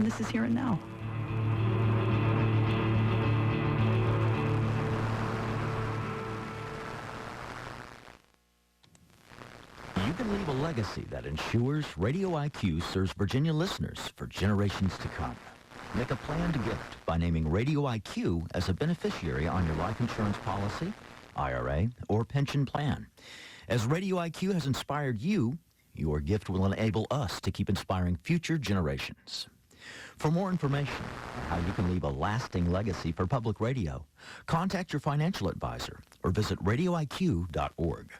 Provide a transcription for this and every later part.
and this is Here and Now. You can leave a legacy that ensures Radio IQ serves Virginia listeners for generations to come. Make a planned gift by naming Radio IQ as a beneficiary on your life insurance policy, IRA, or pension plan. As Radio IQ has inspired you, your gift will enable us to keep inspiring future generations. For more information on how you can leave a lasting legacy for public radio, contact your financial advisor or visit radioiq.org.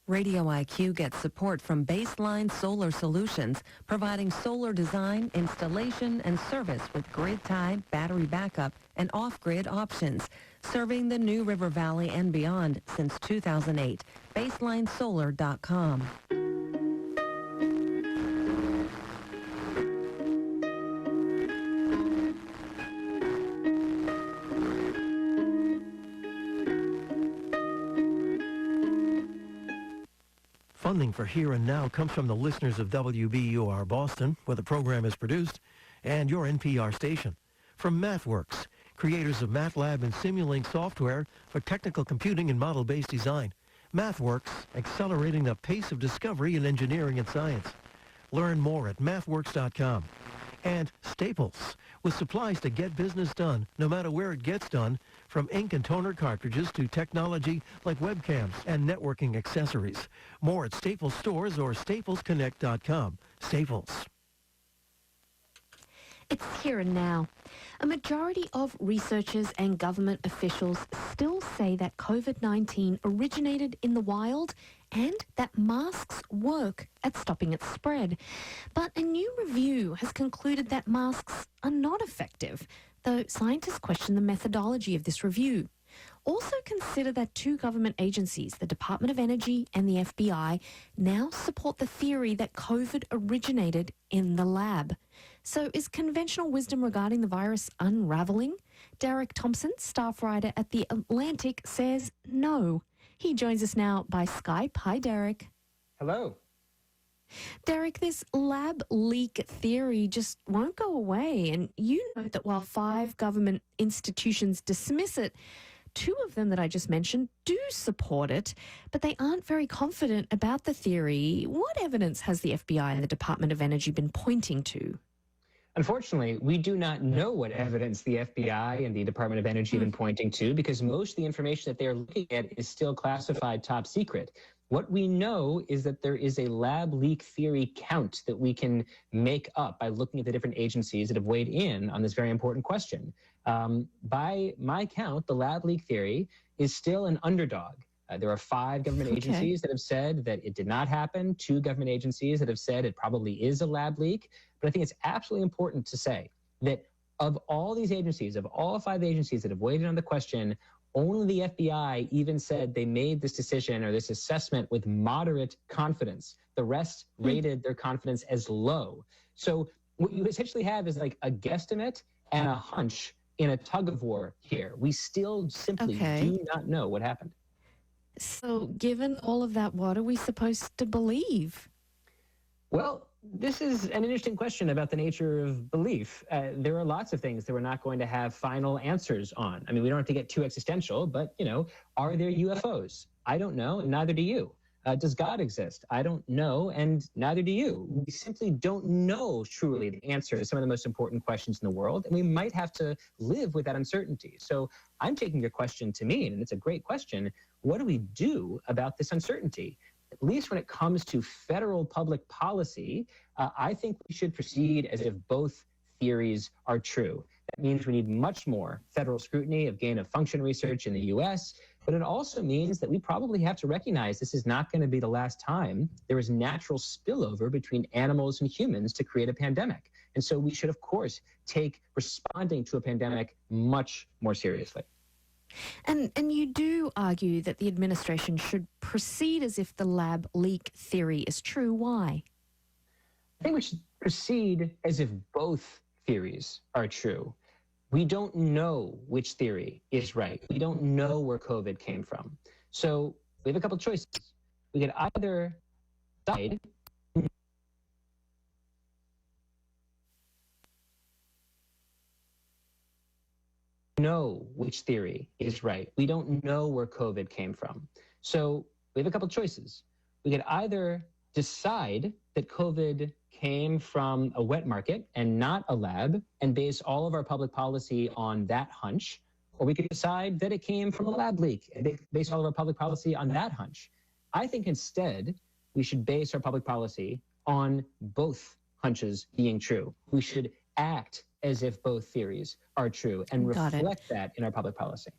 Radio IQ gets support from Baseline Solar Solutions, providing solar design, installation, and service with grid-tied, battery backup, and off-grid options. Serving the New River Valley and beyond since 2008. BaselineSolar.com. Funding for Here and Now comes from the listeners of WBUR Boston, where the program is produced, and your NPR station. From MathWorks, creators of MATLAB and Simulink software for technical computing and model-based design. MathWorks, accelerating the pace of discovery in engineering and science. Learn more at mathworks.com. And Staples, with supplies to get business done, no matter where it gets done, from ink and toner cartridges to technology like webcams and networking accessories. More at Staples stores or staplesconnect.com. Staples. It's Here and Now. A majority of researchers and government officials still say that COVID-19 originated in the wild and that masks work at stopping its spread. But a new review has concluded that masks are not effective, though scientists question the methodology of this review. Also consider that two government agencies, the Department of Energy and the FBI, now support the theory that COVID originated in the lab. So is conventional wisdom regarding the virus unraveling? Derek Thompson, staff writer at The Atlantic, says no. He joins us now by Skype. Hi, Derek. Hello. Derek, this lab leak theory just won't go away. And you know that while 5 government institutions dismiss it, 2 of them that I just mentioned do support it, but they aren't very confident about the theory. What evidence has the FBI and the Department of Energy been pointing to? Unfortunately, we do not know what evidence the FBI and the Department of Energy have been pointing to, because most of the information that they are looking at is still classified top secret. What we know is that there is a lab leak theory count that we can make up by looking at the different agencies that have weighed in on this very important question. By my count, the lab leak theory is still an underdog. There are 5 government agencies that have said that it did not happen, 2 government agencies that have said it probably is a lab leak. But I think it's absolutely important to say that of all these agencies, of all 5 agencies that have weighed in on the question, only the FBI even said they made this decision or this assessment with moderate confidence. The rest rated their confidence as low. So what you essentially have is like a guesstimate and a hunch in a tug of war here. We still simply do not know what happened. So given all of that, what are we supposed to believe? Well, this is an interesting question about the nature of belief. There are lots of things that we're not going to have final answers on. I mean, we don't have to get too existential, but, you know, are there UFOs? I don't know, and neither do you. Does God exist? I don't know, and neither do you. We simply don't know truly the answer to some of the most important questions in the world, and we might have to live with that uncertainty. So I'm taking your question to mean, and it's a great question, what do we do about this uncertainty? At least when it comes to federal public policy, I think we should proceed as if both theories are true. That means we need much more federal scrutiny of gain-of-function research in the U.S., but it also means that we probably have to recognize this is not going to be the last time there is natural spillover between animals and humans to create a pandemic. And so we should, of course, take responding to a pandemic much more seriously. And you do argue that the administration should proceed as if the lab leak theory is true. Why? I think we should proceed as if both theories are true. We don't know which theory is right. We don't know where COVID came from. So we have a couple choices. We could either decide know which theory is right. We don't know where COVID came from. So we have a couple choices. We could either decide that COVID came from a wet market and not a lab and base all of our public policy on that hunch, or we could decide that it came from a lab leak and base all of our public policy on that hunch. I think instead we should base our public policy on both hunches being true. We should act as if both theories are true and reflect that in our public policy.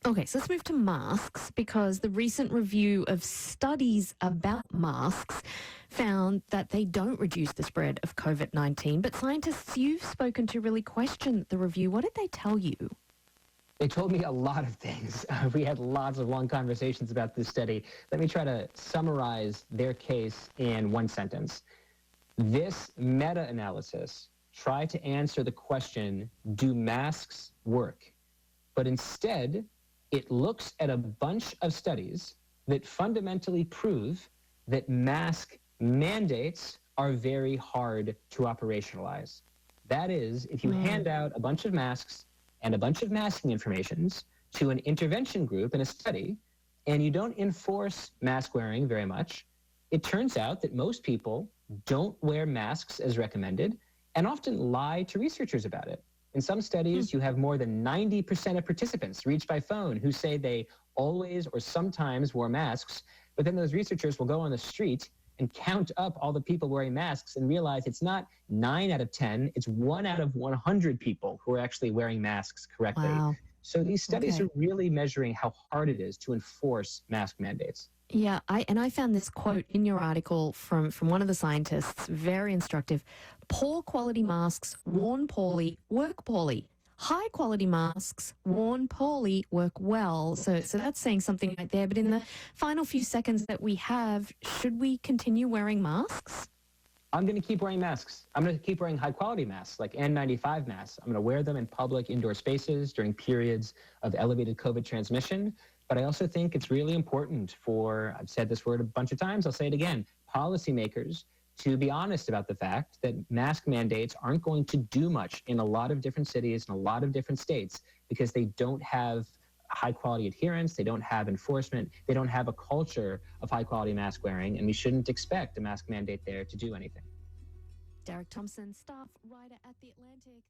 Okay, so let's move to masks, because the recent review of studies about masks found that they don't reduce the spread of COVID-19. But scientists you've spoken to really questioned the review. What did they tell you? They told me a lot of things. We had lots of long conversations about this study. Let me try to summarize their case in one sentence. This meta-analysis tried to answer the question, do masks work? But instead, it looks at a bunch of studies that fundamentally prove that mask mandates are very hard to operationalize. That is, if you hand out a bunch of masks and a bunch of masking informations to an intervention group in a study, and you don't enforce mask wearing very much, it turns out that most people don't wear masks as recommended and often lie to researchers about it. In some studies, you have more than 90% of participants reached by phone who say they always or sometimes wore masks, but then those researchers will go on the street and count up all the people wearing masks and realize it's not 9 out of 10, it's 1 out of 100 people who are actually wearing masks correctly. Wow. So these studies are really measuring how hard it is to enforce mask mandates. Yeah, I found this quote in your article from one of the scientists very instructive. Poor quality masks worn poorly work poorly. High quality masks worn poorly work well. So that's saying something right there. But in the final few seconds that we have, should we continue wearing masks? I'm going to keep wearing masks. I'm going to keep wearing high quality masks like N95 masks. I'm going to wear them in public indoor spaces during periods of elevated COVID transmission. But I also think it's really important for, I've said this word a bunch of times, I'll say it again, policymakers to be honest about the fact that mask mandates aren't going to do much in a lot of different cities and a lot of different states because they don't have high quality adherence, they don't have enforcement, they don't have a culture of high quality mask wearing, and we shouldn't expect a mask mandate there to do anything. Derek Thompson, staff writer at The Atlantic.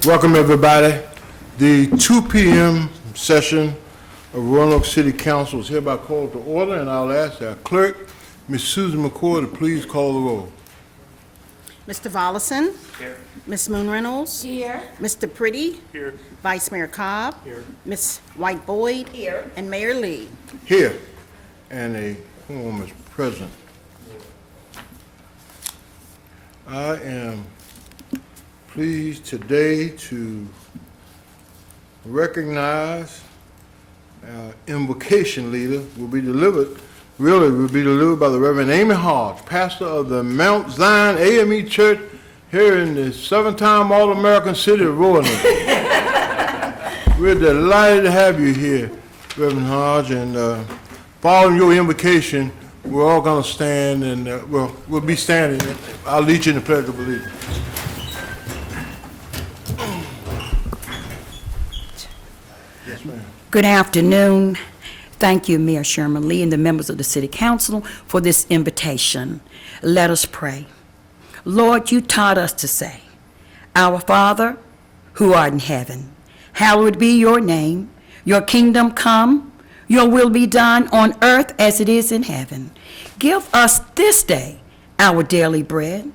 Welcome, everybody. The 2 p.m. session of Roanoke City Council is hereby called to order, and I'll ask our clerk, Ms. Susan McCoy, to please call the roll. Mr. Volleson? Here. Ms. Moon Reynolds? Here. Mr. Pretty? Here. Vice Mayor Cobb? Here. Ms. White Boyd? Here. And Mayor Lee? Here, and a quorum is present. I am pleased today to recognize our invocation leader will be delivered by the Reverend Amy Hodge, pastor of the Mount Zion AME Church here in the 7-time All-American city of Roanoke. We're delighted to have you here, Reverend Hodge, and following your invocation, we're all going to stand, and we'll be standing. I'll lead you in the pledge of allegiance. Yes, ma'am. Good afternoon. Thank you, Mayor Sherman Lee and the members of the City Council for this invitation. Let us pray. Lord, you taught us to say, Our Father, who art in heaven, hallowed be your name. Your kingdom come, your will be done on earth as it is in heaven. Give us this day our daily bread,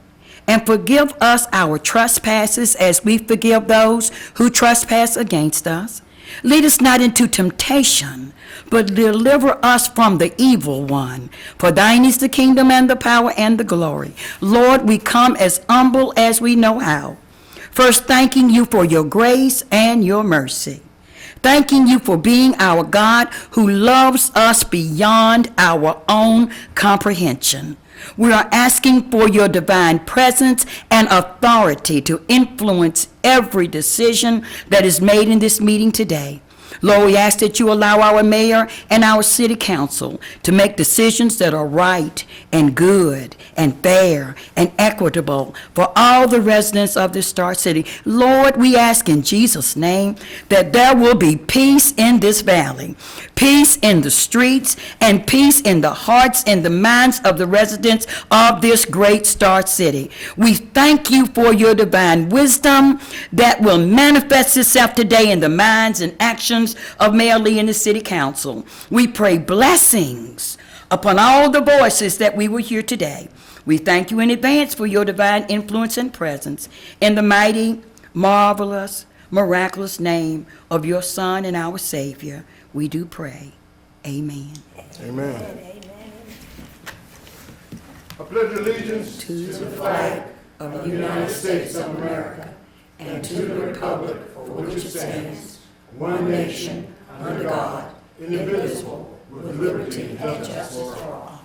and forgive us our trespasses as we forgive those who trespass against us. Lead us not into temptation, but deliver us from the evil one. For thine is the kingdom and the power and the glory. Lord, we come as humble as we know how. First, thanking you for your grace and your mercy. Thanking you for being our God who loves us beyond our own comprehension. We are asking for your divine presence and authority to influence every decision that is made in this meeting today. Lord, we ask that you allow our mayor and our city council to make decisions that are right and good and fair and equitable for all the residents of this Star City. Lord, we ask in Jesus' name that there will be peace in this valley, peace in the streets, and peace in the hearts and the minds of the residents of this great Star City. We thank you for your divine wisdom that will manifest itself today in the minds and actions of Mayor Lee and the City Council. We pray blessings upon all the voices that we will hear today. We thank you in advance for your divine influence and presence. In the mighty, marvelous, miraculous name of your Son and our Savior, we do pray. Amen. Amen. I pledge allegiance To the flag of the United States of America and to the republic for which it stands, one nation, under God, indivisible, with liberty and justice for all.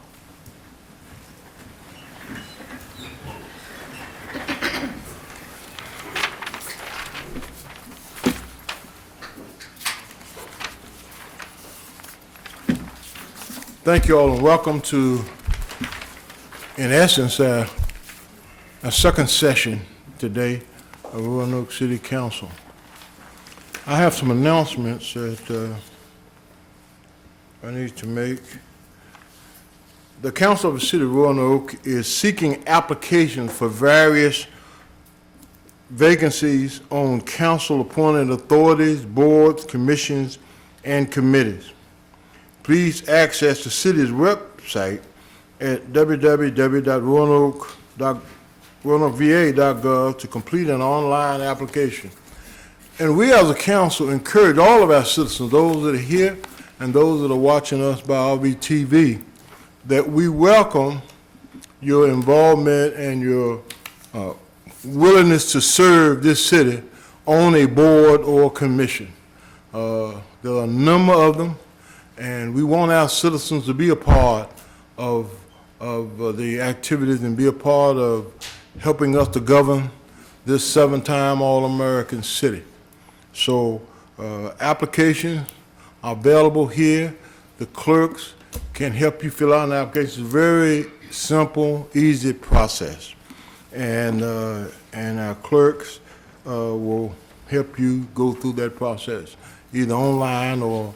Thank you all, and welcome to, in essence, our second session today of Roanoke City Council. I have some announcements that I need to make. The Council of the City of Roanoke is seeking applications for various vacancies on council-appointed authorities, boards, commissions, and committees. Please access the city's website at www.roanokeva.gov to complete an online application. And we as a council encourage all of our citizens, those that are here and those that are watching us by RVTV, that we welcome your involvement and your willingness to serve this city on a board or commission. There are a number of them, and we want our citizens to be a part of the activities and be a part of helping us to govern this 7-time All-American city. So applications are available here. The clerks can help you fill out an application. It's a very simple, easy process. And our clerks will help you go through that process, either online or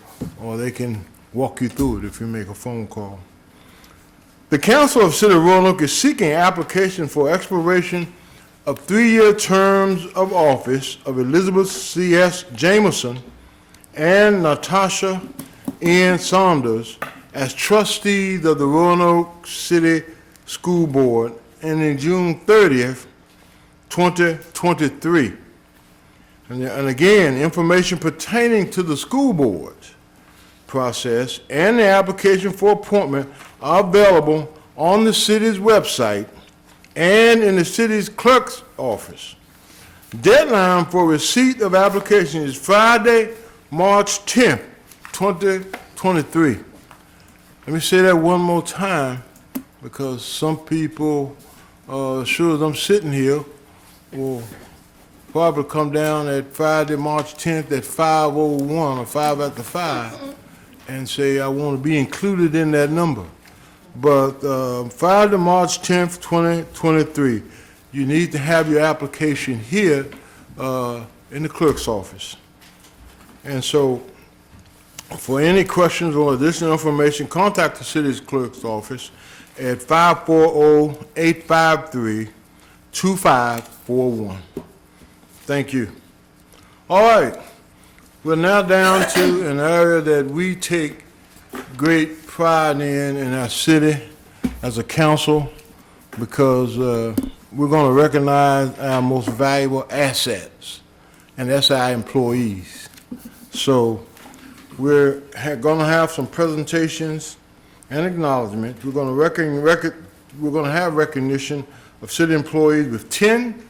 they can walk you through it if you make a phone call. The Council of City of Roanoke is seeking application for exploration of 3-year terms of office of Elizabeth C.S. Jameson and Natasha N. Saunders as trustees of the Roanoke City School Board ending June 30th, 2023. And again, information pertaining to the school board process and the application for appointment are available on the city's website and in the city's clerk's office. Deadline for receipt of application is Friday, March 10th, 2023. Let me say that one more time, because some people, sure as I'm sitting here, will probably come down at Friday, March 10th at 5:01 or 5 after 5 and say, I want to be included in that number. But Friday, March 10th, 2023, you need to have your application here in the clerk's office. And so, for any questions or additional information, contact the city's clerk's office at 540-853-2541. Thank you. All right, we're now down to an area that we take great pride in our city as a council, because we're going to recognize our most valuable assets, and that's our employees. So we're going to have some presentations and acknowledgement. We're going to have recognition of city employees with 10,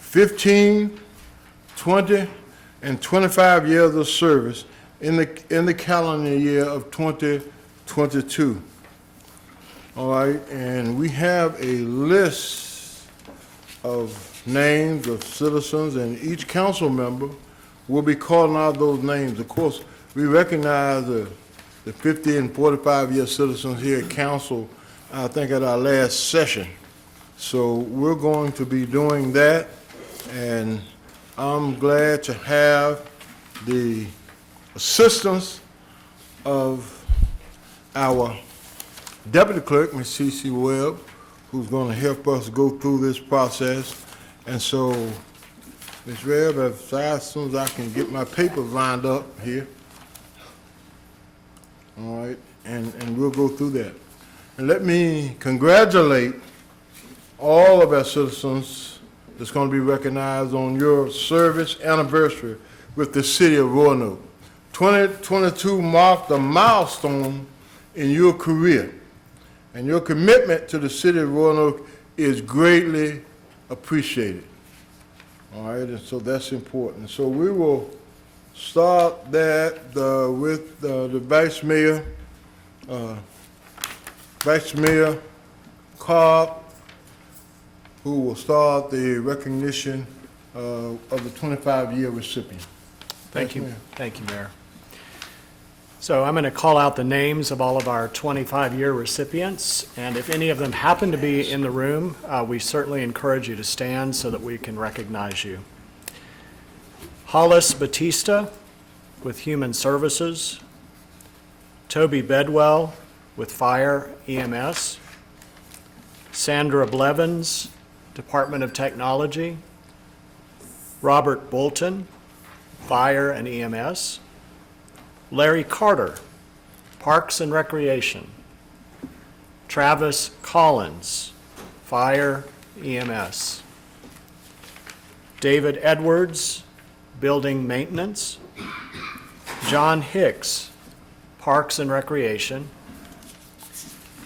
15, 20, and 25 years of service in the calendar year of 2022. All right, and we have a list of names of citizens, and each council member will be calling out those names. Of course, we recognize the 50 and 45-year citizens here at council, I think, at our last session. So we're going to be doing that, and I'm glad to have the assistance of our deputy clerk, Ms. C.C. Webb, who's going to help us go through this process. And so, Ms. Webb, as soon as I can get my papers lined up here, all right, and we'll go through that. And let me congratulate all of our citizens that's going to be recognized on your service anniversary with the city of Roanoke. 2022 marked a milestone in your career, and your commitment to the city of Roanoke is greatly appreciated. All right, and so that's important. So we will start that with the Vice Mayor Cobb, who will start the recognition of the 25-year recipient. Thank Yes, you. ma'am. Thank you, Mayor. So I'm going to call out the names of all of our 25-year recipients, and if any of them happen to be in the room, we certainly encourage you to stand so that we can recognize you. Hollis Batista with Human Services, Toby Bedwell with Fire EMS, Sandra Blevins, Department of Technology, Robert Bolton, Fire and EMS, Larry Carter, Parks and Recreation, Travis Collins, Fire EMS, David Edwards, Building Maintenance, John Hicks, Parks and Recreation,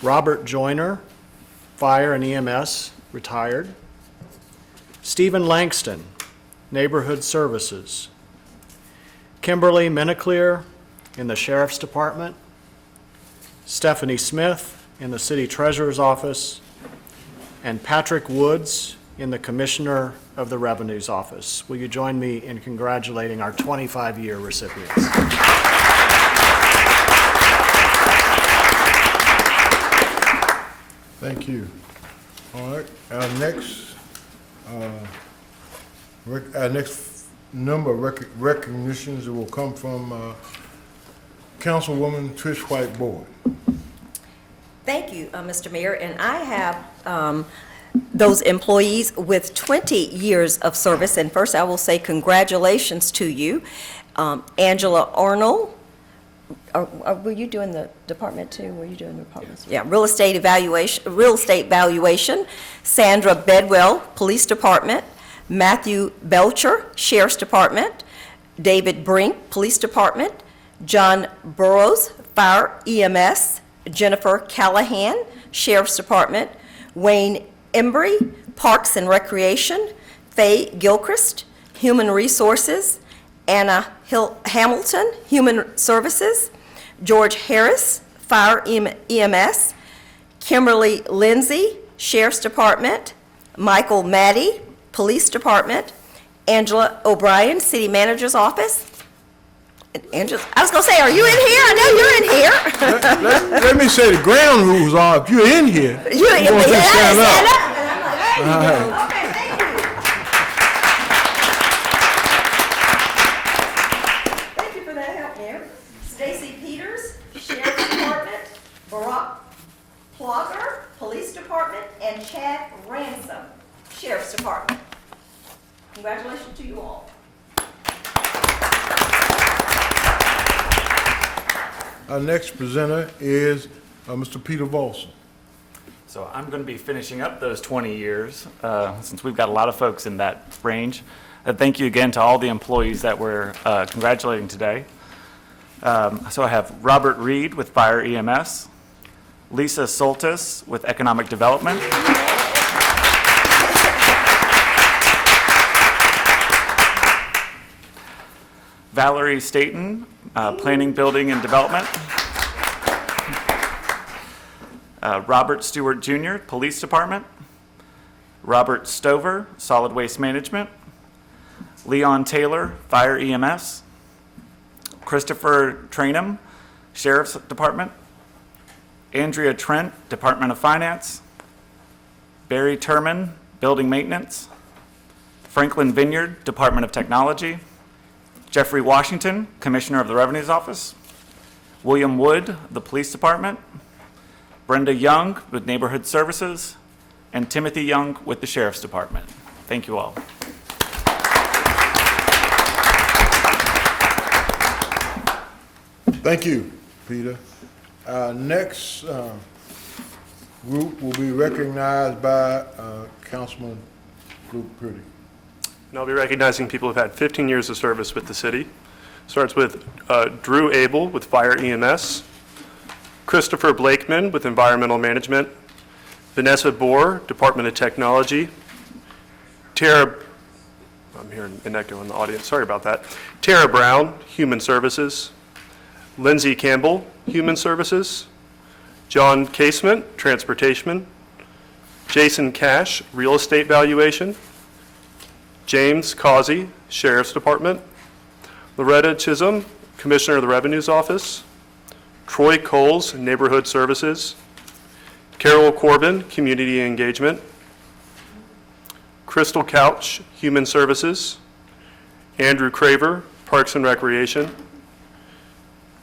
Robert Joyner, Fire and EMS, retired, Stephen Langston, Neighborhood Services, Kimberly Menaclear in the Sheriff's Department, Stephanie Smith in the City Treasurer's Office, and Patrick Woods in the Commissioner of the Revenue's Office. Will you join me in congratulating our 25-year recipients? Thank you. All right, our next number of recognitions will come from Councilwoman Trish White Boyd. Thank you, Mr. Mayor, and I have those employees with 20 years of service. And first, I will say congratulations to you. Angela Arnold, were you doing the department too? Were you doing the departments? Yeah, real estate valuation. Sandra Bedwell, Police Department. Matthew Belcher, Sheriff's Department. David Brink, Police Department. John Burrows, Fire EMS. Jennifer Callahan, Sheriff's Department. Wayne Embry, Parks and Recreation. Faye Gilchrist, Human Resources. Anna Hamilton, Human Services. George Harris, Fire EMS. Kimberly Lindsay, Sheriff's Department. Michael Maddy, Police Department. Angela O'Brien, City Manager's Office. Angela, I was going to say, are you in here? I know you're in here. Let me say the ground rules are, if you're in here, You're in here. stand up. All right. Okay, thank you. Thank you for that help, Mayor. Stacy Peters, Sheriff's Department. Barack Plogger, Police Department. And Chad Ransom, Sheriff's Department. Congratulations to you all. Our next presenter is Mr. Peter Volson. So I'm going to be finishing up those 20 years, since we've got a lot of folks in that range. Thank you again to all the employees that we're congratulating today. So I have Robert Reed with Fire EMS, Lisa Soltis with Economic Development, Valerie Staten, Planning, Building, and Development. Robert Stewart Jr., Police Department. Robert Stover, Solid Waste Management. Leon Taylor, Fire EMS. Christopher Trainum, Sheriff's Department. Andrea Trent, Department of Finance. Barry Turman, Building Maintenance. Franklin Vineyard, Department of Technology. Jeffrey Washington, Commissioner of the Revenue's Office. William Wood, the Police Department. Brenda Young with Neighborhood Services. And Timothy Young with the Sheriff's Department. Thank you all. Thank you, Peter. Our next group will be recognized by Councilman Luke Purdy. And I'll be recognizing people who've had 15 years of service with the city. Starts with Drew Abel with Fire EMS, Christopher Blakeman with Environmental Management, Vanessa Bohr, Department of Technology, I'm hearing an echo in the audience, sorry about that. Tara Brown, Human Services, Lindsay Campbell, Human Services, John Casement, Transportation, Jason Cash, Real Estate Valuation, James Causey, Sheriff's Department, Loretta Chisholm, Commissioner of the Revenue's Office, Troy Coles, Neighborhood Services, Carol Corbin, Community Engagement, Crystal Couch, Human Services, Andrew Craver, Parks and Recreation,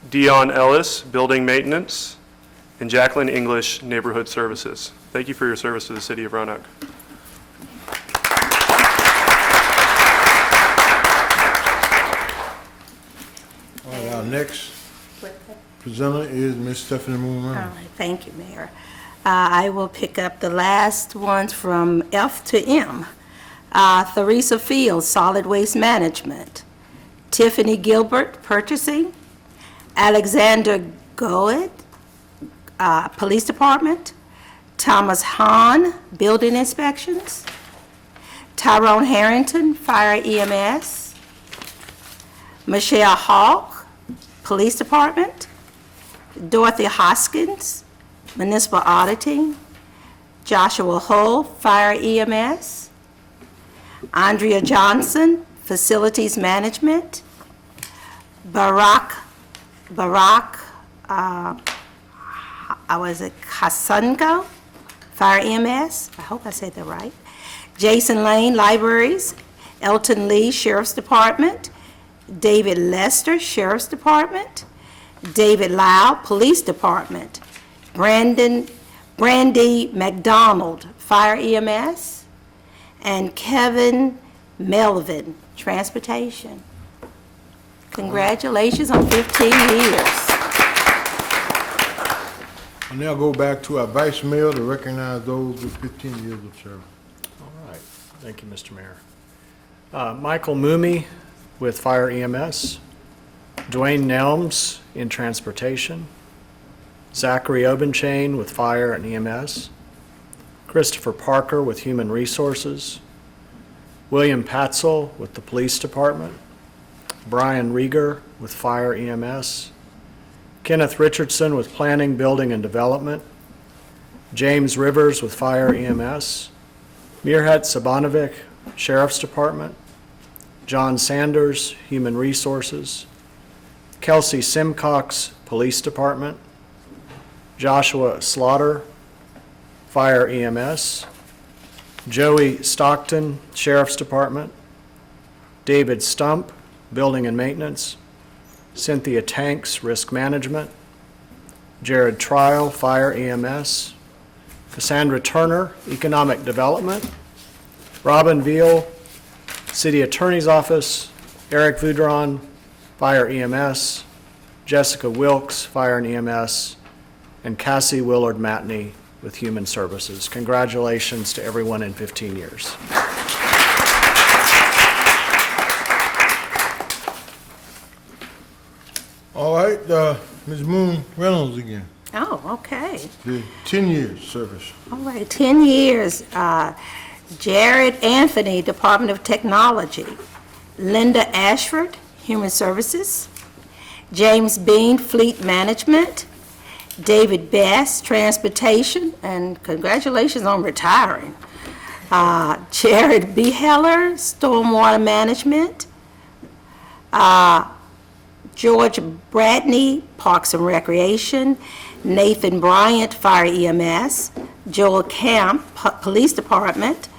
Dion Ellis, Building Maintenance, and Jacqueline English, Neighborhood Services. Thank you for your service to the City of Roanoke. All right, our next presenter is Ms. Stephanie Moon. All right, thank you, Mayor. I will pick up the last ones from F to M. Theresa Fields, Solid Waste Management. Tiffany Gilbert, Purchasing. Alexander Goed, Police Department. Thomas Hahn, Building Inspections. Tyrone Harrington, Fire EMS. Michelle Hawk, Police Department. Dorothy Hoskins, Municipal Auditing. Joshua Hull, Fire EMS. Andrea Johnson, Facilities Management. Barack, Hasungo, Fire EMS. I hope I said that right. Jason Lane, Libraries. Elton Lee, Sheriff's Department. David Lester, Sheriff's Department. David Lau, Police Department. Brandon Brandy McDonald, Fire EMS, and Kevin Melvin, Transportation. Congratulations on 15 years. I now go back to our vice mayor to recognize those with 15 years of service. All right, thank you, Mr. Mayor. Michael Moomey with Fire EMS, Dwayne Nelms in Transportation, Zachary Obenchain with Fire and EMS, Christopher Parker with Human Resources, William Patzel with the Police Department, Brian Rieger with Fire EMS, Kenneth Richardson with Planning, Building, and Development, James Rivers with Fire EMS, Mirhat Sabanovic, Sheriff's Department, John Sanders, Human Resources, Kelsey Simcox, Police Department, Joshua Slaughter, Fire EMS, Joey Stockton, Sheriff's Department, David Stump, Building and Maintenance, Cynthia Tanks, Risk Management, Jared Trial, Fire EMS, Cassandra Turner, Economic Development, Robin Veal, City Attorney's Office, Eric Voudron, Fire EMS, Jessica Wilkes, Fire and EMS, and Cassie Willard Matney with Human Services. Congratulations to everyone in 15 years. All right, Ms. Moon Reynolds again, Oh, okay. the 10 years service. All right, 10 years. Jared Anthony, Department of Technology. Linda Ashford, Human Services. James Bean, Fleet Management. David Bass, Transportation, and congratulations on retiring. Jared B. Heller, Stormwater Management. George Bradney, Parks and Recreation. Nathan Bryant, Fire EMS. Joel Camp, Police Department.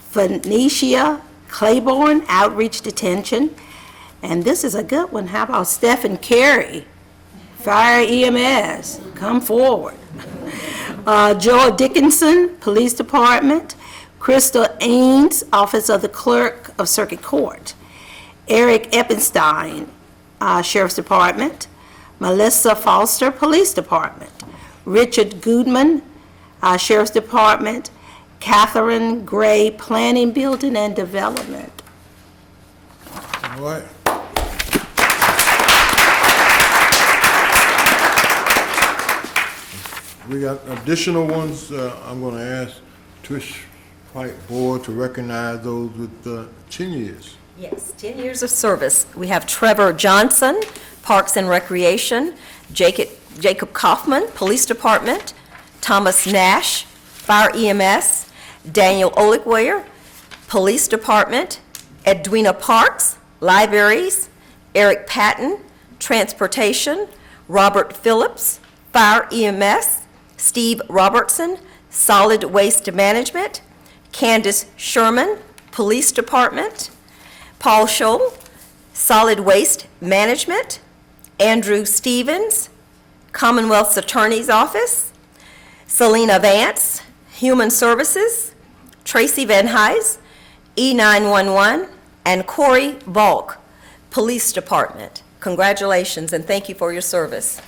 Phoenicia Claiborne, Outreach Detention. And this is a good one. How about Stephen Carey, Fire EMS? Come forward. Joel Dickinson, Police Department. Crystal Ains, Office of the Clerk of Circuit Court. Eric Eppenstein, Sheriff's Department. Melissa Foster, Police Department. Richard Goodman, Sheriff's Department. Catherine Gray, Planning, Building, and Development. All right. We got additional ones. I'm going to ask Trish White Board to recognize those with 10 years. Yes, 10 years of service. We have Trevor Johnson, Parks and Recreation, Jacob Kaufman, Police Department, Thomas Nash, Fire EMS, Daniel Oligweyer, Police Department, Edwina Parks, Libraries, Eric Patton, Transportation, Robert Phillips, Fire EMS, Steve Robertson, Solid Waste Management, Candace Sherman, Police Department, Paul Scholl, Solid Waste Management, Andrew Stevens, Commonwealth's Attorney's Office, Selena Vance, Human Services, Tracy Van Heis, E911, and Corey Volk, Police Department. Congratulations and thank you for your service.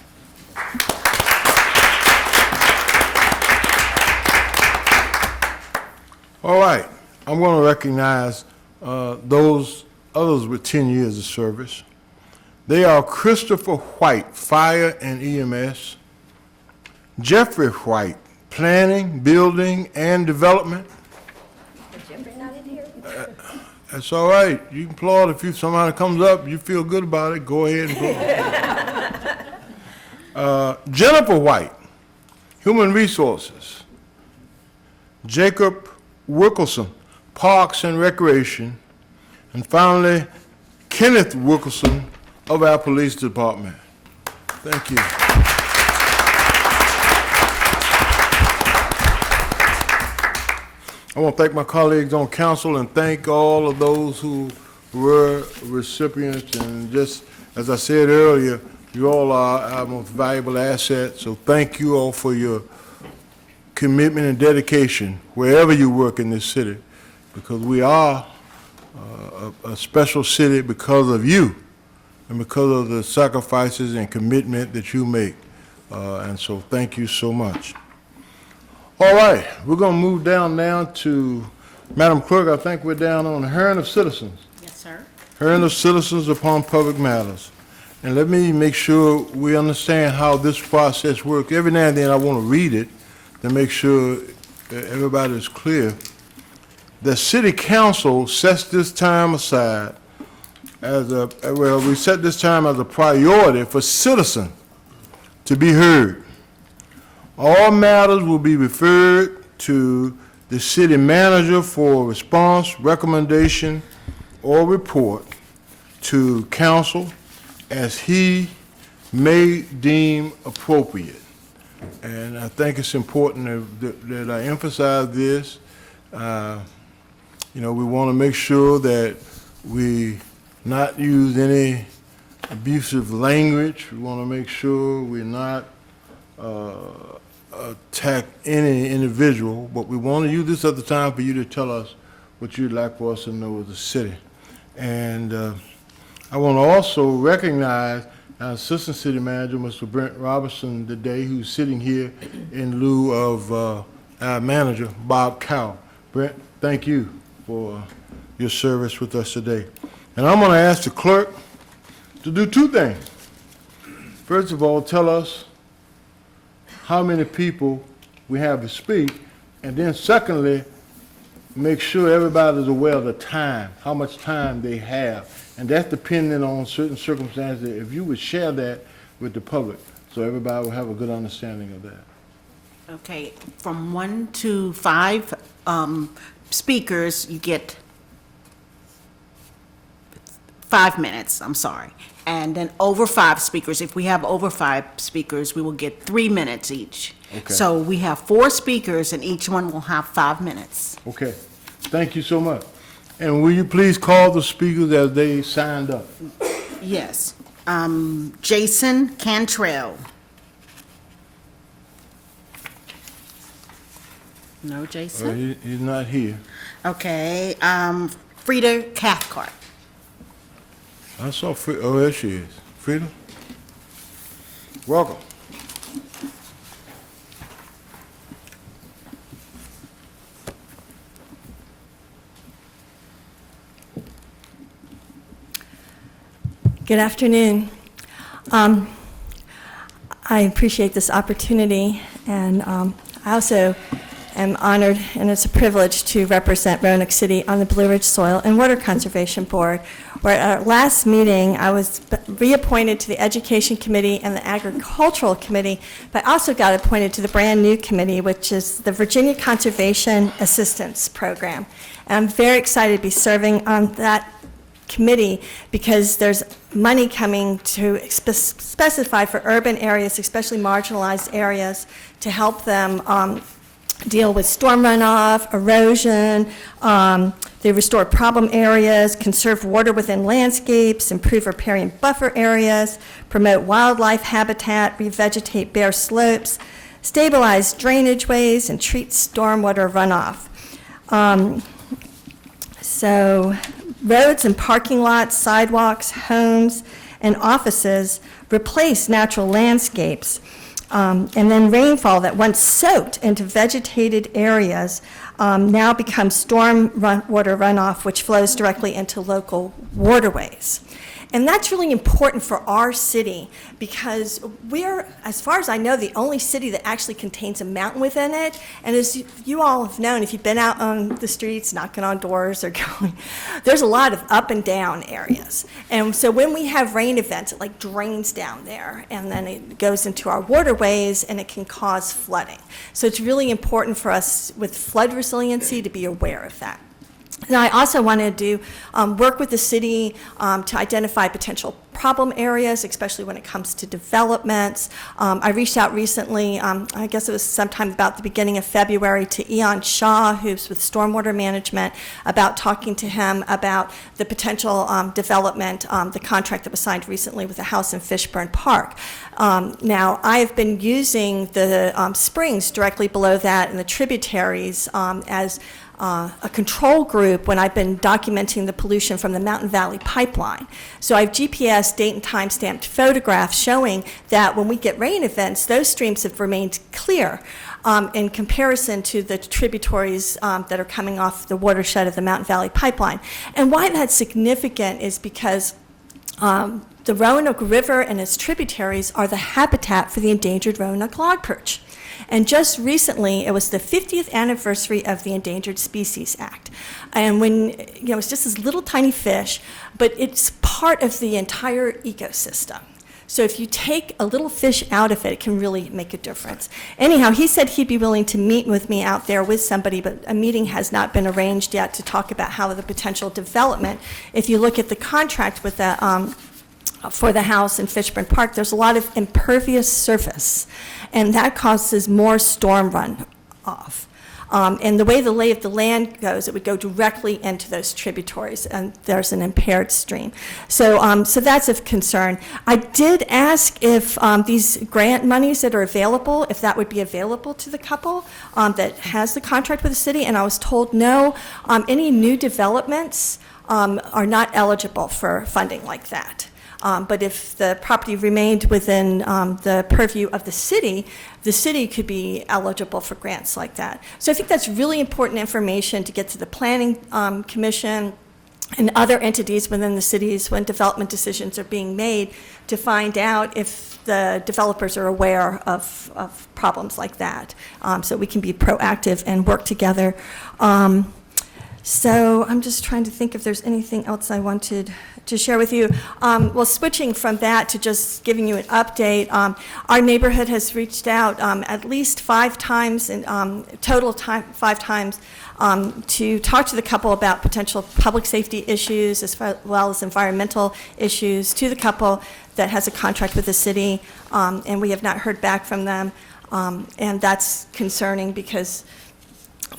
All right, I'm going to recognize those others with 10 years of service. They are Christopher White, Fire and EMS, Jeffrey White, Planning, Building, and Development. Jeffrey not in here? That's all right. You can applaud if somebody comes up, you feel good about it, go ahead and applaud. Jennifer White, Human Resources. Jacob Wilkerson, Parks and Recreation. And finally, Kenneth Wilkerson of our Police Department. Thank you. I want to thank my colleagues on council and thank all of those who were recipients. And just as I said earlier, you all are our most valuable asset. So thank you all for your commitment and dedication wherever you work in this city, because we are a special city because of you and because of the sacrifices and commitment that you make. And so thank you so much. All right, we're going to move down now to, Madam Clerk, I think we're down on hearing of citizens. Yes, sir. Hearing of citizens upon public matters. And let me make sure we understand how this process works. Every now and then I want to read it to make sure that everybody is clear. The city council sets this time aside as we set this time as a priority for citizens to be heard. All matters will be referred to the city manager for response, recommendation, or report to council as he may deem appropriate. And I think it's important that I emphasize this. You know, we want to make sure that we not use any abusive language. We want to make sure we're not attack any individual, but we want to use this at the time for you to tell us what you'd like for us to know as a city. And I want to also recognize our Assistant City Manager, Mr. Brent Robertson, today, who's sitting here in lieu of our manager, Bob Cow. Brent, thank you for your service with us today. And I'm going to ask the clerk to do two things. First of all, tell us how many people we have to speak, and then secondly, make sure everybody's aware of the time, how much time they have. And that's depending on certain circumstances. If you would share that with the public, so everybody will have a good understanding of that. Okay, from 1 to 5 speakers, you get 5 minutes, I'm sorry. And then over 5 speakers, if we have over 5 speakers, we will get 3 minutes each. Okay. So we have 4 speakers, and each one will have 5 minutes. Okay, thank you so much. And will you please call the speakers as they signed up? Yes. Jason Cantrell. No, Jason? He's not here. Okay, Frida Cathcart. I saw Frida. Oh, there she is. Frida? Welcome. Good afternoon. I appreciate this opportunity, and I also am honored, and it's a privilege to represent Roanoke City on the Blue Ridge Soil and Water Conservation Board, where at our last meeting, I was reappointed to the Education Committee and the Agricultural Committee, but I also got appointed to the brand-new committee, which is the Virginia Conservation Assistance Program. And I'm very excited to be serving on that committee because there's money coming to specify for urban areas, especially marginalized areas, to help them deal with storm runoff, erosion, they restore problem areas, conserve water within landscapes, improve riparian buffer areas, promote wildlife habitat, revegetate bare slopes, stabilize drainage ways, and treat stormwater runoff. So roads and parking lots, sidewalks, homes, and offices replace natural landscapes. And then rainfall that once soaked into vegetated areas now becomes storm water runoff, which flows directly into local waterways. And that's really important for our city because we're, as far as I know, the only city that actually contains a mountain within it. And as you all have known, if you've been out on the streets, knocking on doors or going, there's a lot of up and down areas. And so when we have rain events, it like drains down there and then it goes into our waterways and it can cause flooding. So it's really important for us with flood resiliency to be aware of that. And I also wanted to work with the city to identify potential problem areas, especially when it comes to developments. I reached out recently, I guess it was sometime about the beginning of February, to Eon Shaw, who's with Stormwater Management, about talking to him about the potential development, the contract that was signed recently with the house in Fishburne Park. Now, I have been using the springs directly below that and the tributaries as a control group when I've been documenting the pollution from the Mountain Valley pipeline. So I have GPS date and time stamped photographs showing that when we get rain events, those streams have remained clear in comparison to the tributaries that are coming off the watershed of the Mountain Valley pipeline. And why that's significant is because the Roanoke River and its tributaries are the habitat for the endangered Roanoke log perch. And just recently, it was the 50th anniversary of the Endangered Species Act. And when, it's just this little tiny fish, but it's part of the entire ecosystem. So if you take a little fish out of it, it can really make a difference. Anyhow, he said he'd be willing to meet with me out there with somebody, but a meeting has not been arranged yet to talk about how the potential development, if you look at the contract with the, for the house in Fishburne Park, there's a lot of impervious surface, and that causes more storm runoff. And the way the lay of the land goes, it would go directly into those tributaries, and there's an impaired stream. So, so that's of concern. I did ask if these grant monies that are available, if that would be available to the couple that has the contract with the city, and I was told no. Any new developments are not eligible for funding like that. But if the property remained within the purview of the city could be eligible for grants like that. So I think that's really important information to get to the Planning Commission and other entities within the cities when development decisions are being made, to find out if the developers are aware of problems like that, so we can be proactive and work together. So I'm just trying to think if there's anything else I wanted to share with you. Well, switching from that to just giving you an update, our neighborhood has reached out at least 5 times, and total time 5 times, to talk to the couple about potential public safety issues as well as environmental issues to the couple that has a contract with the city, and we have not heard back from them, and that's concerning because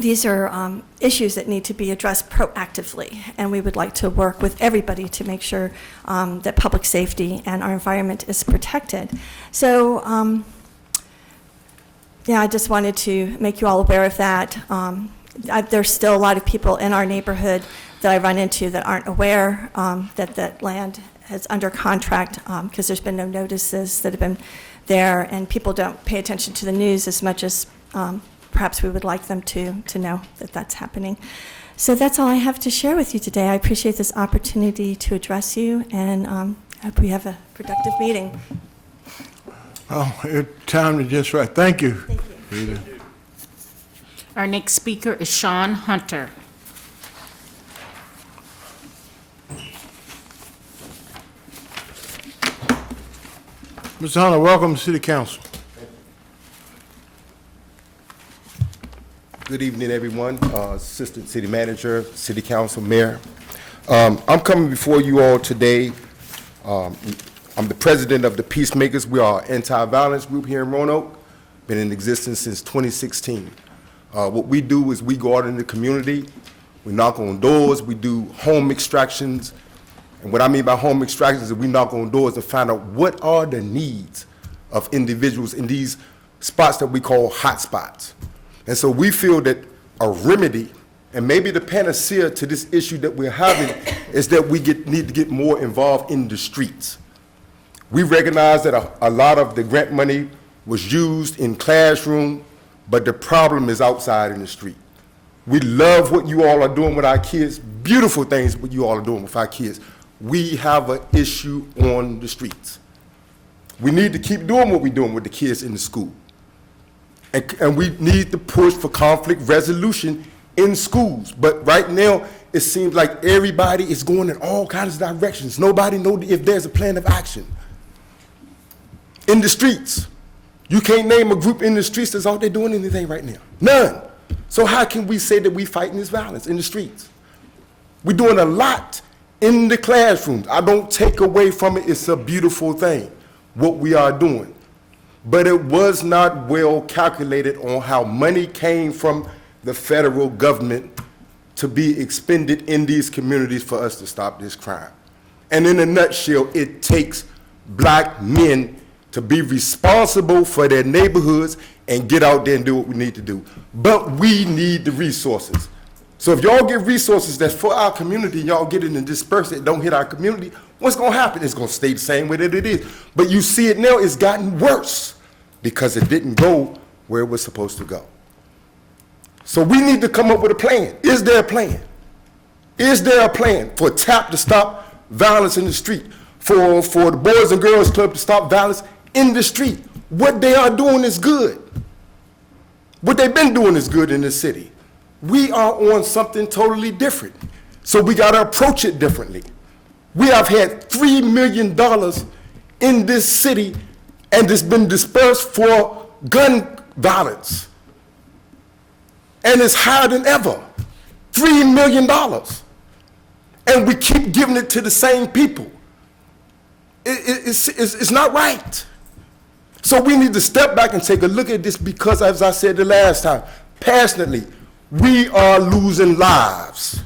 these are issues that need to be addressed proactively, and we would like to work with everybody to make sure that public safety and our environment is protected. So, yeah, I just wanted to make you all aware of that. There's still a lot of people in our neighborhood that I run into that aren't aware that that land is under contract because there's been no notices that have been there, and people don't pay attention to the news as much as perhaps we would like them to know that that's happening. So that's all I have to share with you today. I appreciate this opportunity to address you, and I hope we have a productive meeting. Oh, your time is just right. Thank you. Thank you. Rita. Our next speaker is Sean Hunter. Mr. Hunter, welcome to City Council. Good evening, everyone. Assistant City Manager, City Council, Mayor. I'm coming before you all today. I'm the president of the Peacemakers. We are an anti-violence group here in Roanoke, been in existence since 2016. What we do is we go out in the community, we knock on doors, we do home extractions. And what I mean by home extractions is we knock on doors to find out what are the needs of individuals in these spots that we call hot spots. And so we feel that a remedy, and maybe the panacea to this issue that we're having, is that we need to get more involved in the streets. We recognize that a lot of the grant money was used in classroom, but the problem is outside in the street. We love what you all are doing with our kids, beautiful things what you all are doing with our kids. We have an issue on the streets. We need to keep doing what we're doing with the kids in the school. And we need to push for conflict resolution in schools. But right now, it seems like everybody is going in all kinds of directions. Nobody knows if there's a plan of action. In the streets, you can't name a group in the streets that's out there doing anything right now. None. So how can we say that we fighting this violence in the streets? We're doing a lot in the classrooms. I don't take away from it. It's a beautiful thing, what we are doing. But it was not well calculated on how money came from the federal government to be expended in these communities for us to stop this crime. And in a nutshell, it takes black men to be responsible for their neighborhoods and get out there and do what we need to do. But we need the resources. So if y'all get resources that's for our community, y'all get it and disperse it, don't hit our community, what's gonna happen? It's gonna stay the same way that it is. But you see it now, it's gotten worse because it didn't go where it was supposed to go. So we need to come up with a plan. Is there a plan? Is there a plan for TAP to stop violence in the street? For the Boys and Girls Club to stop violence in the street? What they are doing is good. What they've been doing is good in this city. We are on something totally different. So we got to approach it differently. We have had $3 million in this city, and it's been dispersed for gun violence. And it's higher than ever. $3 million. And we keep giving it to the same people. It's not right. So we need to step back and take a look at this because, as I said the last time, passionately, we are losing lives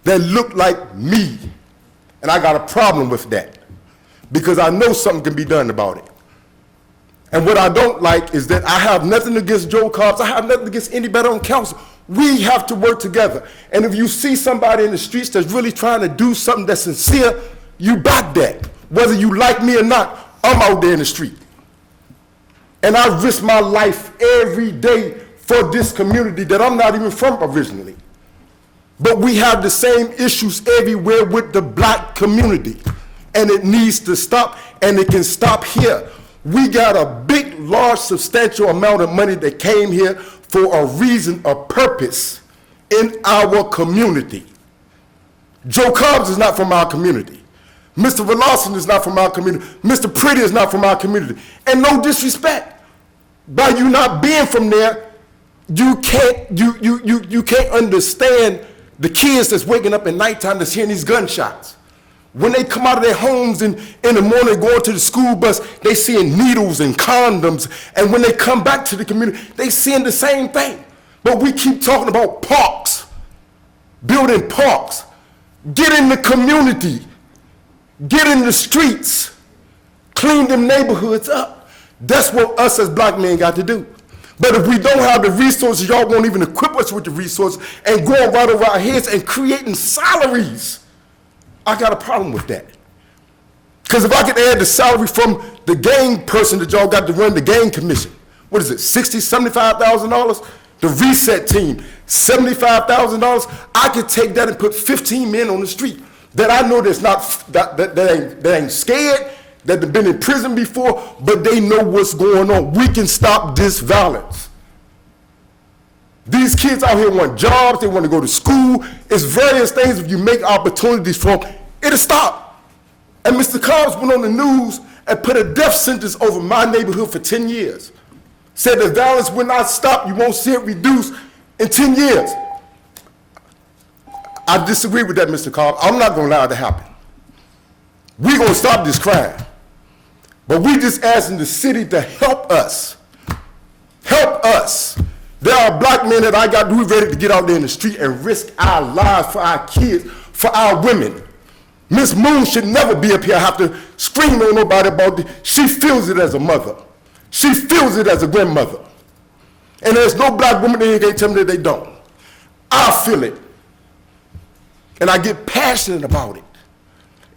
that look like me. And I got a problem with that because I know something can be done about it. And what I don't like is that I have nothing against Joe Cobbs. I have nothing against anybody on council. We have to work together. And if you see somebody in the streets that's really trying to do something that's sincere, you back that. Whether you like me or not, I'm out there in the street. And I risk my life every day for this community that I'm not even from originally. But we have the same issues everywhere with the black community. And it needs to stop, and it can stop here. We got a big, large, substantial amount of money that came here for a reason, a purpose in our community. Joe Cobbs is not from our community. Mr. Lawson is not from our community. Mr. Pretty is not from our community. And no disrespect. By you not being from there, you can't understand the kids that's waking up at nighttime that's hearing these gunshots. When they come out of their homes in the morning going to the school bus, they seeing needles and condoms. And when they come back to the community, they seeing the same thing. But we keep talking about parks, building parks. Get in the community. Get in the streets. Clean them neighborhoods up. That's what us as black men got to do. But if we don't have the resources, y'all won't even equip us with the resources and going right over our heads and creating salaries. I got a problem with that. Because if I could add the salary from the gang person that y'all got to run the gang commission, what is it, $60,000, $75,000? The reset team, $75,000. I could take that and put 15 men on the street that I know that's not, that ain't scared, that have been in prison before, but they know what's going on. We can stop this violence. These kids out here want jobs, they want to go to school. It's various things. If you make opportunities for them, it'll stop. And Mr. Cobbs went on the news and put a death sentence over my neighborhood for 10 years. Said the violence will not stop, you won't see it reduced in 10 years. I disagree with that, Mr. Cobbs. I'm not going to allow it to happen. We're going to stop this crime. But we just asking the city to help us. Help us. There are black men that I got who ready to get out there in the street and risk our lives for our kids, for our women. Miss Moon should never be up here have to scream on nobody about it. She feels it as a mother. She feels it as a grandmother. And there's no black woman that can't tell me that they don't. I feel it. And I get passionate about it.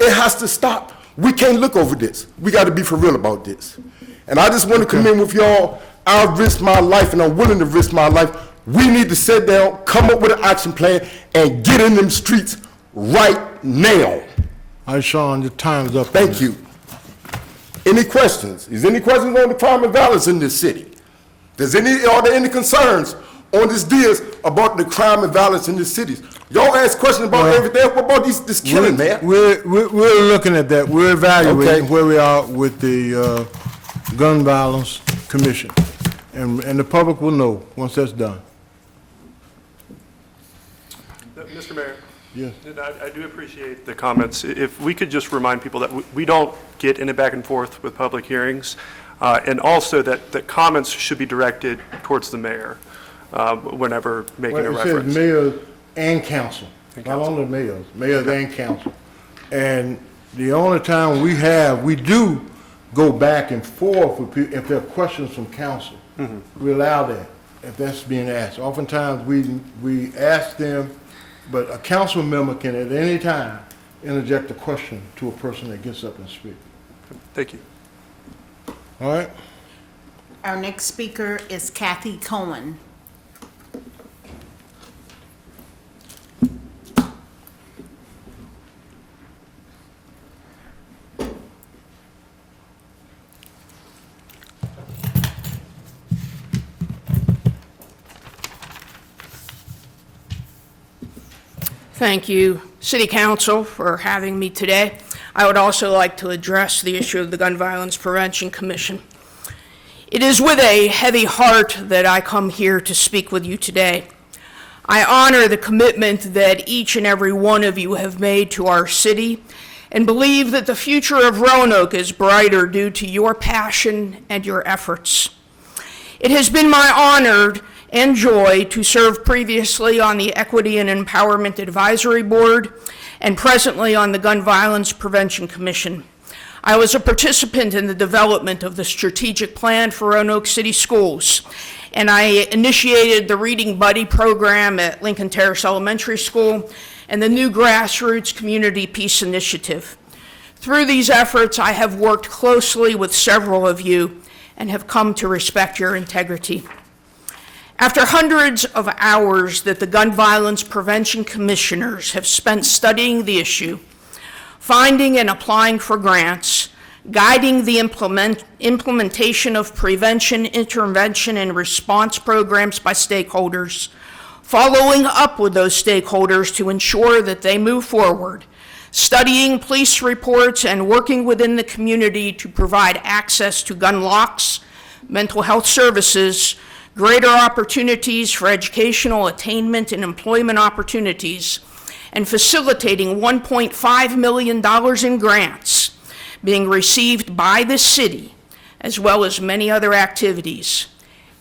It has to stop. We can't look over this. We got to be for real about this. And I just want to come in with y'all. I'll risk my life, and I'm willing to risk my life. We need to sit down, come up with an action plan, and get in them streets right now. All right, Sean, your time's up. Thank you. Any questions? Is any questions on the crime and violence in this city? Are there any concerns on this deal about the crime and violence in the cities? Y'all ask questions about everything. What about this killing, man? We're looking at that. We're evaluating where we are with the Gun Violence Commission. And the public will know once that's done. Mr. Mayor. Yes. And I do appreciate the comments. If we could just remind people that we don't get in a back and forth with public hearings, and also that comments should be directed towards the mayor whenever making a reference. It says mayors and council, not only mayors, mayors and council. And the only time we do go back and forth with people, if there are questions from council, we allow that, if that's being asked. Oftentimes, we ask them, but a council member can at any time interject a question to a person that gets up and speaks. Thank you. All right? Our next speaker is Kathy Cohen. Thank you, City Council, for having me today. I would also like to address the issue of the Gun Violence Prevention Commission. It is with a heavy heart that I come here to speak with you today. I honor the commitment that each and every one of you have made to our city and believe that the future of Roanoke is brighter due to your passion and your efforts. It has been my honor and joy to serve previously on the Equity and Empowerment Advisory Board and presently on the Gun Violence Prevention Commission. I was a participant in the development of the strategic plan for Roanoke City Schools, and I initiated the Reading Buddy program at Lincoln Terrace Elementary School and the new Grassroots Community Peace Initiative. Through these efforts, I have worked closely with several of you and have come to respect your integrity. After hundreds of hours that the Gun Violence Prevention Commissioners have spent studying the issue, finding and applying for grants, guiding the implementation of prevention, intervention, and response programs by stakeholders, following up with those stakeholders to ensure that they move forward, studying police reports, and working within the community to provide access to gun locks, mental health services, greater opportunities for educational attainment and employment opportunities, and facilitating $1.5 million in grants being received by the city, as well as many other activities.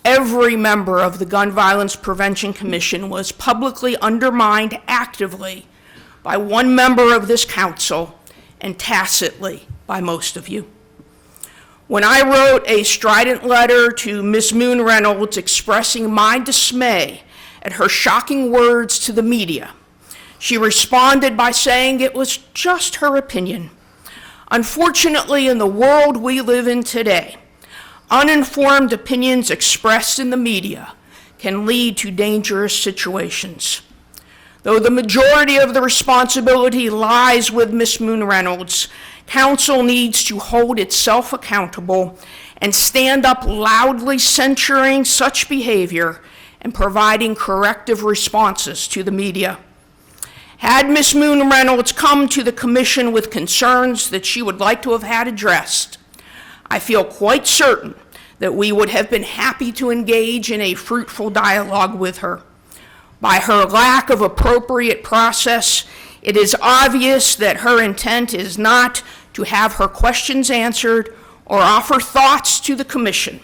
Every member of the Gun Violence Prevention Commission was publicly undermined actively by one member of this council and tacitly by most of you. When I wrote a strident letter to Ms. Moon Reynolds expressing my dismay at her shocking words to the media, she responded by saying it was just her opinion. Unfortunately, in the world we live in today, uninformed opinions expressed in the media can lead to dangerous situations. Though the majority of the responsibility lies with Ms. Moon Reynolds, Council needs to hold itself accountable and stand up loudly censuring such behavior and providing corrective responses to the media. Had Ms. Moon Reynolds come to the commission with concerns that she would like to have had addressed, I feel quite certain that we would have been happy to engage in a fruitful dialogue with her. By her lack of appropriate process, it is obvious that her intent is not to have her questions answered or offer thoughts to the commission,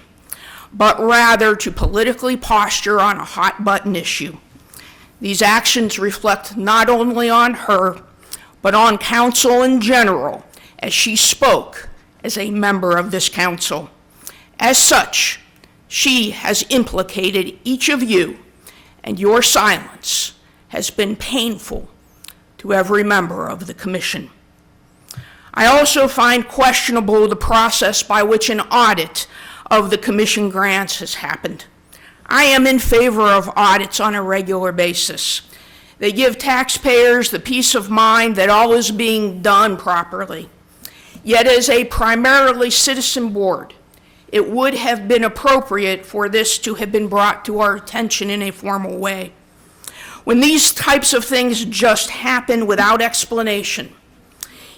but rather to politically posture on a hot-button issue. These actions reflect not only on her, but on council in general, as she spoke as a member of this council. As such, she has implicated each of you, and your silence has been painful to every member of the commission. I also find questionable the process by which an audit of the commission grants has happened. I am in favor of audits on a regular basis. They give taxpayers the peace of mind that all is being done properly. Yet as a primarily citizen board, it would have been appropriate for this to have been brought to our attention in a formal way. When these types of things just happen without explanation,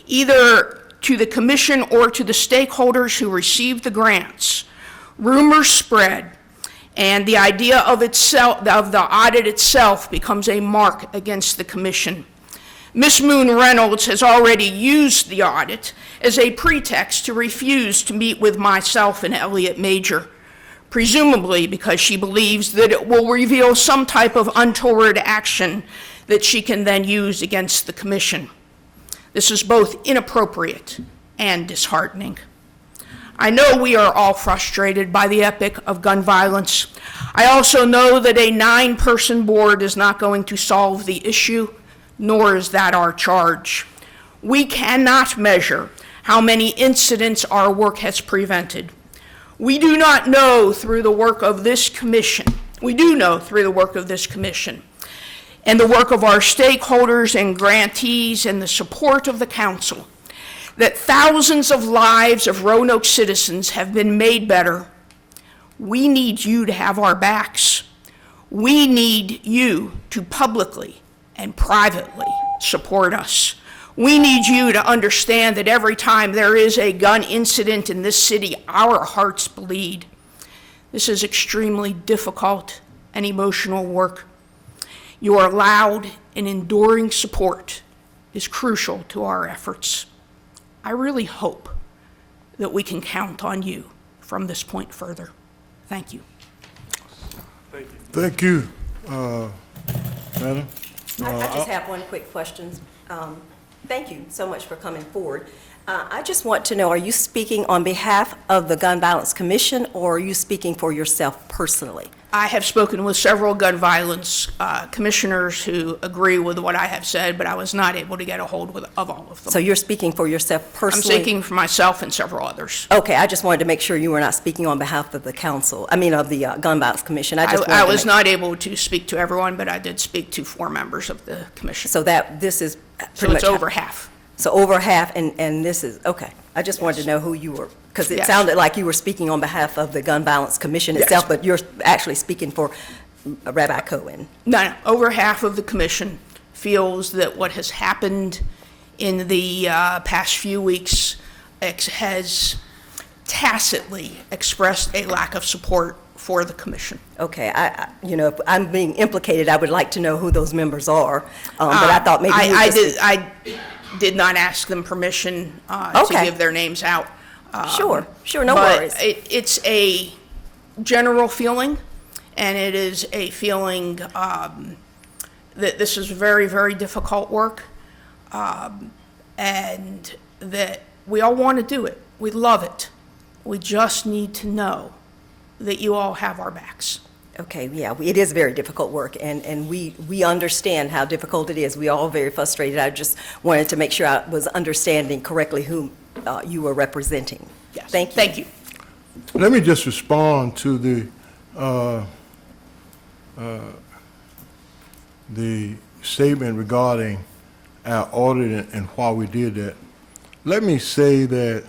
either to the commission or to the stakeholders who received the grants, rumors spread, and the idea of the audit itself becomes a mark against the commission. Ms. Moon Reynolds has already used the audit as a pretext to refuse to meet with myself and Elliot Major, presumably because she believes that it will reveal some type of untoward action that she can then use against the commission. This is both inappropriate and disheartening. I know we are all frustrated by the epic of gun violence. I also know that a 9-person board is not going to solve the issue, nor is that our charge. We cannot measure how many incidents our work has prevented. We do not know through the work of this commission, and the work of our stakeholders and grantees and the support of the council, that thousands of lives of Roanoke citizens have been made better. We need you to have our backs. We need you to publicly and privately support us. We need you to understand that every time there is a gun incident in this city, our hearts bleed. This is extremely difficult and emotional work. Your loud and enduring support is crucial to our efforts. I really hope that we can count on you from this point further. Thank you. Thank you, Madam. I just have one quick question. Thank you so much for coming forward. I just want to know, are you speaking on behalf of the Gun Violence Commission, or are you speaking for yourself personally? I have spoken with several gun violence commissioners who agree with what I have said, but I was not able to get a hold of all of them. So you're speaking for yourself personally? I'm speaking for myself and several others. Okay, I just wanted to make sure you were not speaking on behalf of the council, of the Gun Violence Commission. I was not able to speak to everyone, but I did speak to 4 members of the commission. So this is pretty So much... it's over half. So over half, and this is, okay. I just wanted to know who you were, because it sounded like you were speaking on behalf of the Gun Violence Commission itself, but you're actually speaking for Rabbi Cohen. No, over half of the commission feels that what has happened in the past few weeks has tacitly expressed a lack of support for the commission. Okay, if I'm being implicated, I would like to know who those members are, but I thought maybe you were just... I did not ask them permission to give their names out. Sure, no worries. But it's a general feeling, and it is a feeling that this is very, very difficult work, and that we all want to do it. We love it. We just need to know that you all have our backs. Okay, yeah, it is very difficult work, and we understand how difficult it is. We are all very frustrated. I just wanted to make sure I was understanding correctly whom you were representing. Yes. Thank you. Thank you. Let me just respond to the statement regarding our audit and why we did that. Let me say that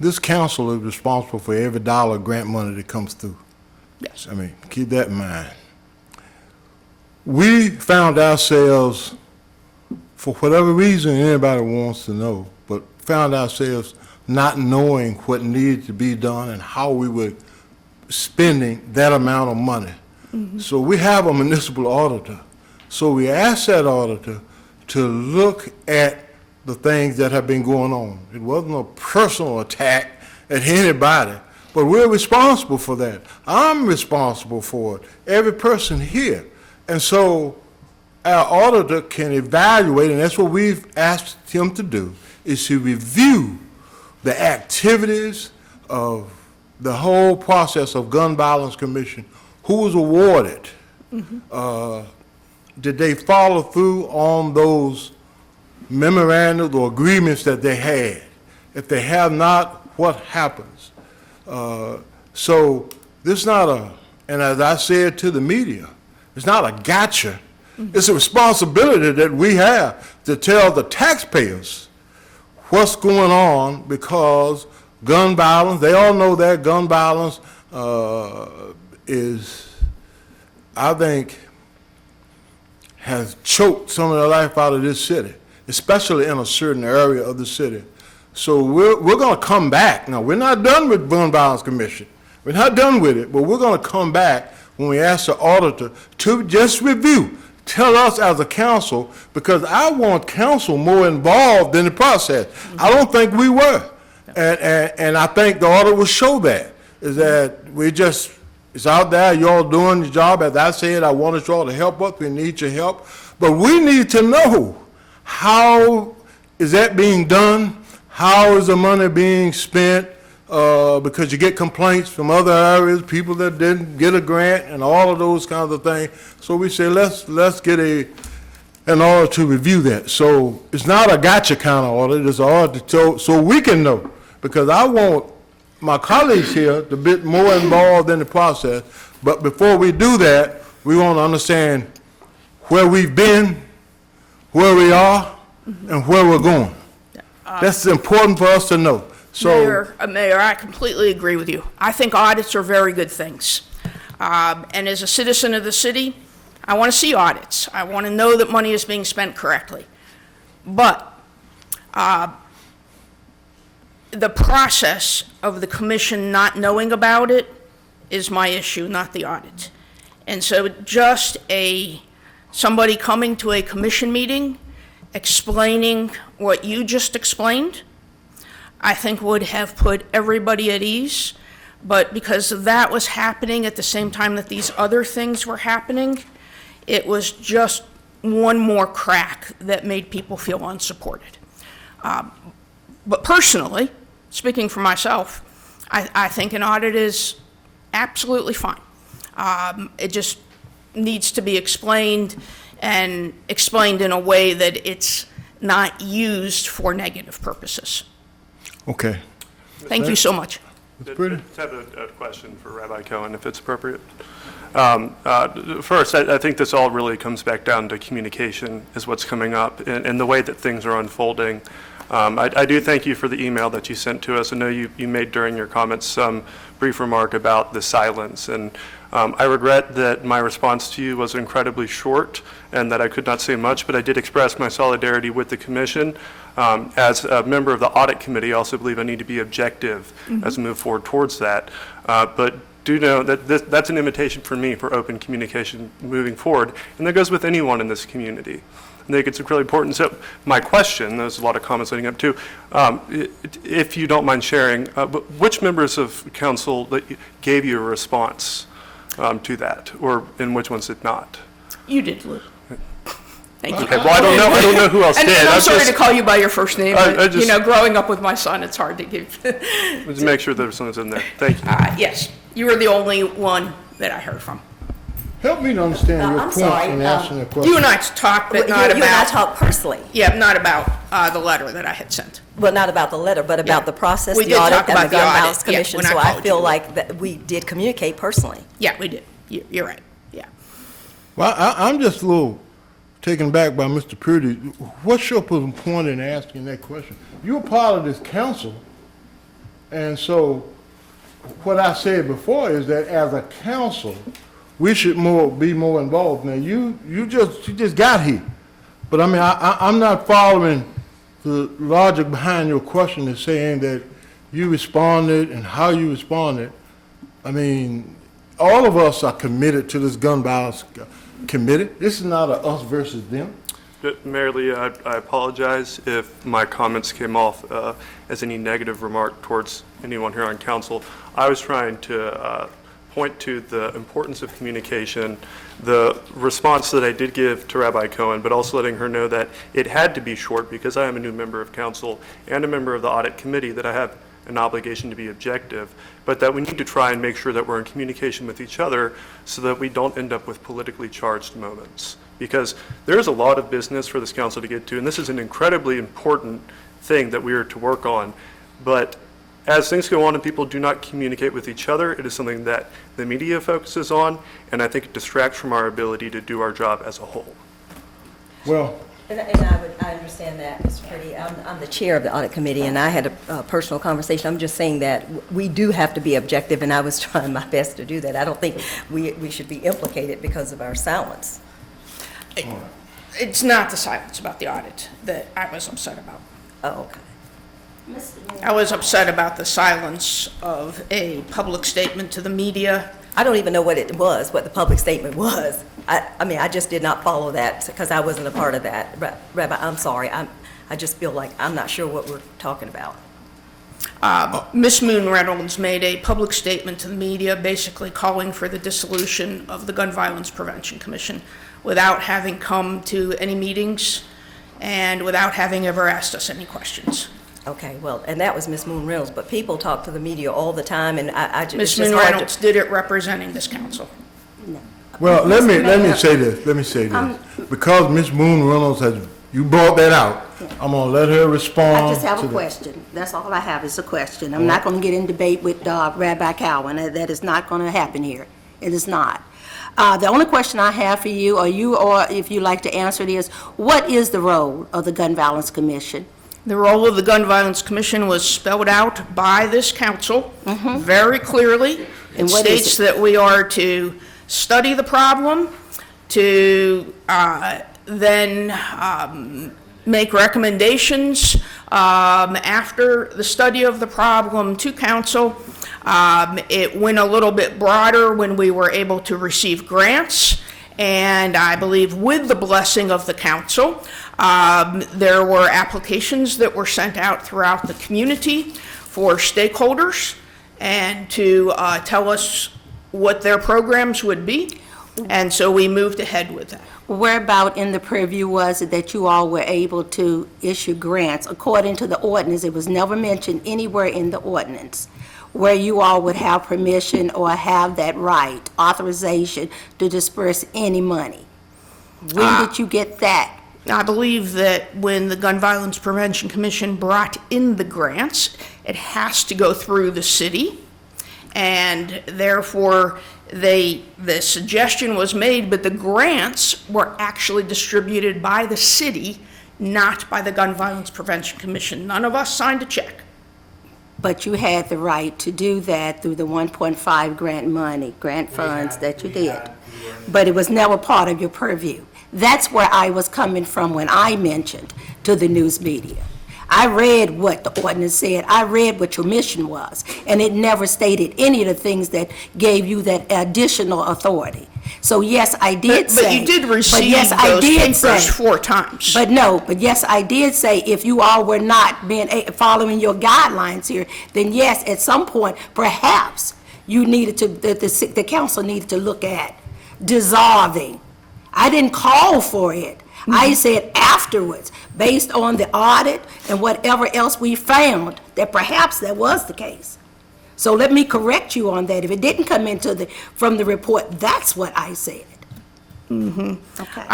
this council is responsible for every dollar of grant money that comes through. Yes. I mean, keep that in mind. We found ourselves, for whatever reason anybody wants to know, but found ourselves not knowing what needed to be done and how we were spending that amount of money. Mm-hmm. So we have a municipal auditor. So we asked that auditor to look at the things that have been going on. It wasn't a personal attack at anybody. But we're responsible for that. I'm responsible for it, every person here. And so our auditor can evaluate, and that's what we've asked him to do, is to review the activities of the whole process of Gun Violence Commission. Who was awarded? Mm-hmm. Did they follow through on those memorandums or agreements that they had? If they have not, what happens? So this is not and as I said to the media, it's not a gotcha. Mm-hmm. It's a responsibility that we have to tell the taxpayers what's going on, because gun violence, they all know that gun violence is, I think, has choked some of the life out of this city, especially in a certain area of the city. So we're going to come back. Now, we're not done with Gun Violence Commission. We're not done with it, but we're going to come back when we ask the auditor to just review, tell us as a council, because I want council more involved in the process. I don't think we were. And I think the audit will show that, is that it's out there, y'all doing the job. As I said, I wanted y'all to help us, we need your help. But we need to know, how is that being done? How is the money being spent? Because you get complaints from other areas, people that didn't get a grant and all of those kinds of things. So we say, let's get an audit to review that. So it's not a gotcha kind of audit, it's an audit so we can know. Because I want my colleagues here to be more involved in the process. But before we do that, we want to understand where we've been, where we are, and where we're going. That's important for us to know. So, Mayor, I completely agree with you. I think audits are very good things. And as a citizen of the city, I want to see audits. I want to know that money is being spent correctly. But the process of the commission not knowing about it is my issue, not the audit. And so just somebody coming to a commission meeting, explaining what you just explained, I think would have put everybody at ease. But because that was happening at the same time that these other things were happening, it was just one more crack that made people feel unsupported. But personally, speaking for myself, I think an audit is absolutely fine. It just needs to be explained, and explained in a way that it's not used for negative purposes. okay. Thank you so much. I just have a question for Rabbi Cohen, if it's appropriate. First, I think this all really comes back down to communication is what's coming up, and the way that things are unfolding. I do thank you for the email that you sent to us. I know you made during your comments some brief remark about the silence, and I regret that my response to you was incredibly short and that I could not say much, but I did express my solidarity with the commission. As a member of the audit committee, I also believe I need to be objective as we move forward towards that. But do know that that's an invitation for me for open communication moving forward, and that goes with anyone in this community. I think it's really important. So my question, there's a lot of comments leading up to, if you don't mind sharing, which members of council that gave you a response to that, or in which ones did not? You did, Lou. Thank you. Okay, well, I don't know who else did. And I'm sorry to call you by your first name, I but, just, growing up with my son, it's hard to give. Let's make sure there's someone's in there. Thank you. Yes, you were the only one that I heard from. Help me to understand your I'm point sorry, in asking that question. You and I talked, but You not and I about, talked personally. yeah, not about the letter that I had sent. Well, not about the letter, but about Yeah. the process, We the did audit, talk and about the the Gun audit, Violence yeah, Commission. when I So I called feel you. like that we did communicate personally. Yeah, we did. You're right. Yeah. Well, I'm just a little taken back by Mr. Purdy. What's your point in asking that question? You're part of this council, and so what I said before is that as a council, we should be more involved. Now, you just got here, but I mean, I'm not following the logic behind your question is saying that you responded and how you responded. I mean, all of us are committed to this gun violence committed. This is not a us versus them. Mayor Lee, I apologize if my comments came off as any negative remark towards anyone here on council. I was trying to point to the importance of communication, the response that I did give to Rabbi Cohen, but also letting her know that it had to be short because I am a new member of council and a member of the audit committee, that I have an obligation to be objective, but that we need to try and make sure that we're in communication with each other so that we don't end up with politically charged moments. Because there's a lot of business for this council to get to, and this is an incredibly important thing that we are to work on. But as things go on and people do not communicate with each other, it is something that the media focuses on, and I think it distracts from our ability to do our job as a whole. Well, And I understand that, Mr. Purdy. I'm the chair of the audit committee, and I had a personal conversation. I'm just saying that we do have to be objective, and I was trying my best to do that. I don't think we should be implicated because of our silence. It's not the silence about the audit that I was upset about. Oh, okay. I was upset about the silence of a public statement to the media I don't even know what it was, what the public statement was. I mean, I just did not follow that because I wasn't a part of that. Rabbi, I'm sorry. I just feel like I'm not sure what we're talking about. Ms. Moon Reynolds made a public statement to the media basically calling for the dissolution of the Gun Violence Prevention Commission without having come to any meetings and without having ever asked us any questions. Okay, well, and that was Ms. Moon Reynolds, but people talk to the media all the time, and I just... Ms. Moon Reynolds did it representing this council. Well, let me say this, because Ms. Moon Reynolds you brought that out, I'm gonna let her respond. I just have to a question. That's all I have is a question. I'm not gonna get in debate with Rabbi Cowan. That is not gonna happen here. It is not. The only question I have for you, or if you'd like to answer it, is what is the role of the Gun Violence Commission? The role of the Gun Violence Commission was spelled out by this council very clearly. And It what is states it? that we are to study the problem, to then make recommendations after the study of the problem to council. It went a little bit broader when we were able to receive grants, and I believe with the blessing of the council, there were applications that were sent out throughout the community for stakeholders and to tell us what their programs would be, and so we moved ahead with that. Whereabout in the purview was it that you all were able to issue grants? According to the ordinance, it was never mentioned anywhere in the ordinance where you all would have permission or have that right, authorization to disperse any money. When did you get that? I believe that when the Gun Violence Prevention Commission brought in the grants, it has to go through the city, and therefore the suggestion was made, but the grants were actually distributed by the city, not by the Gun Violence Prevention Commission. None of us signed a check. But you had the right to do that through the 1.5 grant funds that you did. But it was never part of your purview. That's where I was coming from when I mentioned to the news media. I read what the ordinance said. I read what your mission was, and it never stated any of the things that gave you that additional authority. So yes, I did say. But you did receive those papers 4 times. But yes, I did say if you all were not following your guidelines here, then yes, at some point, perhaps you needed to, the council needed to look at dissolving. I didn't call for it. I said afterwards, based on the audit and whatever else we found, that perhaps that was the case. So let me correct you on that. If it didn't come from the report, that's what I said. Okay.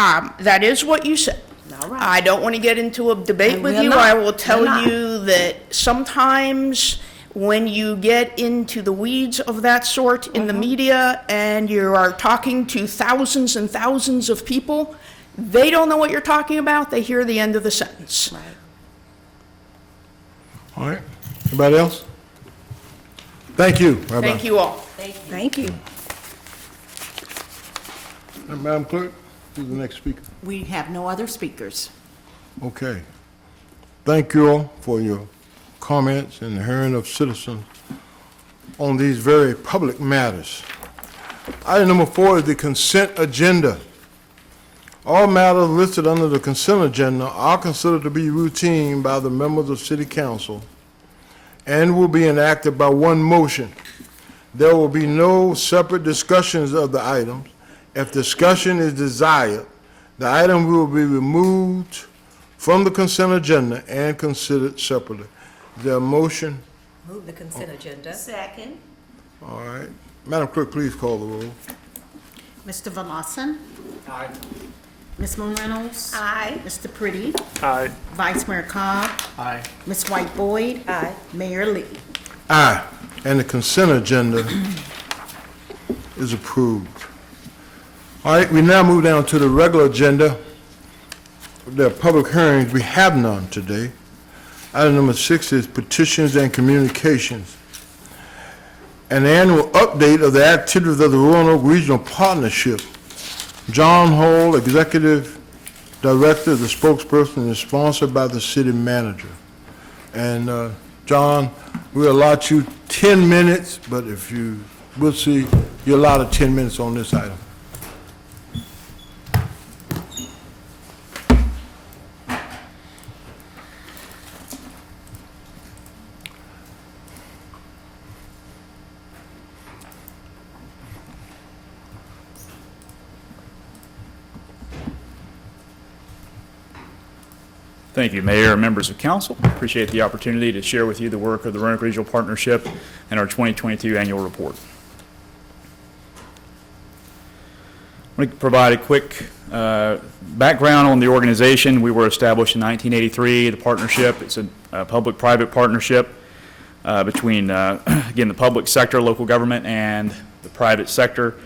That is what you said. All right. I don't want to get into a debate with you. not. I will tell We're not. you that sometimes when you get into the weeds of that sort in the media and you are talking to thousands and thousands of people, they don't know what you're talking about. They hear the end of the sentence. Right. All right, anybody else? Thank you, Rabbi. Thank you all. Thank you. Madam Clerk, who's the next speaker? We have no other speakers. Okay. Thank you all for your comments and the hearing of citizens on these very public matters. Item number 4 is the consent agenda. All matters listed under the consent agenda are considered to be routine by the members of City Council and will be enacted by one motion. There will be no separate discussions of the items. If discussion is desired, the item will be removed from the consent agenda and considered separately. Is there a motion? Move the consent agenda. Second. All right. Madam Clerk, please call the roll. Mr. Volosson? Aye. Ms. Moon Reynolds? Aye. Mr. Pretty? Aye. Vice Mayor Cobb? Aye. Ms. White Boyd? Aye. Mayor Lee? Aye. And the consent agenda is approved. All right, we now move down to the regular agenda. There are public hearings. We have none today. Item number 6 is petitions and communications. An annual update of the activities of the Roanoke Regional Partnership. John Hall, Executive Director, the spokesperson, is sponsored by the city manager. And John, we'll allot you 10 minutes, but if you, we'll see You're allotted 10 minutes on this item. Thank you, Mayor and members of council. Appreciate the opportunity to share with you the work of the Roanoke Regional Partnership and our 2022 annual report. I'm going to provide a quick background on the organization. We were established in 1983. The partnership, it's a public-private partnership between, again, the public sector, local government, and the private sector.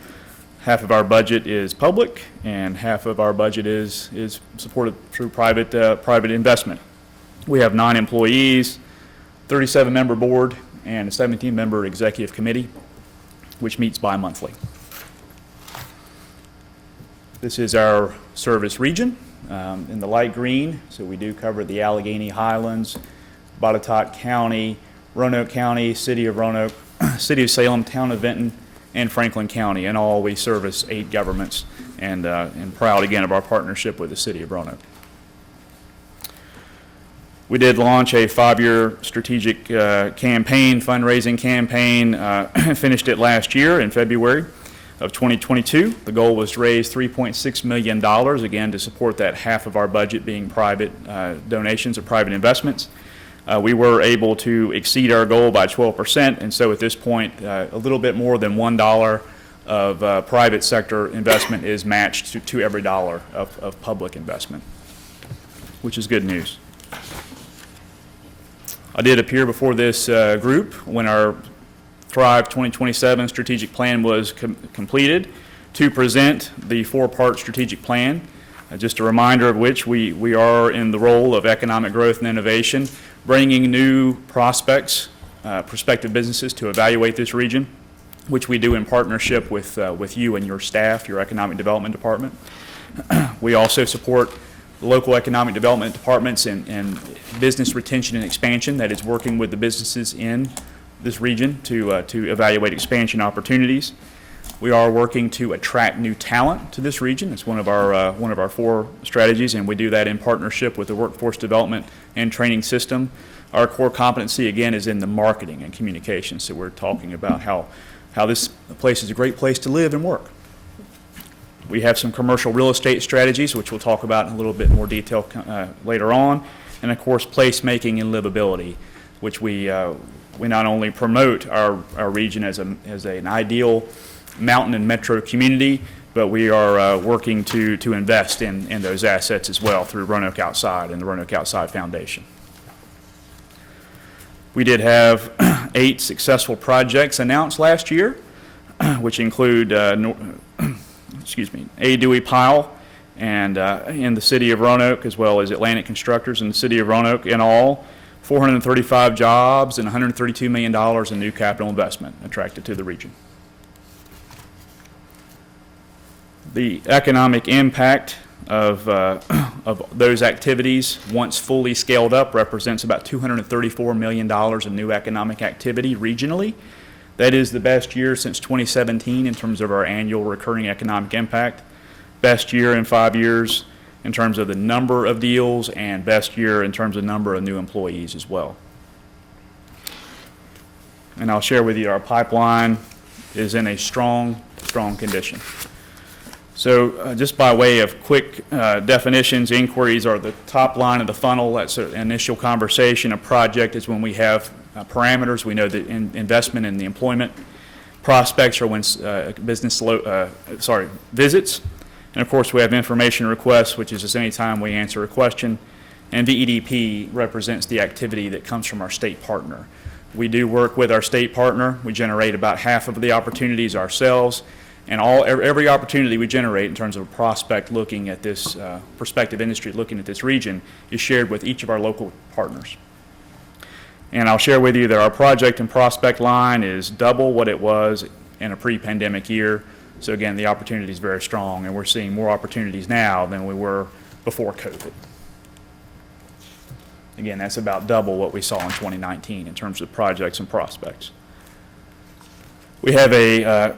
Half of our budget is public, and half of our budget is supported through private investment. We have 9 employees, 37-member board, and a 17-member executive committee, which meets bi-monthly. This is our service region in the light green, so we do cover the Allegheny Highlands, Botetourt County, Roanoke County, City of Roanoke, City of Salem, Town of Benton, and Franklin County. In all, we service 8 governments, and proud again of our partnership with the City of Roanoke. We did launch a 5-year strategic campaign, fundraising campaign, finished it last year in February of 2022. The goal was to raise $3.6 million, again, to support that half of our budget being private donations or private investments. We were able to exceed our goal by 12%, and so at this point, a little bit more than $1 of private sector investment is matched to every dollar of public investment, which is good news. I did appear before this group when our Thrive 2027 strategic plan was completed to present the 4-part strategic plan. Just a reminder of which we are in the role of economic growth and innovation, bringing new prospective businesses to evaluate this region, which we do in partnership with you and your staff, your economic development department. We also support local economic development departments and business retention and expansion, that is working with the businesses in this region to evaluate expansion opportunities. We are working to attract new talent to this region. It's one of our 4 strategies, and we do that in partnership with the workforce development and training system. Our core competency, again, is in the marketing and communications. So we're talking about how this place is a great place to live and work. We have some commercial real estate strategies, which we'll talk about in a little bit more detail later on, and of course, placemaking and livability, which we not only promote our region as an ideal mountain and metro community, but we are working to invest in those assets as well through Roanoke Outside and the Roanoke Outside Foundation. We did have 8 successful projects announced last year, which include A. Dewey Pyle and in the City of Roanoke, as well as Atlantic Constructors in the City of Roanoke. In all, 435 jobs and $132 million in new capital investment attracted to the region. The economic impact of those activities, once fully scaled up, represents about $234 million of new economic activity regionally. That is the best year since 2017 in terms of our annual recurring economic impact, best year in 5 years in terms of the number of deals, and best year in terms of number of new employees as well. And I'll share with you our pipeline is in a strong condition. So just by way of quick definitions, inquiries are the top line of the funnel. That's an initial conversation. A project is when we have parameters. We know that investment in the employment. Prospects are when visits. And of course, we have information requests, which is just any time we answer a question. And VEDP represents the activity that comes from our state partner. We do work with our state partner. We generate about half of the opportunities ourselves. And every opportunity we generate in terms of a prospect looking at this, prospective industry looking at this region, is shared with each of our local partners. And I'll share with you that our project and prospect line is double what it was in a pre-pandemic year. So again, the opportunity is very strong, and we're seeing more opportunities now than we were before COVID. Again, that's about double what we saw in 2019 in terms of projects and prospects. We have a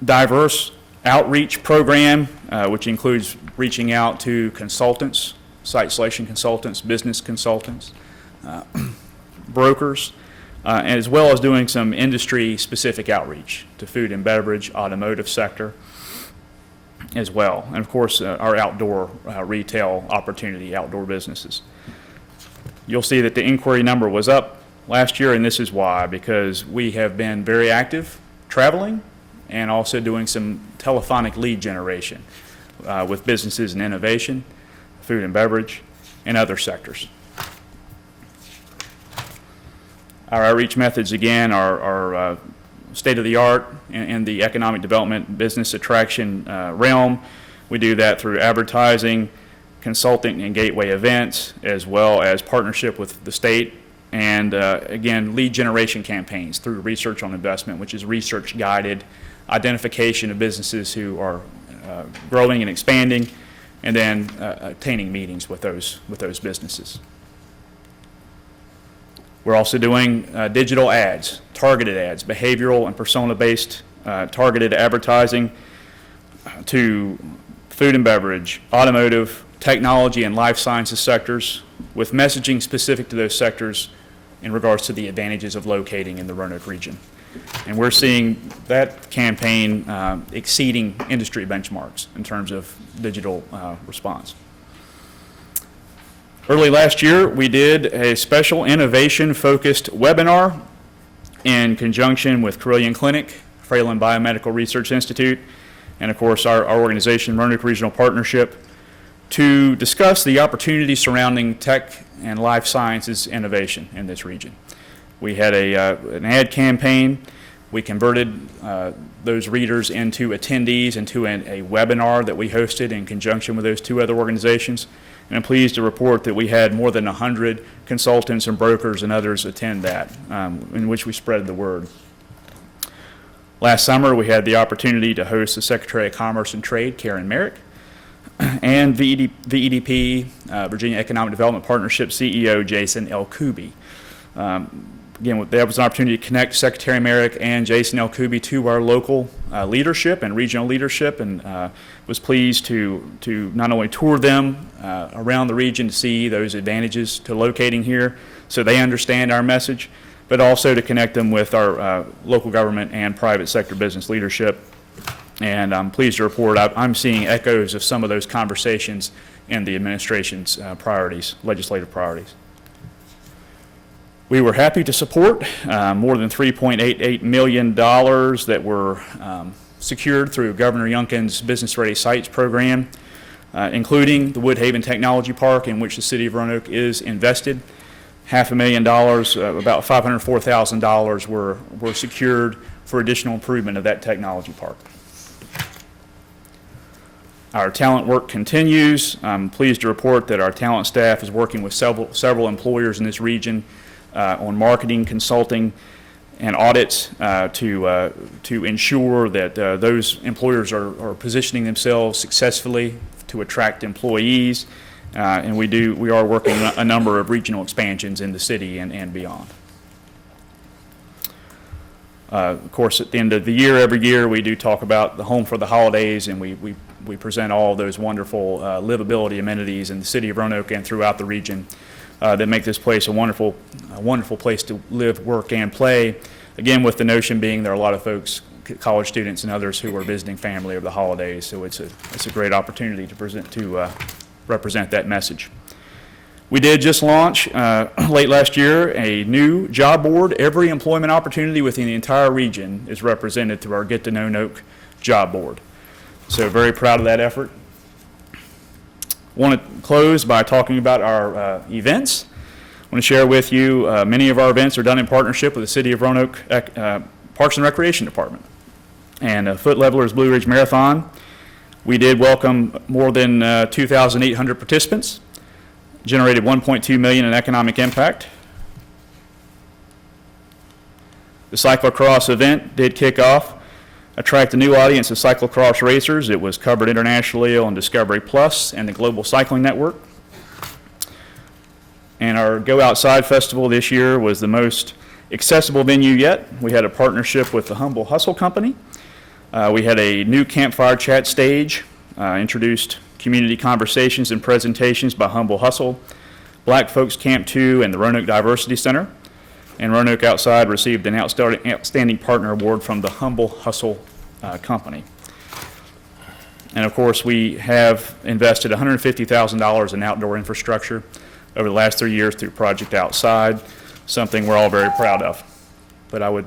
diverse outreach program, which includes reaching out to consultants, site selection consultants, business consultants, brokers, as well as doing some industry-specific outreach to food and beverage, automotive sector as well. And of course, our outdoor retail opportunity, outdoor businesses. You'll see that the inquiry number was up last year, and this is why, because we have been very active traveling and also doing some telephonic lead generation with businesses in innovation, food and beverage, and other sectors. Our outreach methods, again, are state-of-the-art in the economic development business attraction realm. We do that through advertising, consulting and gateway events, as well as partnership with the state, and again, lead generation campaigns through research on investment, which is research-guided identification of businesses who are growing and expanding, and then obtaining meetings with those businesses. We're also doing digital ads, targeted ads, behavioral and persona-based targeted advertising to food and beverage, automotive, technology, and life sciences sectors, with messaging specific to those sectors in regards to the advantages of locating in the Roanoke region. And we're seeing that campaign exceeding industry benchmarks in terms of digital response. Early last year, we did a special innovation-focused webinar in conjunction with Carilion Clinic, Fralin Biomedical Research Institute, and of course our organization, Roanoke Regional Partnership, to discuss the opportunities surrounding tech and life sciences innovation in this region. We had an ad campaign. We converted those readers into attendees into a webinar that we hosted in conjunction with those two other organizations. And I'm pleased to report that we had more than 100 consultants and brokers and others attend that, in which we spread the word. Last summer, we had the opportunity to host the Secretary of Commerce and Trade, Karen Merrick, and VEDP, Virginia Economic Development Partnership CEO, Jason L. Kuby. Again, that was an opportunity to connect Secretary Merrick and Jason L. Kuby to our local leadership and regional leadership, and was pleased to not only tour them around the region to see those advantages to locating here so they understand our message, but also to connect them with our local government and private sector business leadership. And I'm pleased to report I'm seeing echoes of some of those conversations in the administration's priorities, legislative priorities. We were happy to support more than $3.88 million that were secured through Governor Youngkin's Business Ready Sites program, including the Woodhaven Technology Park, in which the city of Roanoke is invested. $500,000, about $504,000 were secured for additional improvement of that technology park. Our talent work continues. I'm pleased to report that our talent staff is working with several employers in this region on marketing, consulting, and audits to ensure that those employers are positioning themselves successfully to attract employees. And we are working a number of regional expansions in the city and beyond. Of course, at the end of the year, every year, we do talk about the Home for the Holidays, and we present all those wonderful livability amenities in the city of Roanoke and throughout the region that make this place a wonderful place to live, work, and play. Again, with the notion being there are a lot of folks, college students and others, who are visiting family over the holidays, so it's a great opportunity to represent that message. We did just launch late last year a new job board. Every employment opportunity within the entire region is represented through our Get to Know Noke job board. So very proud of that effort. Want to close by talking about our events. I want to share with you many of our events are done in partnership with the City of Roanoke Parks and Recreation Department. And Foot Levelers Blue Ridge Marathon, we did welcome more than 2,800 participants, generated $1.2 million in economic impact. The cyclocross event did kick off, attract a new audience of cyclocross racers. It was covered internationally on Discovery Plus and the Global Cycling Network. And our Go Outside Festival this year was the most accessible venue yet. We had a partnership with the Humble Hustle Company We had a new campfire chat stage, introduced community conversations and presentations by Humble Hustle, Black Folks Camp 2, and the Roanoke Diversity Center. And Roanoke Outside received an Outstanding Partner Award from the Humble Hustle Company. And of course, we have invested $150,000 in outdoor infrastructure over the last 3 years through Project Outside, something we're all very proud of. But I would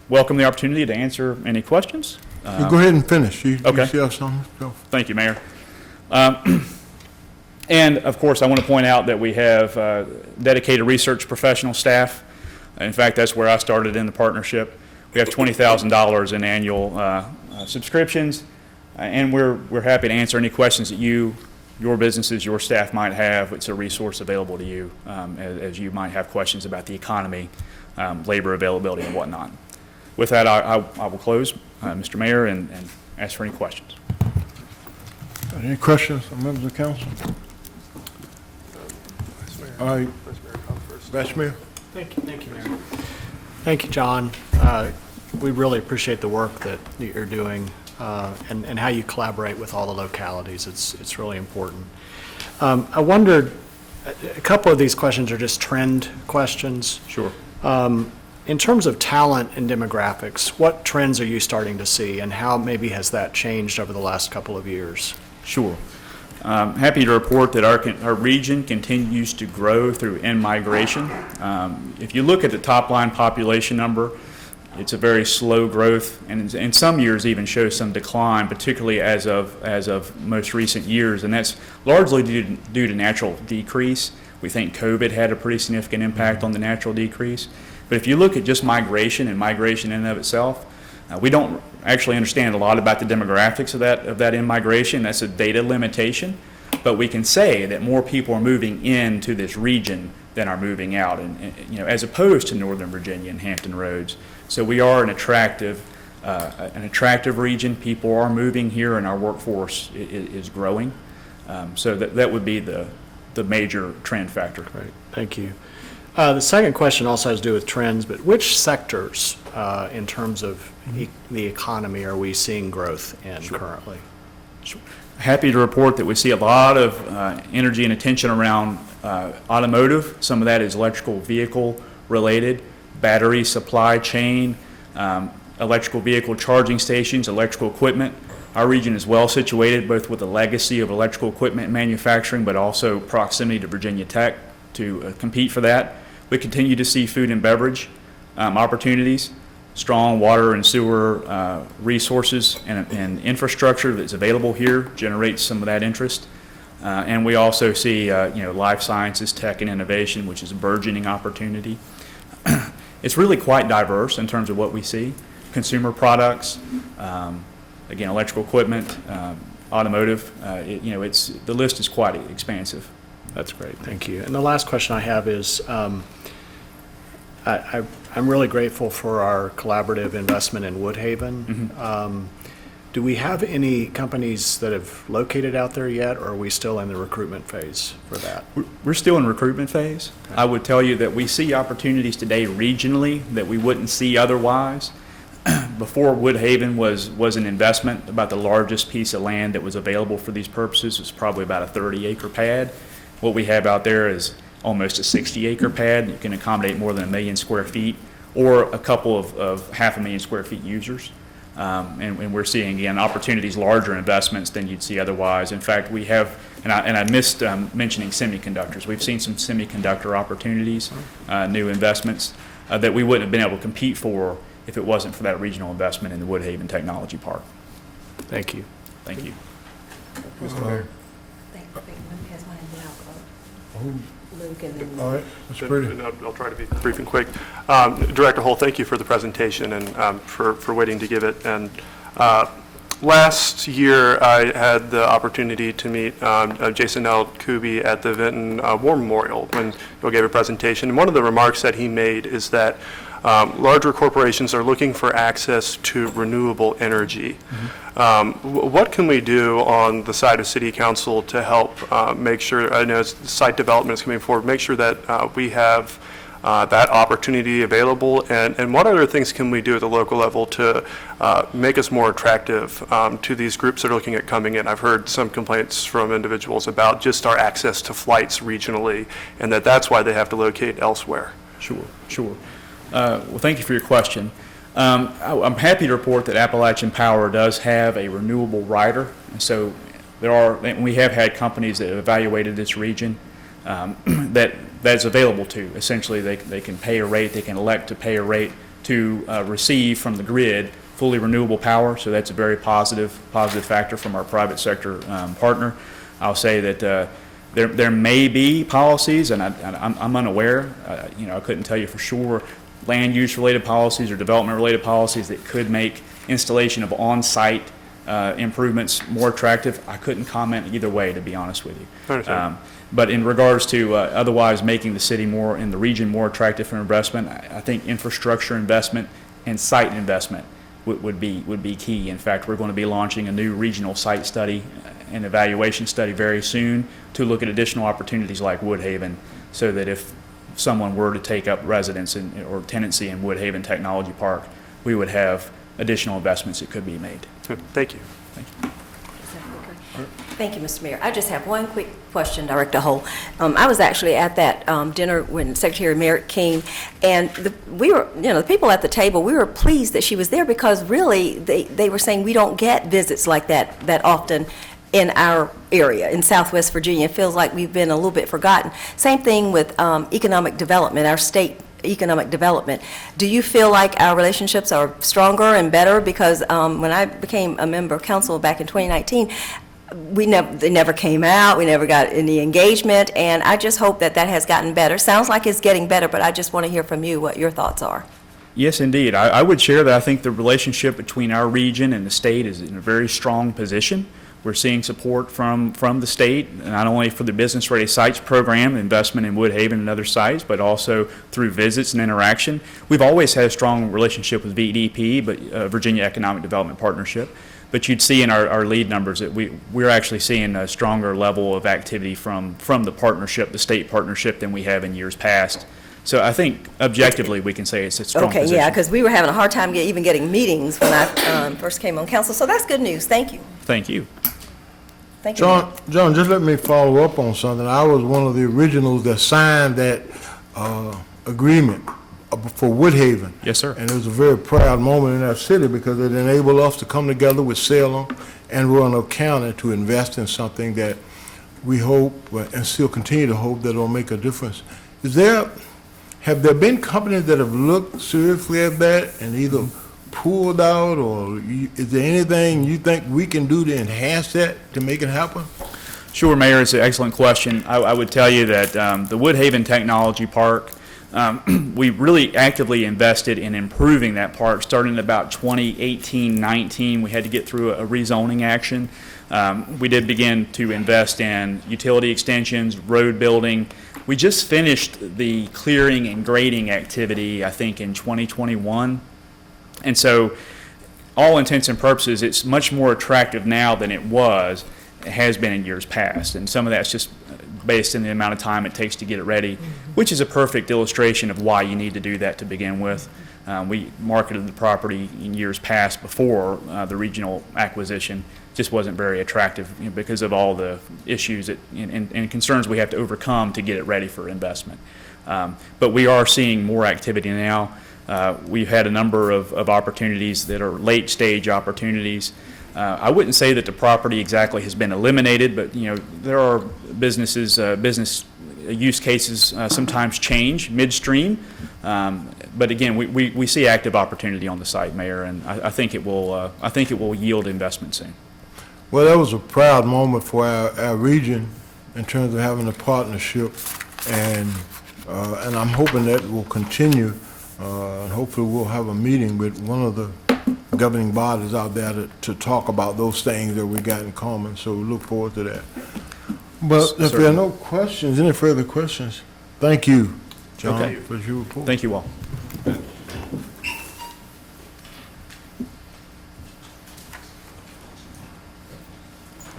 welcome the opportunity to answer any questions. You go ahead and finish. You Okay. still have something? Go. Thank you, Mayor. And of course, I want to point out that we have dedicated research professional staff. In fact, that's where I started in the partnership. We have $20,000 in annual subscriptions, and we're happy to answer any questions that your businesses, your staff might have. It's a resource available to you as you might have questions about the economy, labor availability, and whatnot. With that, I will close, Mr. Mayor, and ask for any questions. Any questions from members of council? All right. Vice Mayor? Thank you, Mayor. Thank you, John. We really appreciate the work that you're doing and how you collaborate with all the localities. It's really important. I wondered, a couple of these questions are just trend questions. Sure. In terms of talent and demographics, what trends are you starting to see, and how maybe has that changed over the last couple of years? Sure. Happy to report that our region continues to grow through in-migration. If you look at the top-line population number, it's a very slow growth, and in some years even shows some decline, particularly as of most recent years, and that's largely due to natural decrease. We think COVID had a pretty significant impact on the natural decrease. But if you look at just migration and migration in and of itself, we don't actually understand a lot about the demographics of that in-migration. That's a data limitation. But we can say that more people are moving into this region than are moving out, and as opposed to Northern Virginia and Hampton Roads. So we are an attractive region. People are moving here, and our workforce is growing. So that would be the major trend factor. Great, thank you. The second question also has to do with trends, but which sectors in terms of the economy are we seeing growth in currently? Sure. Happy to report that we see a lot of energy and attention around automotive. Some of that is electrical vehicle related, battery supply chain, electrical vehicle charging stations, electrical equipment. Our region is well situated both with a legacy of electrical equipment manufacturing, but also proximity to Virginia Tech to compete for that. We continue to see food and beverage opportunities, strong water and sewer resources and infrastructure that's available here generates some of that interest. And we also see life sciences, tech, and innovation, which is a burgeoning opportunity. It's really quite diverse in terms of what we see. Consumer products, again, electrical equipment, automotive, the list is quite expansive. That's great, thank you. And the last question I have is, I'm really grateful for our collaborative investment in Woodhaven. Mm-hmm. Do we have any companies that have located out there yet, or are we still in the recruitment phase for that? We're still in recruitment phase. Okay. I would tell you that we see opportunities today regionally that we wouldn't see otherwise. Before Woodhaven was an investment, about the largest piece of land that was available for these purposes was probably about a 30-acre pad. What we have out there is almost a 60-acre pad. You can accommodate more than 1 million square feet or a couple of 500,000 square feet users. And we're seeing, again, opportunities, larger investments than you'd see otherwise. In fact, we have, and I missed mentioning semiconductors. We've seen some semiconductor opportunities, new investments that we wouldn't have been able to compete for if it wasn't for that regional investment in the Woodhaven Technology Park. Thank you. Thank you. Mr. Mayor. All right, that's pretty. I'll try to be brief and quick. Director Hull, thank you for the presentation and for waiting to give it. And last year, I had the opportunity to meet Jason L. Kuby at the Vinton War Memorial when he gave a presentation. And one of the remarks that he made is that larger corporations are looking for access to renewable energy. Mm-hmm. What can we do on the side of City Council to help make sure, I know site development is coming forward, make sure that we have that opportunity available? And what other things can we do at the local level to make us more attractive to these groups that are looking at coming in? I've heard some complaints from individuals about just our access to flights regionally, and that's why they have to locate elsewhere. Sure. Well, thank you for your question. I'm happy to report that Appalachian Power does have a renewable rider, and so we have had companies that have evaluated this region that's available to. Essentially, they can pay a rate, they can elect to pay a rate to receive from the grid fully renewable power. So that's a very positive factor from our private sector partner. I'll say that there may be policies, and I'm unaware. I couldn't tell you for sure. Land use related policies or development related policies that could make installation of on-site improvements more attractive. I couldn't comment either way, to be honest with you. But in regards to otherwise making the city in the region more attractive for investment, I think infrastructure investment and site investment would be key. In fact, we're going to be launching a new regional site study and evaluation study very soon to look at additional opportunities like Woodhaven, so that if someone were to take up residence or tenancy in Woodhaven Technology Park, we would have additional investments that could be made. Thank you. Thank you, Mr. Mayor. I just have one quick question, Director Hull. I was actually at that dinner when Secretary Merritt came, and the people at the table, we were pleased that she was there, because really they were saying we don't get visits like that often in our area, in Southwest Virginia. It feels like we've been a little bit forgotten. Same thing with economic development, our state economic development. Do you feel like our relationships are stronger and better? Because when I became a member of council back in 2019, they never came out, we never got any engagement, and I just hope that has gotten better. Sounds like it's getting better, but I just want to hear from you what your thoughts are. Yes, indeed. I would share that I think the relationship between our region and the state is in a very strong position. We're seeing support from the state, not only for the Business Ready Sites program, investment in Woodhaven and other sites, but also through visits and interaction. We've always had a strong relationship with VEDP, but Virginia Economic Development Partnership. But you'd see in our lead numbers that we're actually seeing a stronger level of activity from the partnership, the state partnership, than we have in years past. So I think objectively we can say it's a strong position. Yeah, because we were having a hard time even getting meetings when I first came on council. So that's good news. Thank you. Thank you. Thank you. John, just let me follow up on something. I was one of the originals that signed that agreement for Woodhaven. Yes, sir. And it was a very proud moment in that city, because it enabled us to come together with Salem and Roanoke County to invest in something that we hope and still continue to hope that will make a difference. Have there been companies that have looked seriously at that and either pulled out, or is there anything you think we can do to enhance that to make it happen? Sure, Mayor, it's an excellent question. I would tell you that the Woodhaven Technology Park, we really actively invested in improving that park starting in about 2018-19. We had to get through a rezoning action. We did begin to invest in utility extensions, road building. We just finished the clearing and grading activity, I think, in 2021. And so, all intents and purposes, it's much more attractive now than it has been in years past. And some of that's just based in the amount of time it takes to get it ready, which is a perfect illustration of why you need to do that to begin with. We marketed the property in years past before the regional acquisition. Just wasn't very attractive, because of all the issues and concerns we have to overcome to get it ready for investment. But we are seeing more activity now. We've had a number of opportunities that are late stage opportunities. I wouldn't say that the property exactly has been eliminated, but there are business use cases sometimes change midstream. But again, we see active opportunity on the site, Mayor, and I think it will yield investment soon. Well, that was a proud moment for our region in terms of having a partnership, and I'm hoping that will continue. And hopefully we'll have a meeting with one of the governing bodies out there to talk about those things that we got in common. So we look forward to that. But if there are no questions, any further questions, thank you, John, for your report. Thank you all.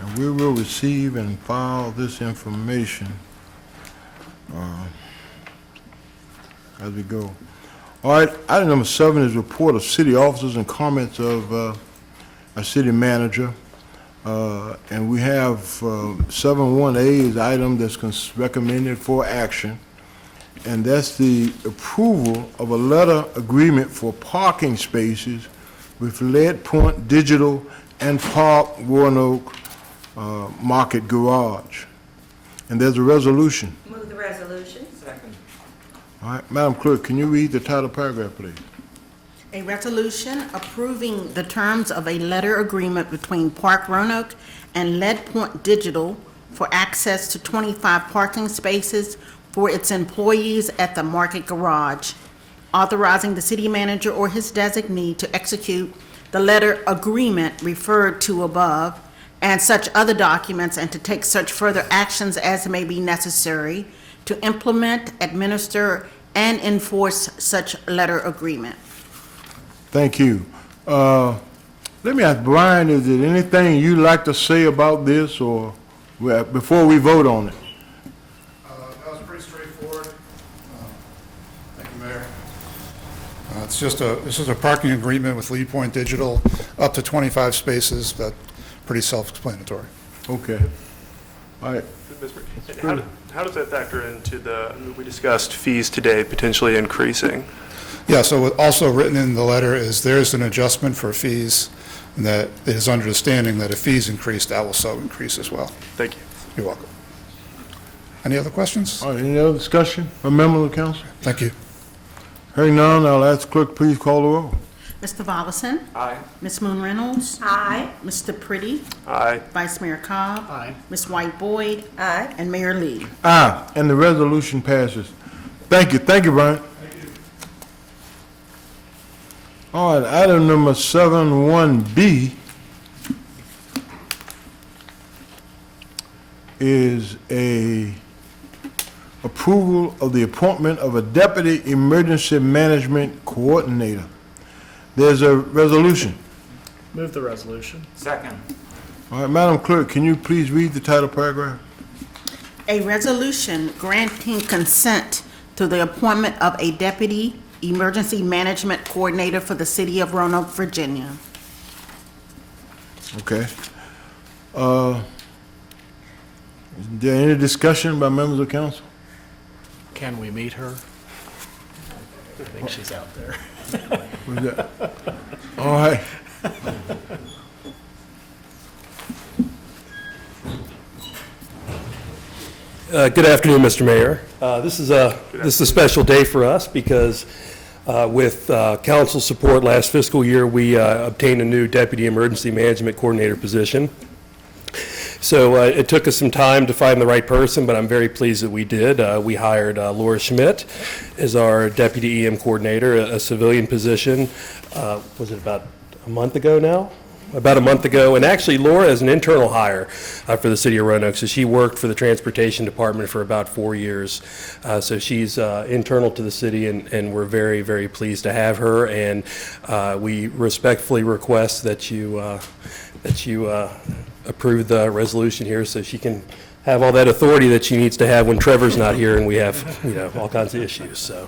And we will receive and file this information. as we go. All right, item number 7 is report of city officers and comments of our city manager. And we have 7.1A is the item that's recommended for action, and that's the approval of a letter agreement for parking spaces with Lead Point Digital and Park Roanoke Market Garage. And there's a resolution. Move the resolution. Second. All right, Madam Clerk, can you read the title paragraph, please? A resolution approving the terms of a letter agreement between Park Roanoke and Lead Point Digital for access to 25 parking spaces for its employees at the Market Garage, authorizing the city manager or his designee to execute the letter agreement referred to above and such other documents, and to take such further actions as may be necessary to implement, administer, and enforce such letter agreement. Thank you. Let me ask Brian, is there anything you'd like to say about this, or before we vote on it? That was pretty straightforward. Thank you, Mayor. This is a parking agreement with Lead Point Digital, up to 25 spaces. That's pretty self-explanatory. Okay. All right. How does that factor into we discussed fees today potentially increasing? Yeah, so what also written in the letter is there's an adjustment for fees, and that it is understanding that if fees increase, that will so increase as well. Thank you. You're welcome. Any other questions? All right, any other discussion from members of the council? Thank you. Hearing none, I'll ask the clerk, please call the roll. Mr. Volleson? Aye. Ms. Moon Reynolds? Aye. Mr. Pretty? Aye. Vice Mayor Cobb? Aye. Ms. White Boyd? Aye. And Mayor Lee. Aye, and the resolution passes. Thank you, Brian. All right, item number 7.1B is a approval of the appointment of a Deputy Emergency Management Coordinator. There's a resolution. Move the resolution. Second. All right, Madam Clerk, can you please read the title paragraph? A resolution granting consent to the appointment of a Deputy Emergency Management Coordinator for the City of Roanoke, Virginia. Okay. Is there any discussion by members of council? Can we meet her? I think she's out there. Who's that? All right. Good afternoon, Mr. Mayor. This is a special day for us because with council support last fiscal year, we obtained a new Deputy Emergency Management Coordinator position. So it took us some time to find the right person, but I'm very pleased that we did. We hired Laura Schmidt as our Deputy EM Coordinator, a civilian position. Was it about a month ago now? About a month ago, and actually Laura is an internal hire for the City of Roanoke, so she worked for the Transportation Department for about 4 years. So she's internal to the city, and we're very, very pleased to have her, and we respectfully request that you approve the resolution here so she can have all that authority that she needs to have when Trevor's not here and we have, all kinds of issues, so.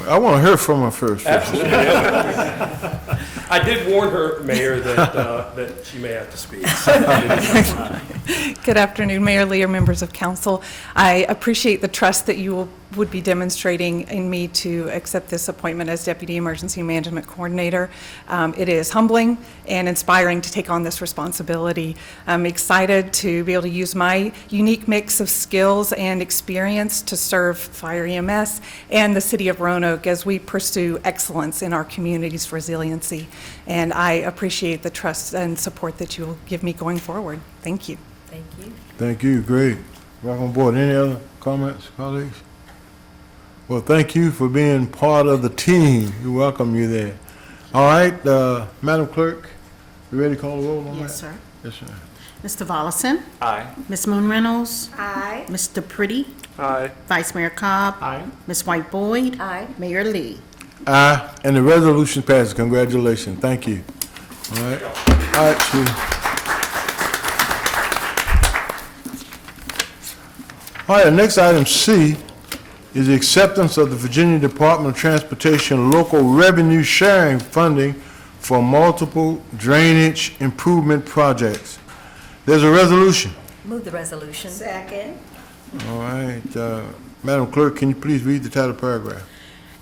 I want to hear from her first. Absolutely. I did warn her, Mayor, that she may have to speak. Good afternoon, Mayor Lee, members of council. I appreciate the trust that you would be demonstrating in me to accept this appointment as Deputy Emergency Management Coordinator. It is humbling and inspiring to take on this responsibility. I'm excited to be able to use my unique mix of skills and experience to serve Fire EMS and the City of Roanoke as we pursue excellence in our community's resiliency. And I appreciate the trust and support that you will give me going forward. Thank you. Thank you. Thank you, great. Welcome aboard. Any other comments, colleagues? Well, thank you for being part of the team. We welcome you there. All right, Madam Clerk, you ready to call the roll on that? Yes, sir. Yes, sir. Mr. Volleson? Aye. Ms. Moon Reynolds? Aye. Mr. Pretty? Aye. Vice Mayor Cobb? Aye. Ms. White Boyd? Aye. Mayor Lee. Aye, and the resolution passes. Congratulations. Thank you. All right. All right, Chief. All right, the next item C is the acceptance of the Virginia Department of Transportation local revenue sharing funding for multiple drainage improvement projects. There's a resolution. Move the resolution. Second. All right, Madam Clerk, can you please read the title paragraph?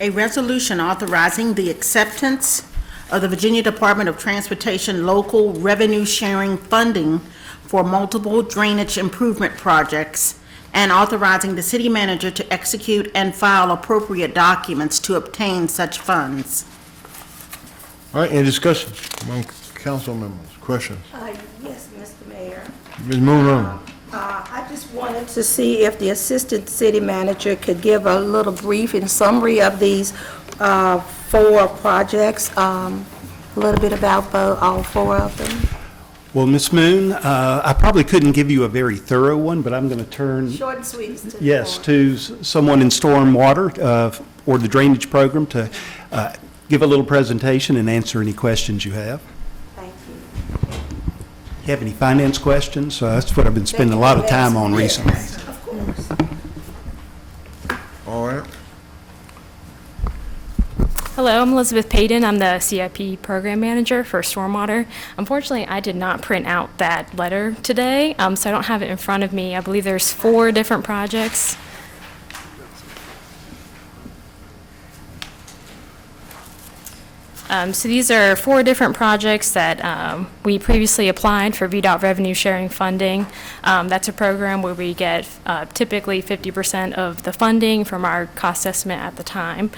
A resolution authorizing the acceptance of the Virginia Department of Transportation local revenue sharing funding for multiple drainage improvement projects and authorizing the city manager to execute and file appropriate documents to obtain such funds. All right, any discussion among council members? Questions? Yes, Mr. Mayor. Ms. Moon. I just wanted to see if the assistant city manager could give a little brief and summary of these 4 projects, a little bit about all 4 of them. Well, Ms. Moon, I probably couldn't give you a very thorough one, but I'm going to turn, Short and sweet. yes, to someone in stormwater or the drainage program to give a little presentation and answer any questions you have. Thank you. You have any finance questions? That's what I've been spending a lot of time on recently. Of course. All right. Hello, I'm Elizabeth Payton. I'm the CIP Program Manager for Stormwater. Unfortunately, I did not print out that letter today, so I don't have it in front of me. I believe there's 4 different projects. So these are 4 different projects that we previously applied for VDOT revenue sharing funding. That's a program where we get typically 50% of the funding from our cost estimate at the time.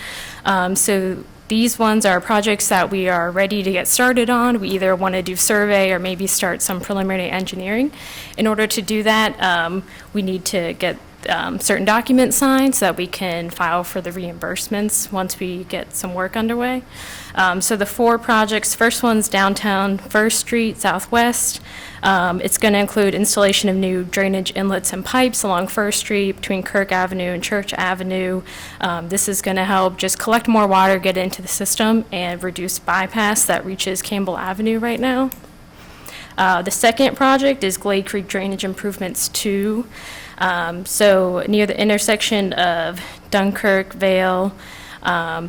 So these ones are projects that we are ready to get started on. We either want to do survey or maybe start some preliminary engineering. In order to do that, we need to get certain documents signed so that we can file for the reimbursements once we get some work underway. So the 4 projects, first one's downtown 1st Street Southwest. It's going to include installation of new drainage inlets and pipes along 1st Street between Kirk Avenue and Church Avenue. This is going to help just collect more water, get into the system, and reduce bypass that reaches Campbell Avenue right now. The second project is Glade Creek Drainage Improvements 2. So near the intersection of Dunkirk, Vale,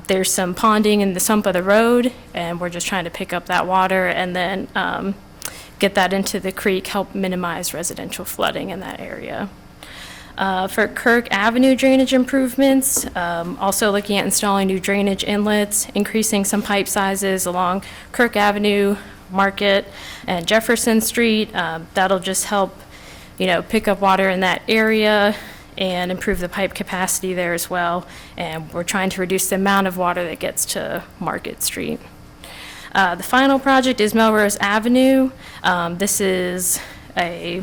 there's some ponding in the sump of the road, and we're just trying to pick up that water and then get that into the creek, help minimize residential flooding in that area. For Kirk Avenue drainage improvements, also looking at installing new drainage inlets, increasing some pipe sizes along Kirk Avenue, Market, and Jefferson Street. That'll just help pick up water in that area and improve the pipe capacity there as well. And we're trying to reduce the amount of water that gets to Market Street. The final project is Melrose Avenue. This is a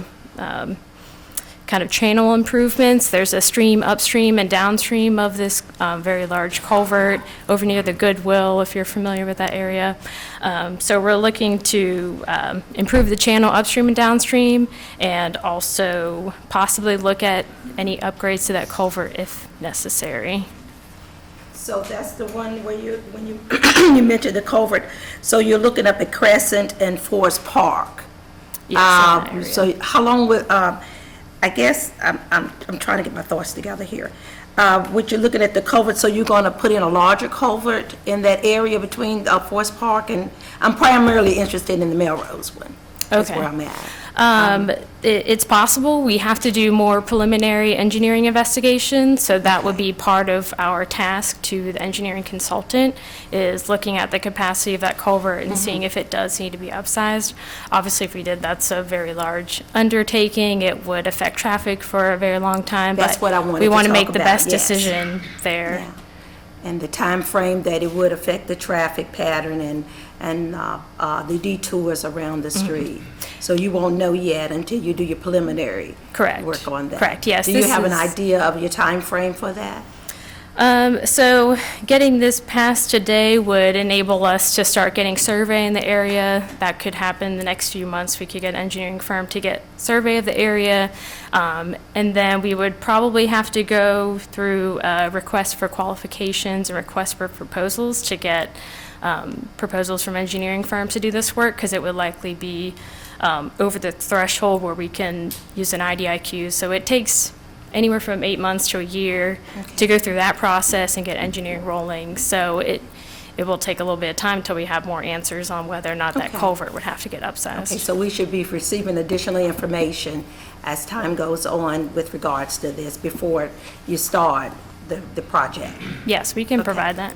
kind of channel improvements. There's a stream upstream and downstream of this very large culvert over near the Goodwill, if you're familiar with that area. So we're looking to improve the channel upstream and downstream, and also possibly look at any upgrades to that culvert if necessary. So that's the one where when you you mentioned the culvert, so you're looking up at Crescent and Forest Park. Yes, so how long would, I guess, I'm trying to get my thoughts together here. What you're looking at the culvert, so you're going to put in a larger culvert in that area between Forest Park, and I'm primarily interested in the Melrose one. That's Okay. where I'm at. It's possible. We have to do more preliminary engineering investigation, so that would be part of our task to the engineering consultant, is looking at the capacity of that culvert and seeing if it does need to be upsized. Obviously, if we did, that's a very large undertaking. It would affect traffic for a very long time, That's but what I wanted we to want to talk make the about, best yes. decision there. Yeah. And the time frame that it would affect the traffic pattern and the detours around the street. So you won't know yet until you do your preliminary Correct. work on that. Correct, yes, Do you this have an is- idea of your time frame for that? So getting this passed today would enable us to start getting survey in the area. That could happen the next few months. We could get an engineering firm to get survey of the area. And then we would probably have to go through requests for qualifications and requests for proposals to get proposals from engineering firms to do this work, because it would likely be over the threshold where we can use an IDIQ. So it takes anywhere from 8 months to a year to go through that process and get engineering rolling. So it will take a little bit of time until we have more answers on whether or not that Okay. culvert would have to get upsized. Okay, so we should be receiving additional information as time goes on with regards to this before you start the project. Yes, we can provide that.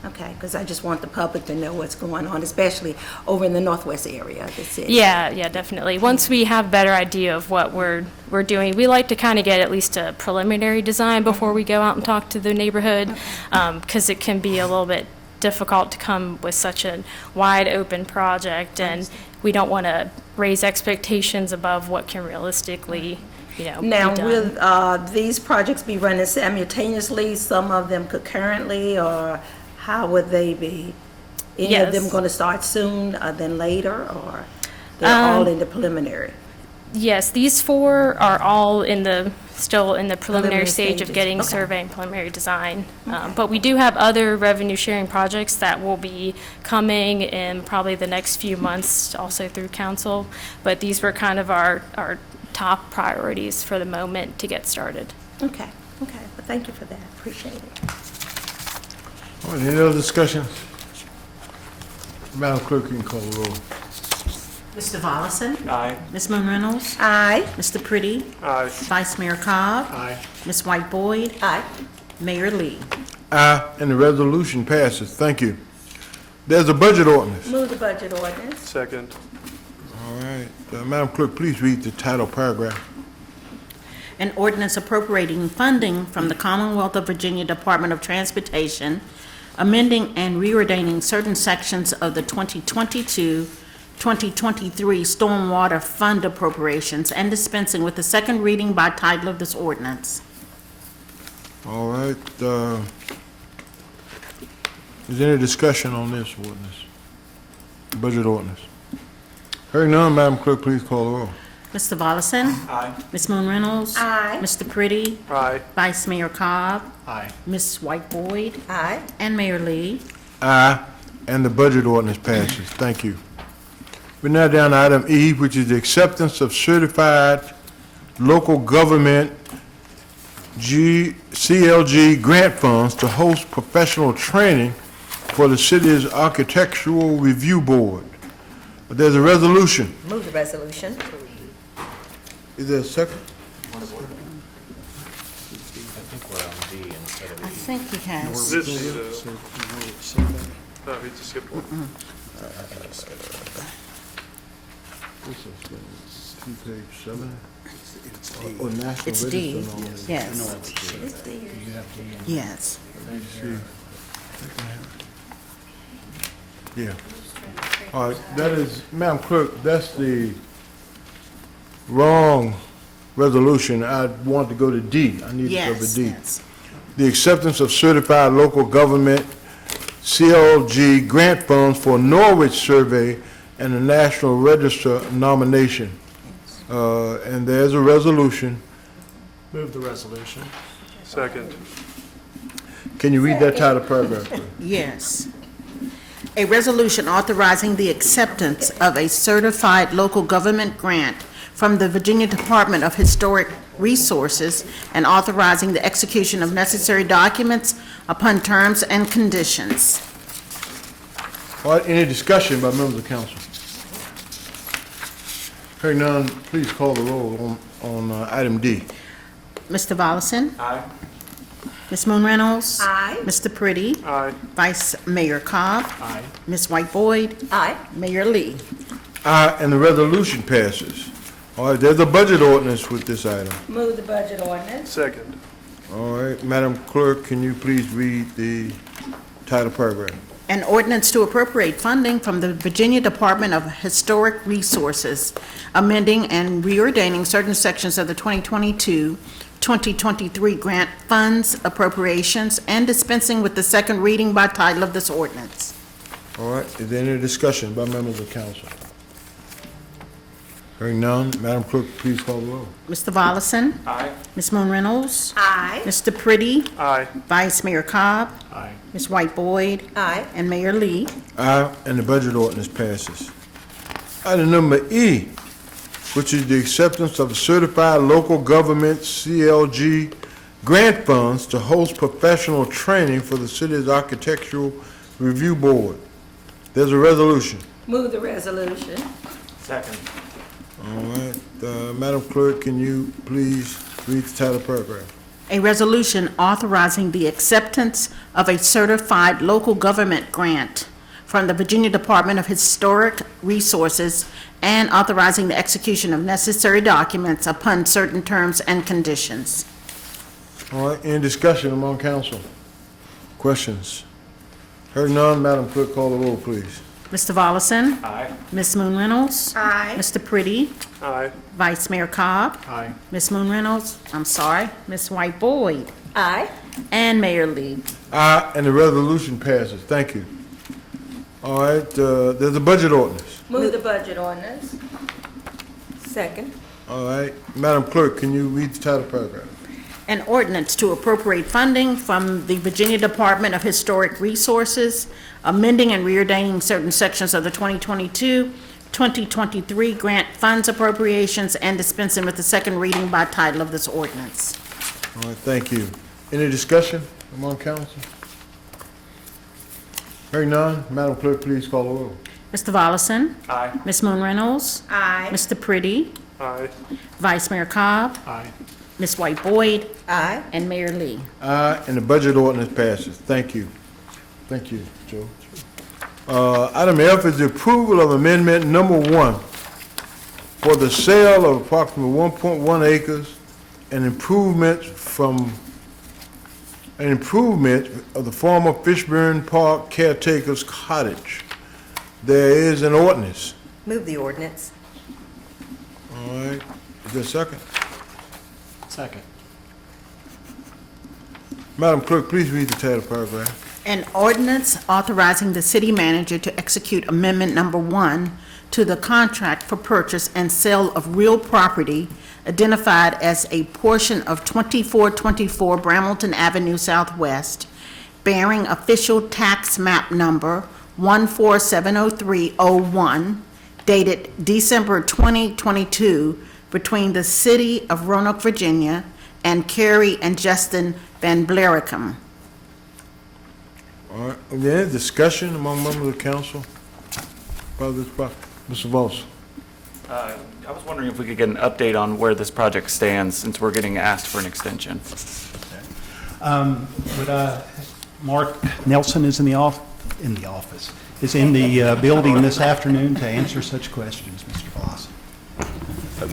Okay, because I just want the public to know what's going on, especially over in the northwest area of the city. Yeah, definitely. Once we have a better idea of what we're doing, we like to kind of get at least a preliminary design before we go out and talk to the neighborhood, because it can be a little bit difficult to come with such a wide open project, and we don't want to raise expectations above what can realistically, be Now, done. will these projects be running simultaneously, some of them concurrently, or how would they be? Any of them Yes. going to start soon than later, or they're all in the preliminary? Yes, these 4 are all still in the preliminary Preliminary stage of stages. getting Okay. survey and preliminary design. But we do have other revenue sharing projects that will be coming in probably the next few months, also through council. But these were kind of our top priorities for the moment to get started. Okay, well, thank you for that, appreciate it. All right, any other discussion? Madam Clerk, you can call the roll. Mr. Volleson? Aye. Ms. Moon Reynolds? Aye. Mr. Pretty? Aye. Vice Mayor Cobb? Aye. Ms. White Boyd? Aye. Mayor Lee? Aye, and the resolution passes. Thank you. There's a budget ordinance. Move the budget ordinance. Second. All right, Madam Clerk, please read the title paragraph. An ordinance appropriating funding from the Commonwealth of Virginia Department of Transportation, amending and reordaining certain sections of the 2022-2023 Stormwater Fund appropriations and dispensing with the second reading by title of this ordinance. All right, is there any discussion on this ordinance? Budget ordinance? Hearing none, Madam Clerk, please call the roll. Mr. Volleson? Aye. Ms. Moon Reynolds? Aye. Mr. Pretty? Aye. Vice Mayor Cobb? Aye. Ms. White Boyd? Aye. And Mayor Lee? Aye, and the budget ordinance passes. Thank you. We're now down to item E, which is the acceptance of certified local government CLG grant funds to host professional training for the city's Architectural Review Board. There's a resolution. Move the resolution. Is there a second? I think he has. This is, oh, he just skipped one. Page 7? It's D, yes. Yes. Yeah. All right, that is, Madam Clerk, that's the wrong resolution. I want to go to D. I need to go to Yes, D. yes. The acceptance of certified local government CLG grant funds for Norwich survey and the National Register nomination. And there's a resolution. Move the resolution. Second. Can you read that title paragraph, please? Yes. A resolution authorizing the acceptance of a certified local government grant from the Virginia Department of Historic Resources and authorizing the execution of necessary documents upon terms and conditions. All right, any discussion by members of council? Hearing none, please call the roll on item D. Mr. Volleson? Aye. Ms. Moon Reynolds? Aye. Mr. Pretty? Aye. Vice Mayor Cobb? Aye. Ms. White Boyd? Aye. Mayor Lee? Aye, and the resolution passes. All right, there's a budget ordinance with this item. Move the budget ordinance. Second. All right, Madam Clerk, can you please read the title paragraph? An ordinance to appropriate funding from the Virginia Department of Historic Resources, amending and reordaining certain sections of the 2022-2023 grant funds appropriations and dispensing with the second reading by title of this ordinance. All right, is there any discussion by members of council? Hearing none, Madam Clerk, please call the roll. Mr. Volleson? Aye. Ms. Moon Reynolds? Aye. Mr. Pretty? Aye. Vice Mayor Cobb? Aye. Ms. White Boyd? Aye. And Mayor Lee? Aye, and the budget ordinance passes. Item number E which is the acceptance of the certified local government CLG grant funds to host professional training for the city's architectural review board. There's a resolution. Move the resolution. Second. All right, Madam Clerk, can you please read the title paragraph? A resolution authorizing the acceptance of a certified local government grant from the Virginia Department of Historic Resources and authorizing the execution of necessary documents upon certain terms and conditions. All right, any discussion among council? Questions? Hearing none, Madam Clerk, call the roll, please. Mr. Volleson? Aye. Ms. Moon Reynolds? Aye. Mr. Pretty? Aye. Vice Mayor Cobb? Aye. Ms. Moon Reynolds? I'm sorry, Ms. White Boyd? Aye. And Mayor Lee. Aye, and the resolution passes. Thank you. All right, there's a budget ordinance. Move the budget ordinance. Second. All right, Madam Clerk, can you read the title paragraph? An ordinance to appropriate funding from the Virginia Department of Historic Resources, amending and reordaining certain sections of the 2022-2023 grant funds appropriations and dispensing with the second reading by title of this ordinance. All right, thank you. Any discussion among council? Hearing none, Madam Clerk, please call the roll. Mr. Volleson? Aye. Ms. Moon Reynolds? Aye. Mr. Pretty? Aye. Vice Mayor Cobb? Aye. Ms. White Boyd? Aye. And Mayor Lee. Aye, and the budget ordinance passes. Thank you. Thank you, Joe. Item F is the approval of amendment number 1 for the sale of approximately 1.1 acres and improvement of the former Fishburne Park caretaker's cottage. There is an ordinance. Move the ordinance. All right, is there a second? Second. Madam Clerk, please read the title paragraph. An ordinance authorizing the city manager to execute amendment number 1 to the contract for purchase and sale of real property identified as a portion of 2424 Bramilton Avenue Southwest, bearing official tax map number 1470301, dated December 2022, between the city of Roanoke, Virginia, and Carrie and Justin Van Blaricum. All right, is there any discussion among members of the council about this project? Mr. Voss? I was wondering if we could get an update on where this project stands, since we're getting asked for an extension. Mark Nelson is in the office, is in the building this afternoon to answer such questions, Mr. Voss.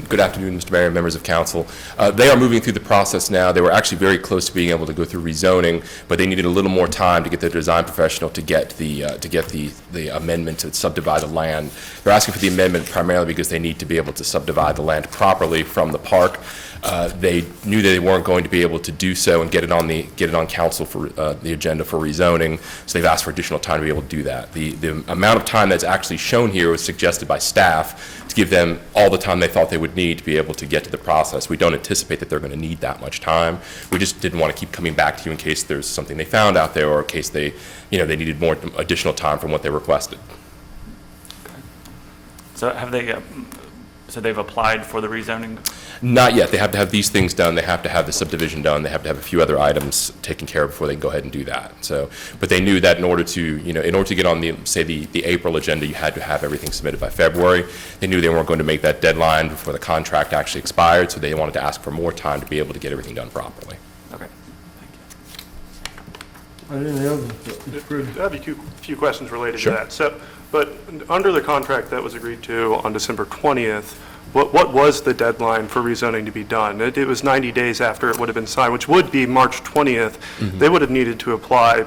Good afternoon, Mr. Mayor and members of council. They are moving through the process now. They were actually very close to being able to go through rezoning, but they needed a little more time to get their design professional to get the amendment to subdivide the land. They're asking for the amendment primarily because they need to be able to subdivide the land properly from the park. They knew that they weren't going to be able to do so and get it on council for the agenda for rezoning, so they've asked for additional time to be able to do that. The amount of time that's actually shown here was suggested by staff to give them all the time they thought they would need to be able to get to the process. We don't anticipate that they're going to need that much time. We just didn't want to keep coming back to you in case there's something they found out there, or in case they needed more additional time from what they requested. So have they, so they've applied for the rezoning? Not yet. They have to have these things done. They have to have the subdivision done. They have to have a few other items taken care of before they can go ahead and do that. So, but they knew that in order to get on the April agenda, you had to have everything submitted by February. They knew they weren't going to make that deadline before the contract actually expired, so they wanted to ask for more time to be able to get everything done properly. Okay. Any other? I have a few questions related Sure. to that. So, but under the contract that was agreed to on December 20th, what was the deadline for rezoning to be done? It was 90 days after it would have been signed, which would be March 20th. Mm-hmm. They would have needed to apply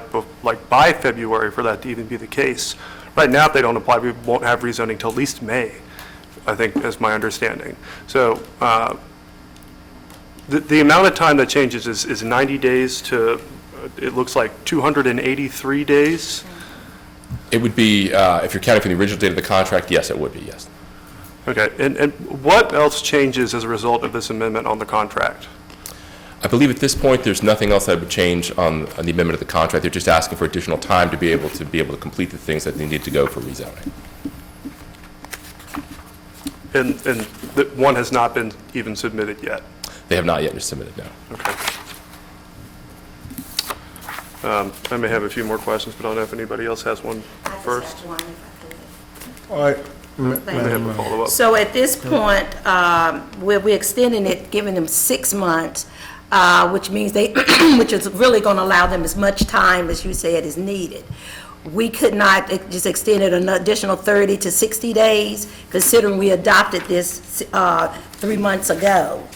by February for that to even be the case. Right now, if they don't apply, we won't have rezoning till at least May, I think, is my understanding. So the amount of time that changes is 90 days to, it looks like 283 days. It would be, if you're counting from the original date of the contract, yes, it would be, yes. Okay, and what else changes as a result of this amendment on the contract? I believe at this point, there's nothing else that would change on the amendment of the contract. They're just asking for additional time to be able to complete the things that they need to go for rezoning. And that one has not been even submitted yet? They have not yet submitted, no. Okay. I may have a few more questions, but I don't know if anybody else has one first. All right. I may have a follow-up. So at this point, we're extending it, giving them 6 months, which means which is really going to allow them as much time, as you said, is needed. We could not just extend it an additional 30 to 60 days, considering we adopted this 3 months ago.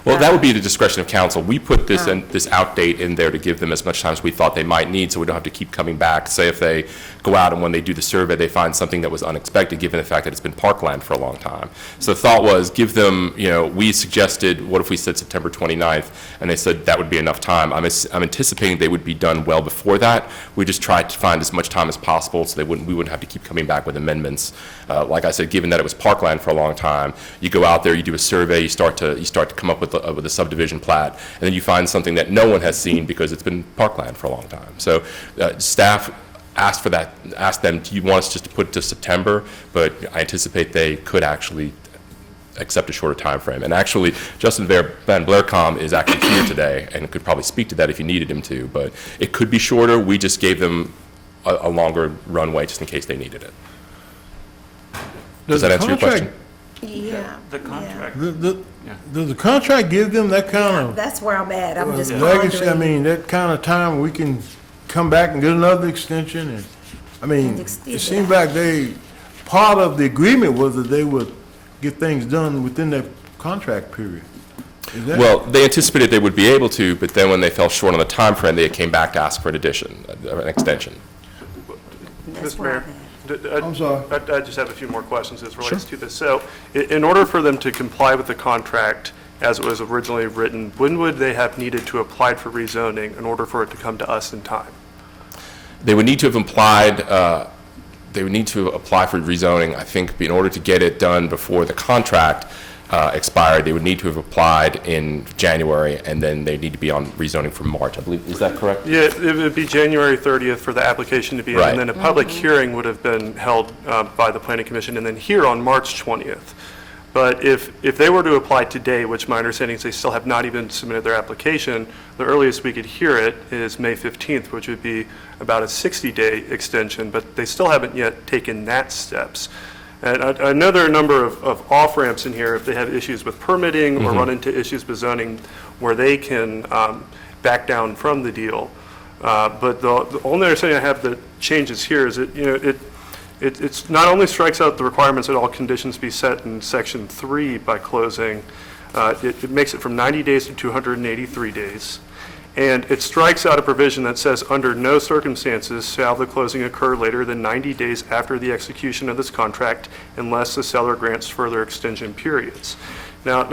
Well, that would be the discretion of council. We put this this out date in there to give them as much time as we thought they might need, so we don't have to keep coming back. Say if they go out and when they do the survey, they find something that was unexpected, given the fact that it's been parkland for a long time. So the thought was, give them, we suggested, what if we said September 29th, and they said that would be enough time. I'm anticipating they would be done well before that. We just tried to find as much time as possible so we wouldn't have to keep coming back with amendments. Like I said, given that it was parkland for a long time, you go out there, you do a survey, you start to come up with a subdivision plat, and then you find something that no one has seen because it's been parkland for a long time. So staff asked for that, asked them, do you want us just to put it to September? But I anticipate they could actually accept a shorter time frame. And actually, Justin Van Blaircom is actually here today and could probably speak to that if you needed him to, but it could be shorter. We just gave them a longer runway just in case they needed it. Does that answer your question? Yeah. The contract. Does the contract give them that kind of That's where I'm at. I'm just legacy? I wondering. mean, that kind of time we can come back and get another extension? And I mean, And it extend seems it. like part of the agreement was that they would get things done within that contract period. Is that- Well, they anticipated they would be able to, but then when they fell short on the time frame, they came back to ask for an extension. Mr. Mayor, I'm sorry. I just have a few more questions as relates to this. So in order for them to comply with the contract as it was originally written, when would they have needed to apply for rezoning in order for it to come to us in time? They would need to have applied, they would need to apply for rezoning, I think, in order to get it done before the contract expired. They would need to have applied in January, and then they need to be on rezoning for March, I believe. Is that correct? Yeah, it would be January 30th for the application to be in, Right. and then a public hearing would have been held by the Planning Commission, and then here on March 20th. But if they were to apply today, which my understanding is they still have not even submitted their application, the earliest we could hear it is May 15th, which would be about a 60-day extension, but they still haven't yet taken that steps. And I know there are a number of off-ramps in here if they have issues with permitting or run into issues with zoning where they can back down from the deal. But the only understanding I have that changes here is that, it's not only strikes out the requirements that all conditions be set in Section 3 by closing, it makes it from 90 days to 283 days. And it strikes out a provision that says, under no circumstances shall the closing occur later than 90 days after the execution of this contract unless the seller grants further extension periods. Now,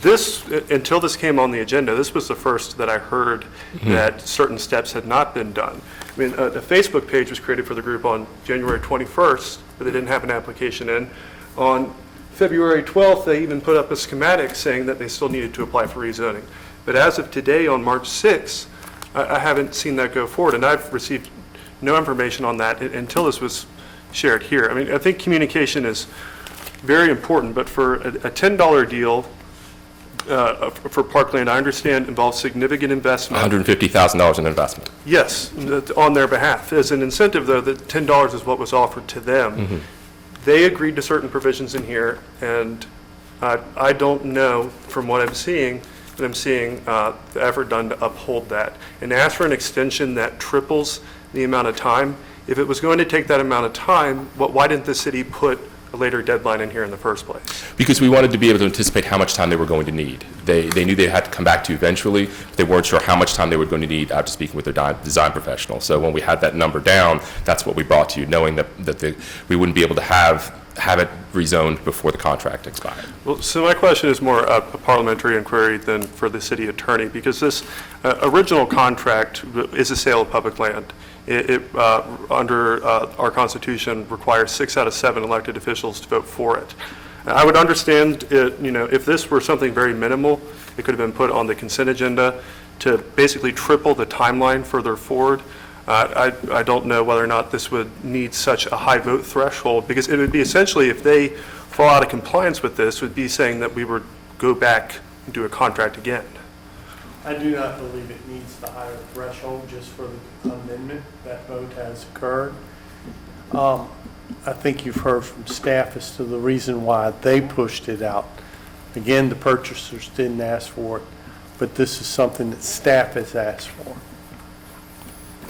this, until this came on the agenda, this was the first that I heard that certain steps had not been done. I mean, a Facebook page was created for the group on January 21st, but they didn't have an application in. On February 12th, they even put up a schematic saying that they still needed to apply for rezoning. But as of today, on March 6th, I haven't seen that go forward, and I've received no information on that until this was shared here. I mean, I think communication is very important, but for a $10 deal for parkland, I understand involves significant investment. $150,000 in investment. Yes, on their behalf. As an incentive, though, that $10 is what was offered to them. They agreed to certain provisions in here, and I don't know from what I'm seeing that I'm seeing the effort done to uphold that. And ask for an extension that triples the amount of time. If it was going to take that amount of time, why didn't the city put a later deadline in here in the first place? Because we wanted to be able to anticipate how much time they were going to need. They knew they had to come back to eventually, but they weren't sure how much time they were going to need after speaking with their design professional. So when we had that number down, that's what we brought to you, knowing that we wouldn't be able to have it rezoned before the contract expired. Well, so my question is more a parliamentary inquiry than for the city attorney, because this original contract is a sale of public land. It under our Constitution, requires 6 out of 7 elected officials to vote for it. I would understand it, if this were something very minimal, it could have been put on the consent agenda to basically triple the timeline further forward. I don't know whether or not this would need such a high vote threshold, because it would be essentially, if they fall out of compliance with this, would be saying that we would go back and do a contract again. I do not believe it needs the higher threshold just for the amendment. That vote has occurred. I think you've heard from staff as to the reason why they pushed it out. Again, the purchasers didn't ask for it, but this is something that staff has asked for.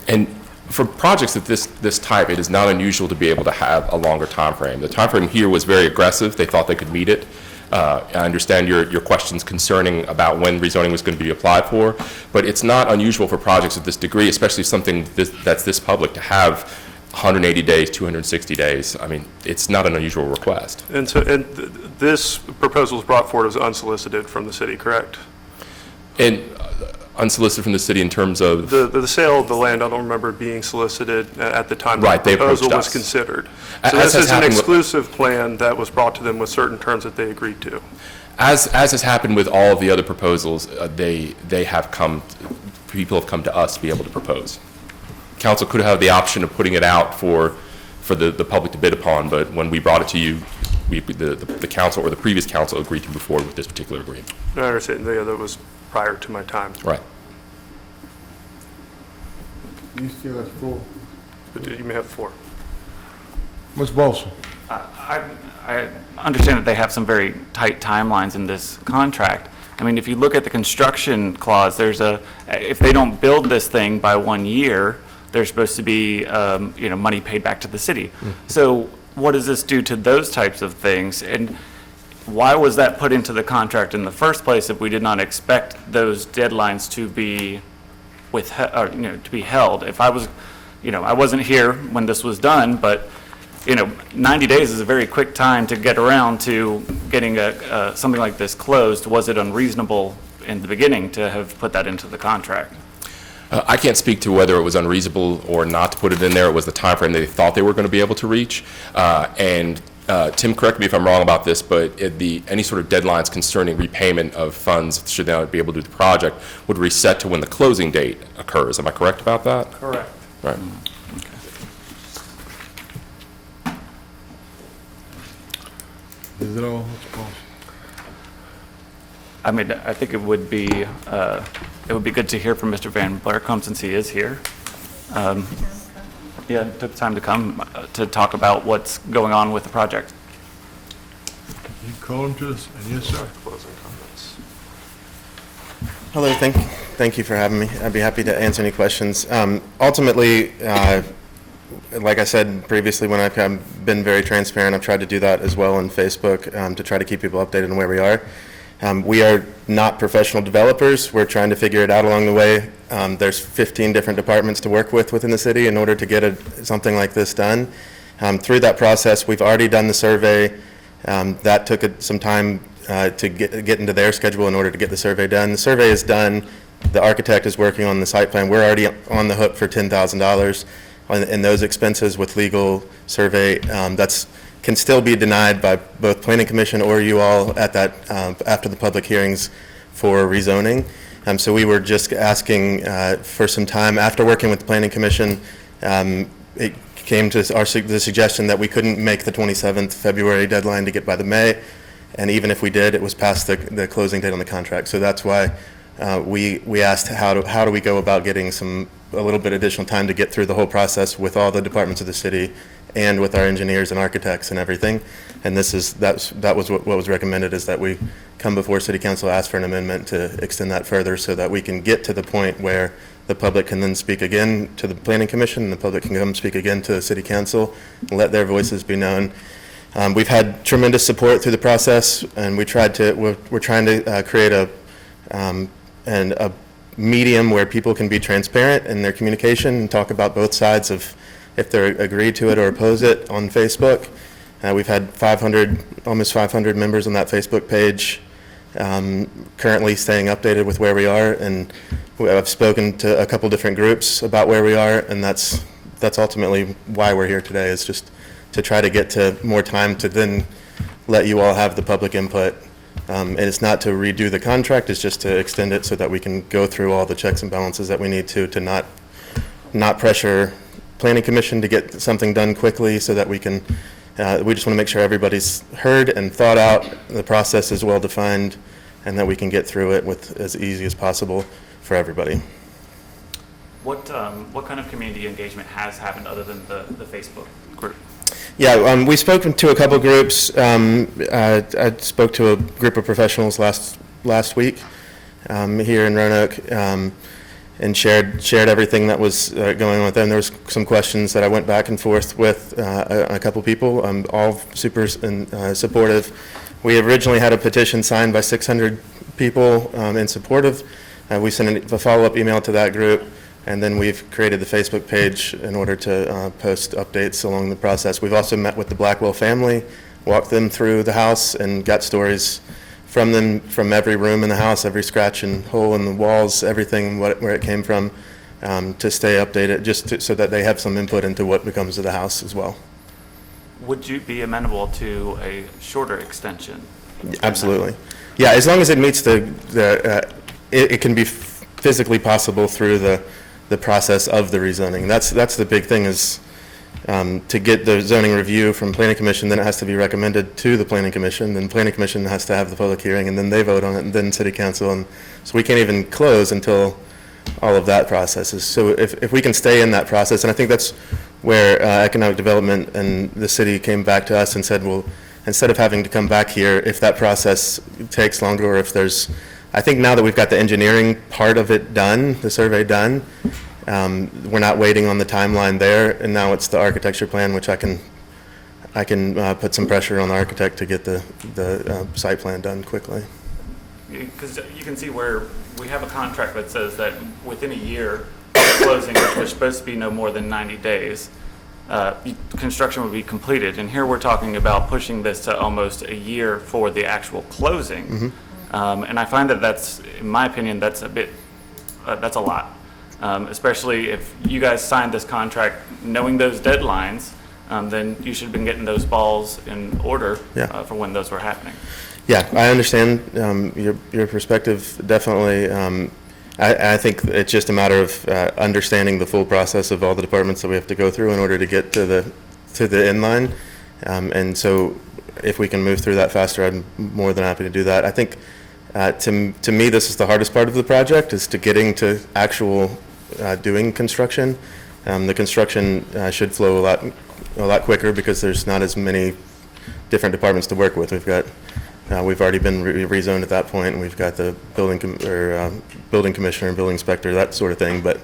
And for projects of this type, it is not unusual to be able to have a longer time frame. The time frame here was very aggressive. They thought they could meet it. I understand your questions concerning about when rezoning was going to be applied for, but it's not unusual for projects of this degree, especially something that's this public, to have 180 days, 260 days. I mean, it's not an unusual request. And so, this proposal was brought forward as unsolicited from the city, correct? And unsolicited from the city in terms of? The sale of the land, I don't remember being solicited at the time Right, the they proposal approached was us. considered. As So this has is an happened with- exclusive plan that was brought to them with certain terms that they agreed to. As has happened with all of the other proposals, people have come to us to be able to propose. Council could have the option of putting it out for the public to bid upon, but when we brought it to you, the council or the previous council agreed to move forward with this particular agreement. I understand that was prior to my time. Right. You still have floor. But you may have the floor. Ms. Bolson. I understand that they have some very tight timelines in this contract. I mean, if you look at the construction clause, if they don't build this thing by 1 year, there's supposed to be, money paid back to the city. So what does this do to those types of things? And why was that put into the contract in the first place if we did not expect those deadlines to be to be held? If I was, I wasn't here when this was done, but 90 days is a very quick time to get around to getting something like this closed. Was it unreasonable in the beginning to have put that into the contract? I can't speak to whether it was unreasonable or not to put it in there. It was the time frame they thought they were going to be able to reach. And Tim, correct me if I'm wrong about this, but any sort of deadlines concerning repayment of funds, should they not be able to do the project, would reset to when the closing date occurs. Am I correct about that? Correct. Right. Is it all, Mr. Bolson? I mean, I think it would be good to hear from Mr. Van Blarcombe since he is here. Yeah, it took time to come to talk about what's going on with the project. You call him to us, and yes, sir. Closing comments. Hello, thank you for having me. I'd be happy to answer any questions. Ultimately, like I said previously, when I've been very transparent, I've tried to do that as well on Facebook to try to keep people updated on where we are. We are not professional developers. We're trying to figure it out along the way. There's 15 different departments to work with within the city in order to get something like this done. Through that process, we've already done the survey. That took some time to get into their schedule in order to get the survey done. The survey is done. The architect is working on the site plan. We're already on the hook for $10,000 in those expenses with legal survey. That's can still be denied by both Planning Commission or you all at that after the public hearings for rezoning. So we were just asking for some time. After working with the Planning Commission, it came to the suggestion that we couldn't make the 27th February deadline to get by the May, and even if we did, it was past the closing date on the contract. So that's why we asked how do we go about getting a little bit additional time to get through the whole process with all the departments of the city and with our engineers and architects and everything. And that was what was recommended, is that we come before City Council, ask for an amendment to extend that further so that we can get to the point where the public can then speak again to the Planning Commission, and the public can come speak again to the City Council and let their voices be known. We've had tremendous support through the process, and we're trying to create a medium where people can be transparent in their communication and talk about both sides of if they agree to it or oppose it on Facebook. We've had almost 500 members on that Facebook page, currently staying updated with where we are, and I've spoken to a couple different groups about where we are, and that's ultimately why we're here today, is just to try to get to more time to then let you all have the public input. And it's not to redo the contract, it's just to extend it so that we can go through all the checks and balances that we need to not not pressure Planning Commission to get something done quickly so that we can, we just want to make sure everybody's heard and thought out, the process is well-defined, and that we can get through it with as easy as possible for everybody. What kind of community engagement has happened other than the Facebook group? Yeah, we spoke to a couple groups. I spoke to a group of professionals last week here in Roanoke, and shared everything that was going on with them. There was some questions that I went back and forth with a couple people, all super supportive. We originally had a petition signed by 600 people in support of. We sent a follow-up email to that group, and then we've created the Facebook page in order to post updates along the process. We've also met with the Blackwell family, walked them through the house, and got stories from them, from every room in the house, every scratch and hole in the walls, everything where it came from, to stay updated, so that they have some input into what becomes of the house as well. Would you be amenable to a shorter extension? Absolutely. Yeah, as long as it meets it can be physically possible through the process of the rezoning. That's the big thing, is to get the zoning review from Planning Commission, then it has to be recommended to the Planning Commission, then Planning Commission has to have the public hearing, and then they vote on it, and then City Council, and so we can't even close until all of that process is. So if we can stay in that process, and I think that's where economic development and the city came back to us and said, well, instead of having to come back here, if that process takes longer, or if there's, I think now that we've got the engineering part of it done, the survey done, we're not waiting on the timeline there, and now it's the architecture plan, which I can put some pressure on the architect to get the site plan done quickly. Because you can see where we have a contract that says that within a year of closing, which was supposed to be no more than 90 days, construction would be completed. And here we're talking about pushing this to almost a year for the actual closing. Mm-hmm. And I find that that's, in my opinion, that's a lot. Especially if you guys signed this contract knowing those deadlines, then you should have been getting those balls in order for when those were happening. Yeah, I understand your perspective, definitely. I think it's just a matter of understanding the full process of all the departments that we have to go through in order to get to the end line. And so if we can move through that faster, I'm more than happy to do that. I think to me, this is the hardest part of the project, is to getting to actual doing construction. The construction should flow a lot quicker because there's not as many different departments to work with. We've already been rezoned at that point, and we've got the building commissioner and building inspector, that sort of thing. But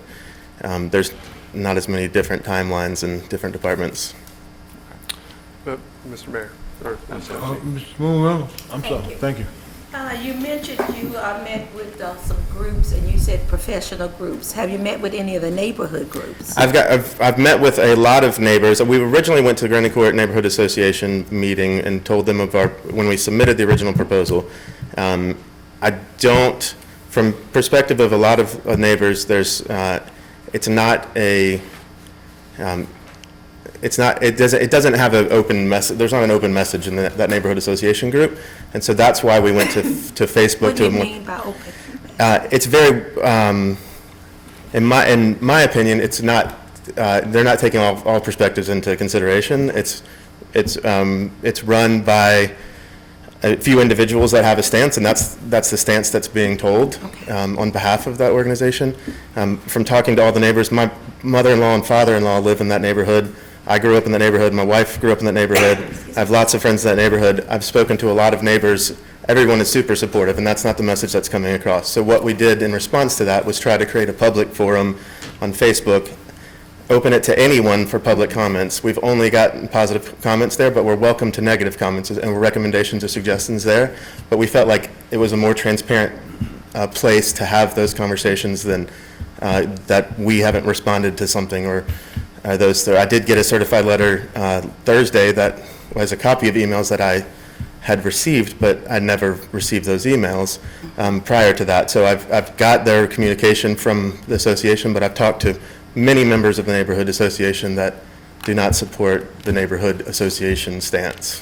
there's not as many different timelines and different departments. Mr. Mayor, or Mr. Moon, I'm sorry. Thank you. You mentioned you met with some groups, and you said professional groups. Have you met with any of the neighborhood groups? I've met with a lot of neighbors. We originally went to the Grand Court Neighborhood Association meeting and told them of when we submitted the original proposal. I don't, from perspective of a lot of neighbors, it doesn't have an open message. There's not an open message in that neighborhood association group, and so that's why we went to Facebook. What do you mean by open? It's very, in my opinion, it's not. They're not taking all perspectives into consideration. It's run by a few individuals that have a stance, and that's the stance that's being told on behalf of that organization. From talking to all the neighbors, my mother-in-law and father-in-law live in that neighborhood. I grew up in the neighborhood. My wife grew up in that neighborhood. I have lots of friends in that neighborhood. I've spoken to a lot of neighbors. Everyone is super supportive, and that's not the message that's coming across. So what we did in response to that was try to create a public forum on Facebook, open it to anyone for public comments. We've only gotten positive comments there, but we're welcome to negative comments and recommendations or suggestions there. But we felt like it was a more transparent place to have those conversations than that we haven't responded to something or those. I did get a certified letter Thursday that was a copy of emails that I had received, but I never received those emails prior to that. So I've got their communication from the association, but I've talked to many members of the neighborhood association that do not support the neighborhood association stance.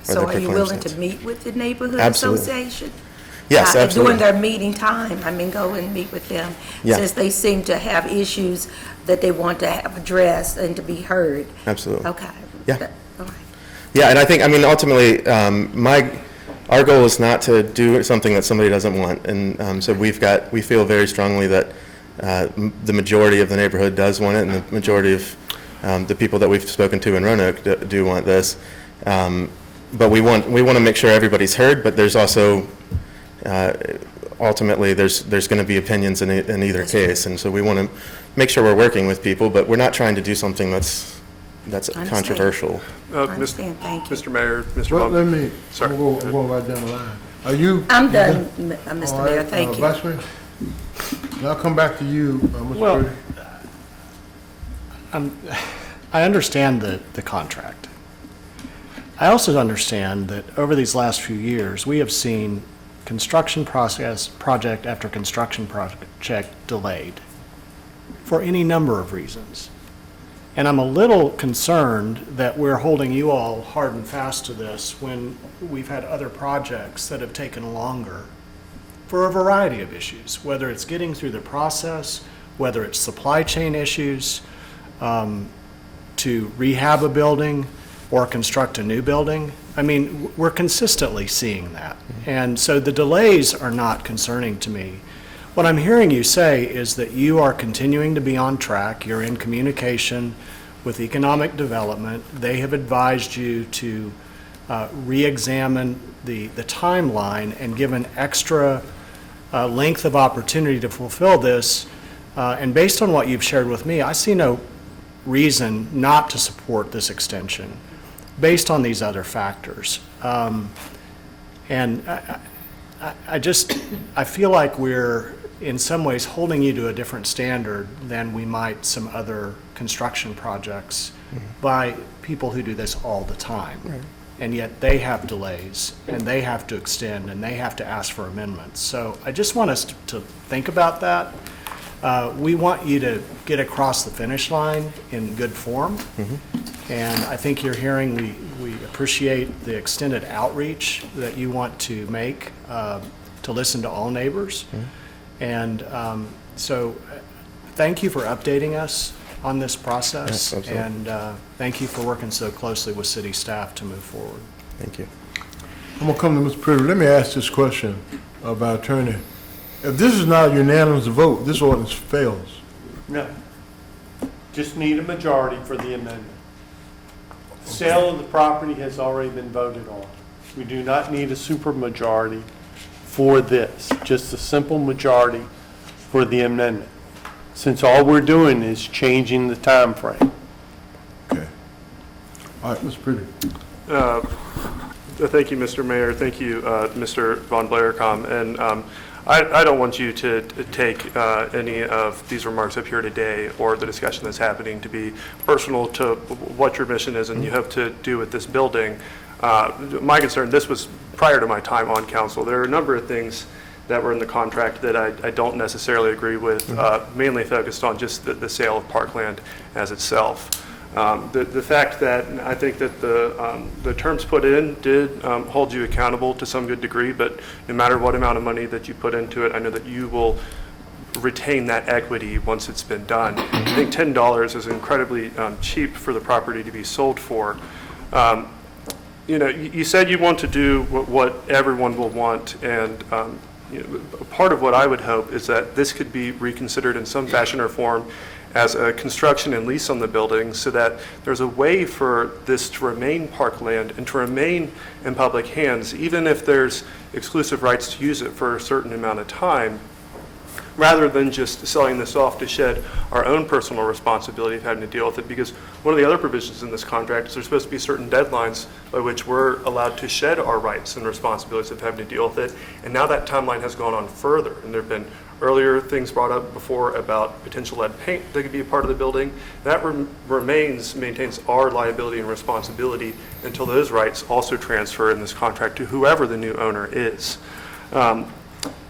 So are you willing to meet with the neighborhood Absolutely. association? Yes, absolutely. During their meeting time, I mean, go and meet with them. Yeah. Since they seem to have issues that they want to have addressed and to be heard. Absolutely. Okay. Yeah. All right. Yeah, and I think, I mean, ultimately, our goal is not to do something that somebody doesn't want. And so we feel very strongly that the majority of the neighborhood does want it, and the majority of the people that we've spoken to in Roanoke do want this. But we want to make sure everybody's heard, but there's also, ultimately, there's going to be opinions in either case. And so we want to make sure we're working with people, but we're not trying to do something that's controversial. Understand. Thank you. Mr. Mayor, Mr. Well, Bond. let me, Sorry. I'm going right down the line. Are you? I'm done, Mr. All Mayor, right, thank you. Vice Mayor? Now I'll come back to you, Mr. Well, Purdy. I understand the contract. I also understand that over these last few years, we have seen construction project after construction project delayed for any number of reasons. And I'm a little concerned that we're holding you all hard and fast to this when we've had other projects that have taken longer for a variety of issues, whether it's getting through the process, whether it's supply chain issues, to rehab a building or construct a new building. I mean, we're consistently seeing that. And so the delays are not concerning to me. What I'm hearing you say is that you are continuing to be on track, you're in communication with economic development. They have advised you to re-examine the timeline and give an extra length of opportunity to fulfill this. And based on what you've shared with me, I see no reason not to support this extension based on these other factors. And I feel like we're in some ways holding you to a different standard than we might some other construction projects by people who do this all the time. Right. And yet they have delays, and they have to extend, and they have to ask for amendments. So I just want us to think about that. We want you to get across the finish line in good form. And I think you're hearing we appreciate the extended outreach that you want to make to listen to all neighbors. And so thank you for updating us on this process. Yes, absolutely. And thank you for working so closely with city staff to move forward. Thank you. I'm gonna come to Mr. Purdy. Let me ask this question of our attorney. If this is not a unanimous vote, this ordinance fails. No. Just need a majority for the amendment. Sale of the property has already been voted on. We do not need a supermajority for this, just a simple majority for the amendment, since all we're doing is changing the time frame. Okay. All right, Mr. Purdy. Thank you, Mr. Mayor. Thank you, Mr. Von Blaircom. And I don't want you to take any of these remarks up here today or the discussion that's happening to be personal to what your mission is and you hope to do with this building. My concern, this was prior to my time on council. There are a number of things that were in the contract that I don't necessarily agree with, mainly focused on just the sale of parkland as itself. The fact that I think that the terms put in did hold you accountable to some good degree, but no matter what amount of money that you put into it, I know that you will retain that equity once it's been done. I think $10 is incredibly cheap for the property to be sold for. You know, you said you want to do what everyone will want, and you know, part of what I would hope is that this could be reconsidered in some fashion or form as a construction and lease on the building so that there's a way for this to remain parkland and to remain in public hands, even if there's exclusive rights to use it for a certain amount of time, rather than just selling this off to shed our own personal responsibility of having to deal with it. Because one of the other provisions in this contract is there's supposed to be certain deadlines by which we're allowed to shed our rights and responsibilities of having to deal with it. And now that timeline has gone on further. And there have been earlier things brought up before about potential lead paint that could be a part of the building. That maintains our liability and responsibility until those rights also transfer in this contract to whoever the new owner is.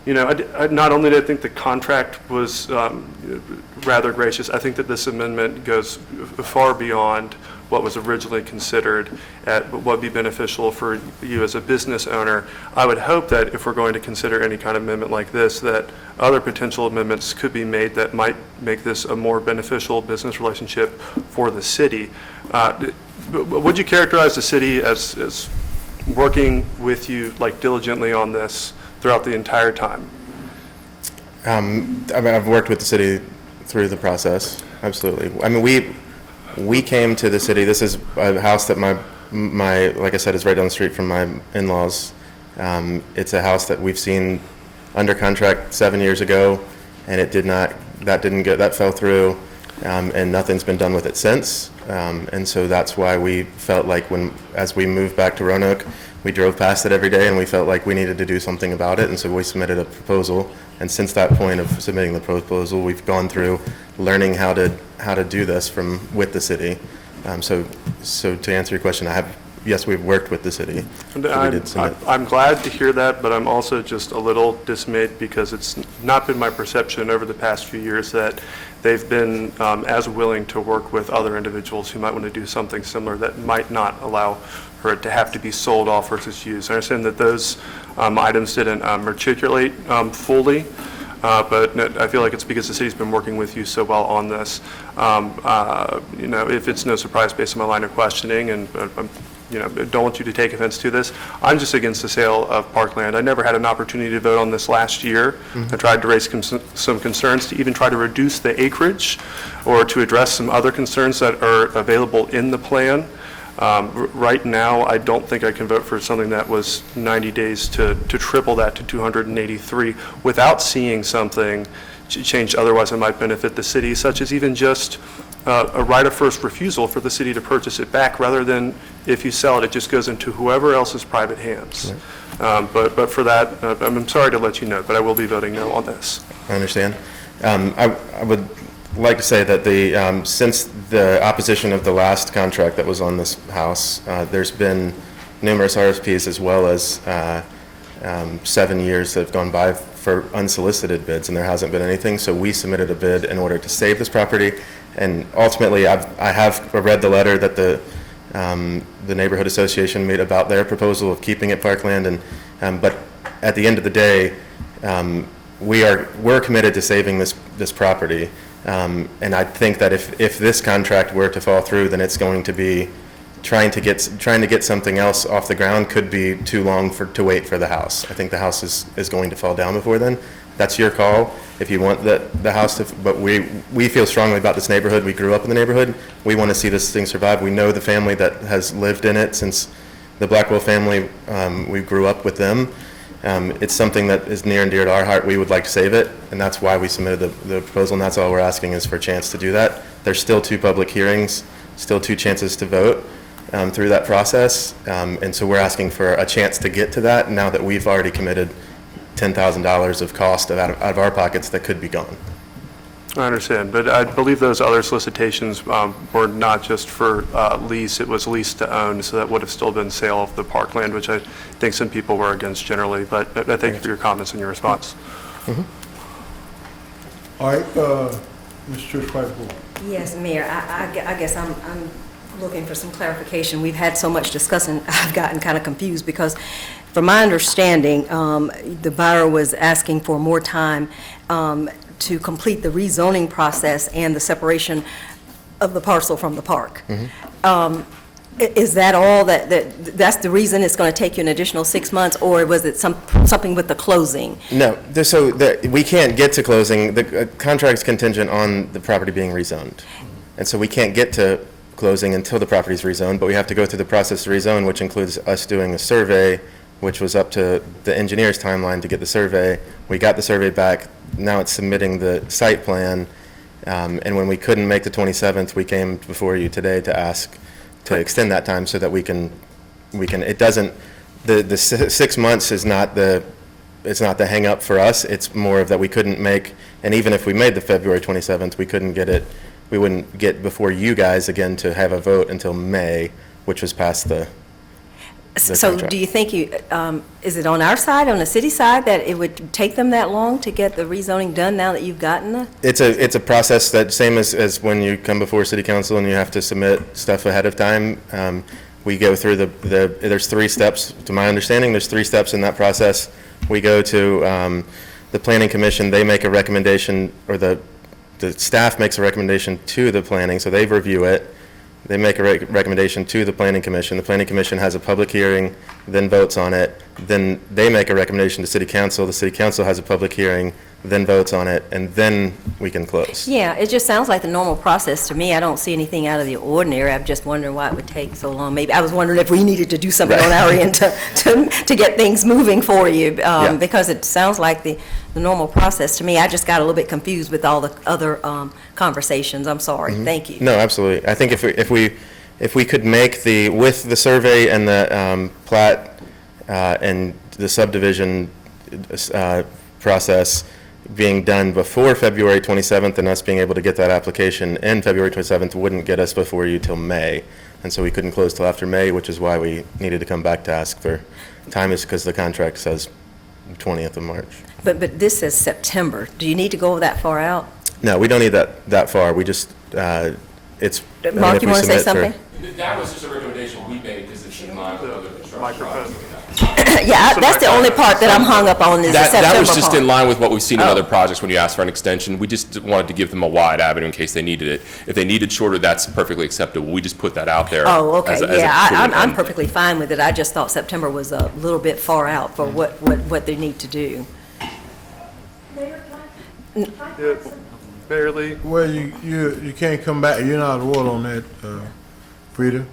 You know, not only did I think the contract was rather gracious, I think that this amendment goes far beyond what was originally considered at what would be beneficial for you as a business owner. I would hope that if we're going to consider any kind of amendment like this, that other potential amendments could be made that might make this a more beneficial business relationship for the city. Would you characterize the city as working with you like diligently on this throughout the entire time? I mean, I've worked with the city through the process, absolutely. I mean, we came to the city, this is a house that my like I said, is right down the street from my in-laws. It's a house that we've seen under contract 7 years ago, and that fell through, and nothing's been done with it since. And so that's why we felt like as we moved back to Roanoke, we drove past it every day and we felt like we needed to do something about it, and so we submitted a proposal. And since that point of submitting the proposal, we've gone through learning how to do this with the city. So to answer your question, yes, we've worked with the city. I'm glad to hear that, but I'm also just a little dismayed because it's not been my perception over the past few years that they've been as willing to work with other individuals who might want to do something similar that might not allow for it to have to be sold off versus used. I understand that those items didn't matriculate fully, but I feel like it's because the city's been working with you so well on this. If it's no surprise based on my line of questioning, and don't want you to take offense to this, I'm just against the sale of parkland. I never had an opportunity to vote on this last year. I tried to raise some concerns to even try to reduce the acreage or to address some other concerns that are available in the plan. Right now, I don't think I can vote for something that was 90 days to triple that to 283 without seeing something change otherwise that might benefit the city, such as even just a right of first refusal for the city to purchase it back, rather than if you sell it, it just goes into whoever else's private hands. Right. But for that, I'm sorry to let you know, but I will be voting no on this. I understand. I would like to say that since the opposition of the last contract that was on this house, there's been numerous RFPs as well as 7 years that have gone by for unsolicited bids, and there hasn't been anything. So we submitted a bid in order to save this property, and ultimately I have read the letter that the neighborhood association made about their proposal of keeping it parkland, but at the end of the day, we're committed to saving this property. And I think that if this contract were to fall through, then it's going to be trying to get something else off the ground could be too long to wait for the house. I think the house is going to fall down before then. That's your call if you want the house to, but we feel strongly about this neighborhood. We grew up in the neighborhood. We want to see this thing survive. We know the family that has lived in it since the Blackwell family. We grew up with them. It's something that is near and dear to our heart. We would like to save it, and that's why we submitted the proposal, and that's all we're asking is for a chance to do that. There's still 2 public hearings, still 2 chances to vote through that process, and so we're asking for a chance to get to that now that we've already committed $10,000 of cost out of our pockets that could be gone. I understand, but I believe those other solicitations were not just for lease, it was lease to own, so that would have still been sale of the parkland, which I think some people were against generally, but I thank you for your comments and your response. All right, Ms. Church-White. Yes, Mayor, I guess I'm looking for some clarification. We've had so much discussion, I've gotten kind of confused because from my understanding, the buyer was asking for more time to complete the rezoning process and the separation of the parcel from the park. Is that all? That's the reason it's going to take you an additional 6 months, or was it something with the closing? No, we can't get to closing. The contract's contingent on the property being rezoned, and so we can't get to closing until the property's rezoned. But we have to go through the process to rezone, which includes us doing a survey, which was up to the engineer's timeline to get the survey. We got the survey back. Now it's submitting the site plan, and when we couldn't make the 27th, we came before you today to ask to extend that time so that we can. It doesn't. The 6 months is not the. It's not the hang up for us. It's more of that we couldn't make, and even if we made the February 27th, we couldn't get it. We wouldn't get before you guys again to have a vote until May, which was past the. So contract. do you think is it on our side, on the city side, that it would take them that long to get the rezoning done now that you've gotten the? It's a process that same as when you come before city council and you have to submit stuff ahead of time. We go through there's 3 steps, to my understanding, there's 3 steps in that process. We go to the planning commission, they make a recommendation, or the staff makes a recommendation to the planning, so they review it. They make a recommendation to the planning commission. The planning commission has a public hearing, then votes on it. Then they make a recommendation to city council. The city council has a public hearing, then votes on it, and then we can close. Yeah, it just sounds like the normal process to me. I don't see anything out of the ordinary. I'm just wondering why it would take so long. Maybe, I was wondering if we needed to do something on our end to get things moving for you, because it sounds like the normal process to me. I just got a little bit confused with all the other conversations. I'm sorry. Thank you. No, absolutely. I think if we could make with the survey and the plat and the subdivision process being done before February 27th, and us being able to get that application in February 27th wouldn't get us before you till May. And so we couldn't close till after May, which is why we needed to come back to ask for time, is because the contract says 20th of March. But this says September. Do you need to go that far out? No, we don't need that far. We just, it's. Mark, you want to say something? That was just a recommendation we made because it's in line with other construction projects. Yeah, that's the only part that I'm hung up on is the September That was just part. in line with what we've seen in other projects when you ask for an extension. We just wanted to give them a wide avenue in case they needed it. If they needed shorter, that's perfectly acceptable. We just put that out there. Oh, okay, as a yeah, prudent I'm end. perfectly fine with it. I just thought September was a little bit far out for what they need to do. Barely. Well, you can't come back, you're not out of order on that, Frida.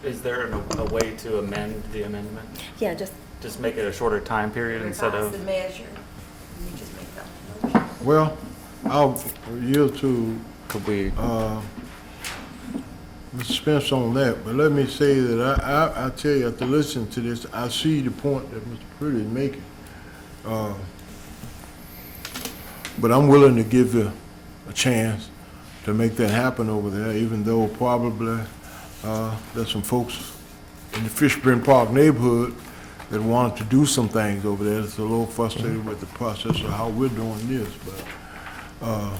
Is there a way to amend the amendment? Yeah, just make it a shorter time period instead of? measure. Well, I'll yield to Could we? Mr. Spence on that, but let me say that I tell you, after listening to this, I see the point that Mr. Pruitt is making. But I'm willing to give you a chance to make that happen over there, even though probably there's some folks in the Fishburne Park neighborhood that wanted to do some things over there. It's a little frustrated with the process of how we're doing this, but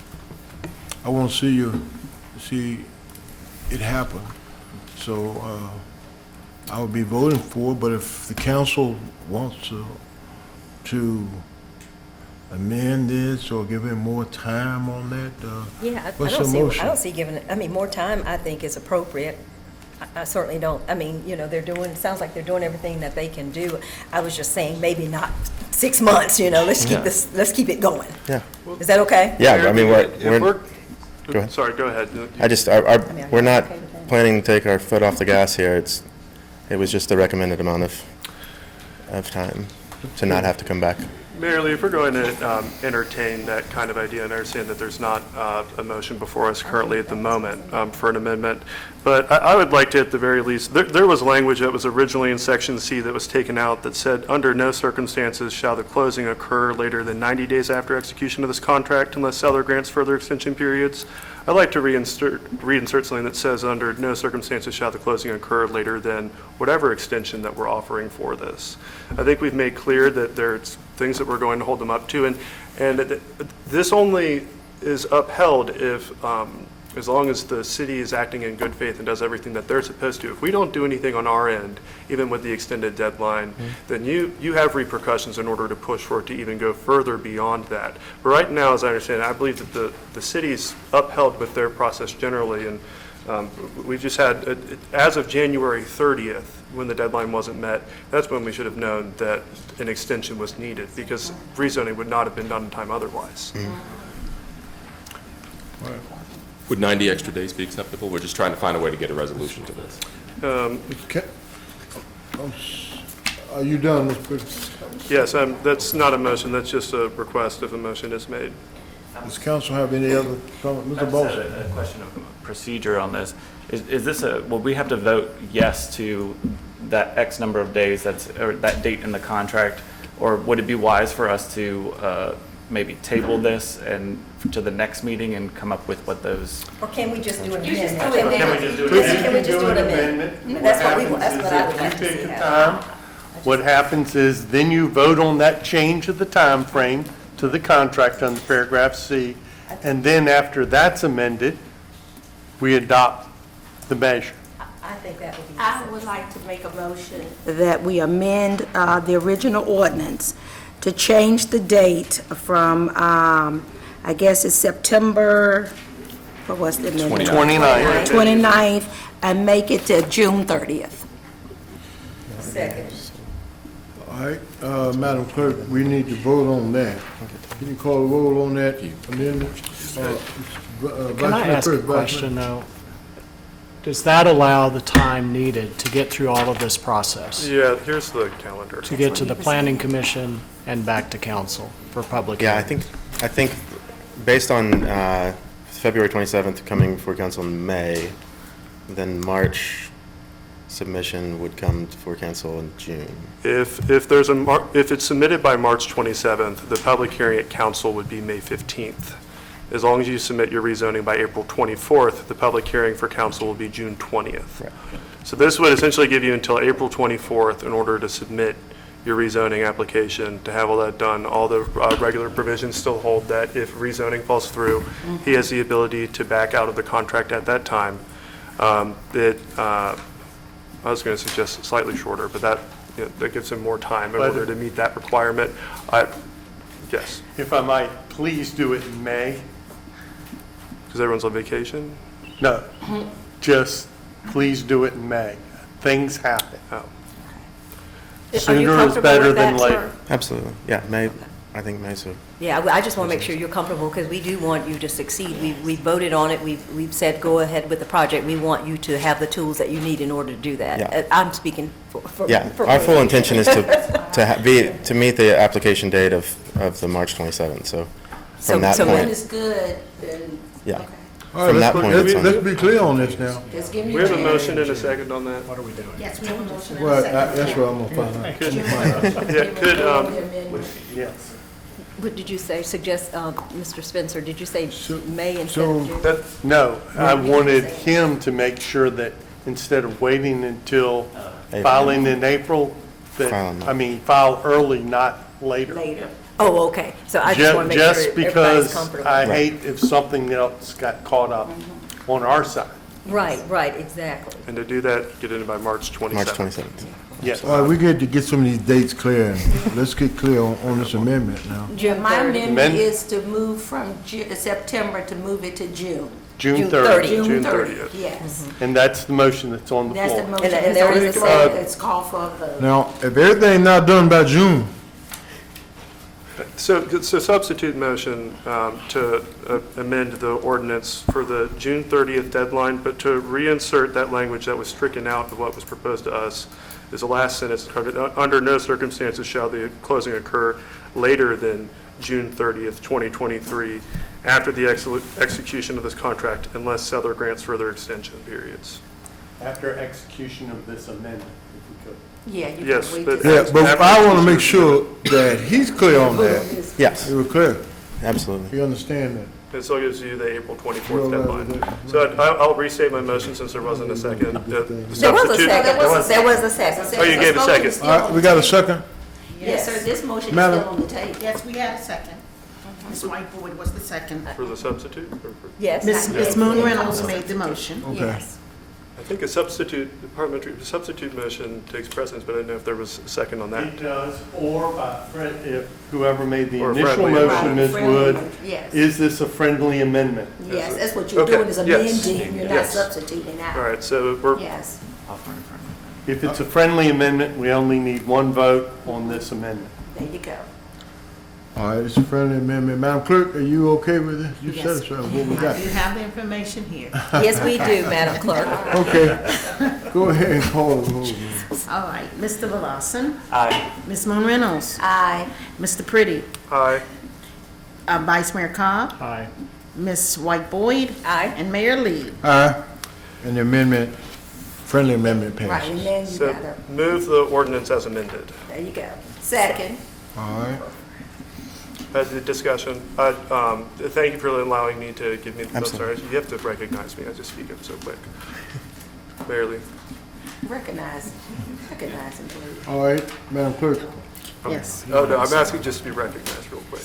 I want to see it happen. So I would be voting for it, but if the council wants to amend this or give him more time on that, Yeah, I what's the motion? don't see giving it, I mean, more time I think is appropriate. I certainly don't, I mean, it sounds like they're doing everything that they can do. I was just saying maybe not 6 months, let's keep it going. Yeah. Is that okay? Yeah, I mean, If go ahead. Sorry, go ahead. We're not planning to take our foot off the gas here. It was just the recommended amount of time to not have to come back. Mayor Lee, if we're going to entertain that kind of idea, and I understand that there's not a motion before us currently at the moment for an amendment, but I would like to, at the very least, there was language that was originally in Section C that was taken out that said, under no circumstances shall the closing occur later than 90 days after execution of this contract unless seller grants further extension periods. I'd like to reinsert something that says, under no circumstances shall the closing occur later than whatever extension that we're offering for this. I think we've made clear that there's things that we're going to hold them up to, and this only is upheld if, as long as the city is acting in good faith and does everything that they're supposed to. If we don't do anything on our end, even with the extended deadline, then you have repercussions in order to push for it to even go further beyond that. But right now, as I understand it, I believe that the city's upheld with their process generally, and we just had, as of January 30th, when the deadline wasn't met, that's when we should have known that an extension was needed, because rezoning would not have been done in time otherwise. Would 90 extra days be acceptable? We're just trying to find a way to get a resolution to this. Are you done, Mr. Pruitt? Yes, that's not a motion, that's just a request if a motion is made. Does council have any other comment? Mr. I Bolson? just had a question of procedure on this. Is this will we have to vote yes to that X number of days, or that date in the contract, Or would it be wise for us to maybe table this and to the next meeting and come up with what those? Or can we just do an You just amendment? do it Can we just do it? Can we just do an amendment? That's what we, that's what I would like to see You pick a happen. time. What happens is, then you vote on that change of the time frame to the contract under paragraph C, and then after that's amended, we adopt the measure. I think that would be. I would like to make a motion that we amend the original ordinance to change the date from, I guess it's September, what was the amendment? 29th. 29th, and make it to June 30th. Second. All right, Madam Clerk, we need to vote on that. Can you call a vote on that amendment? Can I ask a question, though? Does that allow the time needed to get through all of this process? Yeah, here's the calendar. To get to the planning commission and back to council for public Yeah, hearing? I think based on February 27th coming before council in May, then March submission would come before council in June. If it's submitted by March 27th, the public hearing at council would be May 15th. As long as you submit your rezoning by April 24th, the public hearing for council will be June 20th. Right. So this would essentially give you until April 24th in order to submit your rezoning application, to have all that done. All the regular provisions still hold that if rezoning falls through, he has the ability to back out of the contract at that time. I was going to suggest slightly shorter, but that gives him more time in order to meet that requirement. Yes, If I might, please do it in May. because everyone's on vacation. No, just please do it in May. Things happen. Oh. Sooner is better than later. Absolutely, yeah, May, I think May, so. Yeah, I just want to make sure you're comfortable, because we do want you to succeed. We voted on it, we've said go ahead with the project. We want you to have the tools that you need in order to do that. Yeah. I'm speaking for. Yeah, for our full me. intention is to meet the application date of the March 27th, so So- from that so When point, it's good, then, yeah. okay. All From right, that point, it's fine. let's be clear on this now. Just give me We have a your- motion and a second on that. What are we doing? Yes, we have a motion and Well, a second. that's what I'm gonna find out. Yes. What did you say, suggest, Mr. Spencer, did you say May instead so- of June? No, I wanted him to make sure that instead of waiting until April. filing in April, file early, not later. Later. Oh, okay, so I just want to make sure Just everybody's because comfortable. I hate if something else got caught up on our side. Right, exactly. And to do that, get it in by March 27th. March 27th. Yes. All right, we get to get some of these dates clear, and let's get clear on this amendment now. June My 30th. amendment is to move from September to move it to June. June 30th. June 30th. 30th, yes. And that's the motion that's on the That's the floor. motion. And there is a second. It's called for a vote. Now, if everything not done by June, So substitute motion to amend the ordinance for the June 30th deadline, but to reinsert that language that was stricken out of what was proposed to us is the last sentence. Under no circumstances shall the closing occur later than June 30th, 2023, after the execution of this contract, unless seller grants further extension periods. After execution of this amendment, if we could. Yeah, you Yes, can wait. but- till- yeah, but I want to make sure that he's clear on that. Yes, It was clear. absolutely. You understand that? And so it gives you the April 24th Well, deadline. So I'll restate my motion since there wasn't a second. There was a second, there was a second. Oh, you gave a second. Still All right, we got a second? Yes, sir, this motion is Madam- still on the table. Yes, we had a second. Ms. Whiteboard was the second. For the substitute? Or for- Yes. Ms. Moon Reynolds made the motion. Okay. Yes. I think a substitute motion takes precedence, but I didn't know if there was a second on that. It does, or by if whoever made the Or initial friendly motion, amendment. Ms. Friendly Wood, amendment, yes. is this a friendly amendment? Yes, that's what you're Okay, doing, is yes, amending, you're not yes. substituting out. All right, so we're, Yes. If it's a friendly amendment, we only need one vote on this amendment. There you go. All right, it's a friendly amendment. Madam Clerk, are you okay with this? You Yes. satisfied with what we got? You have the information here. Yes, we do, Madam Clerk. Okay, go ahead and call the roll. All right, Mr. Velazquez. Aye. Ms. Moon Reynolds. Aye. Mr. Pretty. aye. Vice Mayor Cobb. Aye. Ms. White Boyd. Aye. And Mayor Lee. Aye, and the amendment, friendly amendment Right, passes. and then you So gotta, move the ordinance as amended. there you go. Second. All right. The discussion. Thank you for allowing me to give me, I'm sorry, Absolutely. you have to recognize me, I just speak up so quick. Barely. Recognize him, please. All right, Madam Clerk. Yes. Oh, no, I'm asking just to be recognized real quick.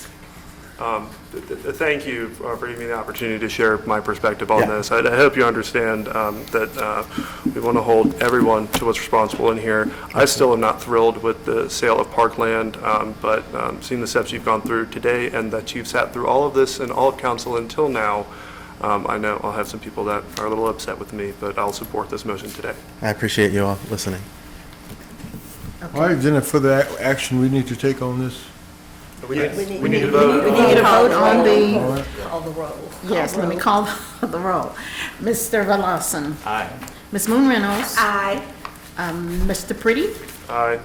Thank you for giving me the opportunity to share my perspective on this. I hope you understand that we want to hold everyone to what's responsible in here. I still am not thrilled with the sale of Parkland, but seeing the steps you've gone through today and that you've sat through all of this and all of council until now, I know I'll have some people that are a little upset with me, but I'll support this motion today. I appreciate you all listening. All right, is there any further action we need to take on this? We need to vote. We need a vote on the, All right. Call the roll. yes, let me call the roll. Mr. Volleson? Aye. Ms. Moon Reynolds? Aye. Mr. Pretty? Aye.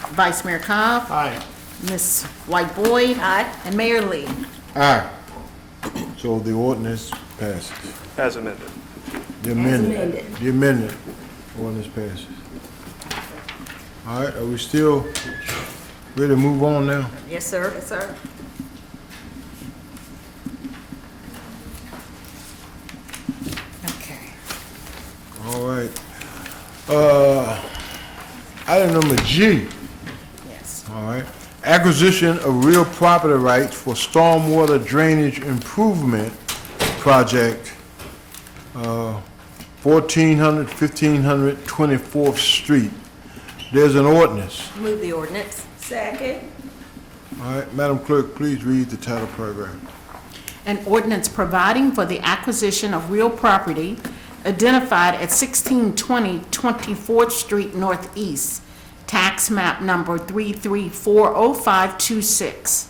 Vice Mayor Cobb? Aye. Ms. White Boyd? Aye. And Mayor Lee? Aye. So the ordinance passes. As amended. The amendment. amended. The amendment. Ordinance passes. All right, are we still ready to move on now? Yes, sir. Yes, sir. Okay. All right. Item number G. Yes. All right. Acquisition of real property rights for stormwater drainage improvement project, 1400, 1500, 24th Street. There's an ordinance. Move the ordinance. Second. All right, Madam Clerk, please read the title paragraph. An ordinance providing for the acquisition of real property identified at 1620 24th Street Northeast, tax map number 3340526,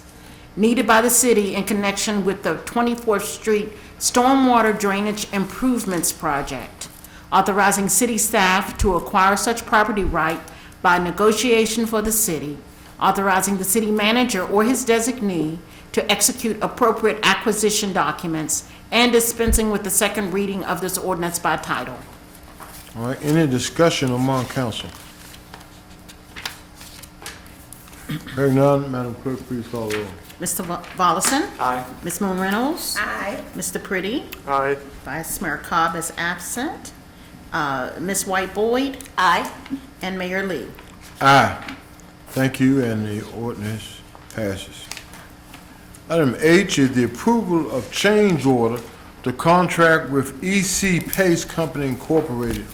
needed by the city in connection with the 24th Street Stormwater Drainage Improvements Project, authorizing city staff to acquire such property right by negotiation for the city, authorizing the city manager or his designee to execute appropriate acquisition documents, and dispensing with the second reading of this ordinance by title. All right, any discussion among council? Hearing none, Madam Clerk, please call the roll. Mr. Volleson? Aye. Ms. Moon Reynolds? Aye. Mr. Pretty? Aye. Vice Mayor Cobb is absent. Ms. White Boyd? Aye. And Mayor Lee? Aye. Thank you, and the ordinance passes. Item H is the approval of change order to contract with EC Pace Company Incorporated.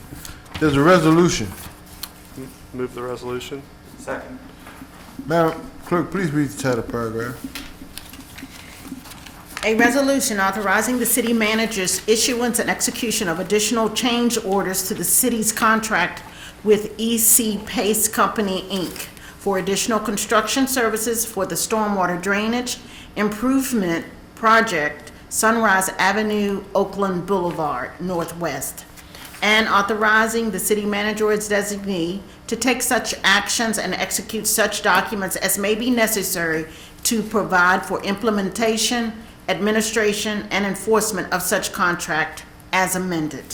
There's a resolution. Move the resolution. Second. Madam Clerk, please read the title paragraph. A resolution authorizing the city manager's issuance and execution of additional change orders to the city's contract with EC Pace Company, Inc. for additional construction services for the stormwater drainage improvement project, Sunrise Avenue, Oakland Boulevard, Northwest, and authorizing the city manager or its designee to take such actions and execute such documents as may be necessary to provide for implementation, administration, and enforcement of such contract as amended.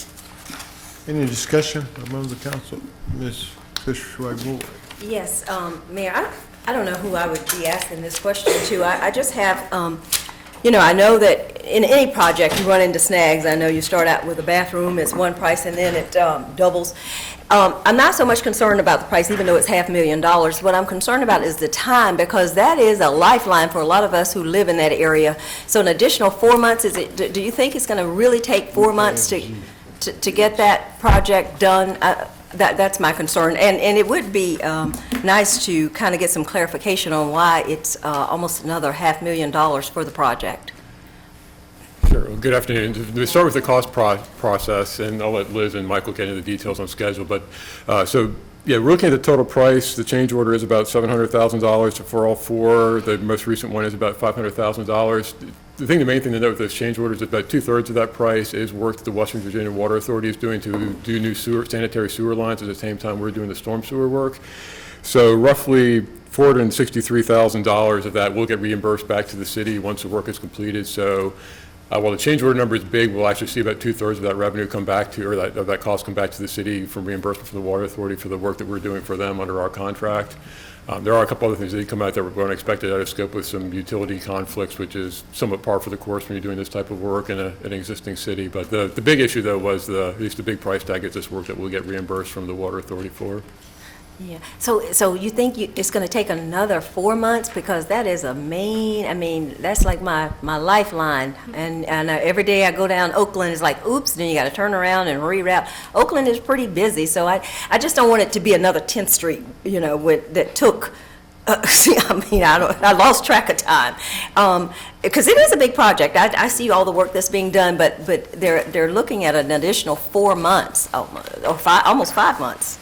Any discussion among the council? Ms. Fisher-White-Boyd. Yes, Mayor, I don't know who I would be asking this question to. I just have, I know that in any project you run into snags. I know you start out with a bathroom, it's one price, and then it doubles. I'm not so much concerned about the price, even though it's $500,000. What I'm concerned about is the time, because that is a lifeline for a lot of us who live in that area. So an additional 4 months, do you think it's going to really take 4 months to get that project done? That's my concern, and it would be nice to kind of get some clarification on why it's almost another $500,000 for the project. Sure. Well, good afternoon. To start with the cost process, and I'll let Liz and Michael get into the details on schedule, but yeah, we're looking at the total price. The change order is about $700,000 for all four. The most recent one is about $500,000. The main thing to note with this change order is that about 2/3 of that price is work that the Western Virginia Water Authority is doing to do new sanitary sewer lines at the same time we're doing the storm sewer work. So roughly $463,000 of that will get reimbursed back to the city once the work is completed. So while the change order number is big, we'll actually see about 2/3 of that revenue come back to, or that cost come back to the city from reimbursement from the Water Authority for the work that we're doing for them under our contract. There are a couple other things that did come out that were unexpected out of scope with some utility conflicts, which is somewhat par for the course when you're doing this type of work in an existing city. But the big issue, though, was at least the big price tag is this work that we'll get reimbursed from the Water Authority for. Yeah, so you think it's going to take another 4 months? Because that is that's like my lifeline. And every day I go down Oakland, it's like, oops, then you got to turn around and reroute. Oakland is pretty busy, so I just don't want it to be another 10th Street, that took, I lost track of time. Because it is a big project. I see all the work that's being done, but they're looking at an additional 4 months, almost 5 months.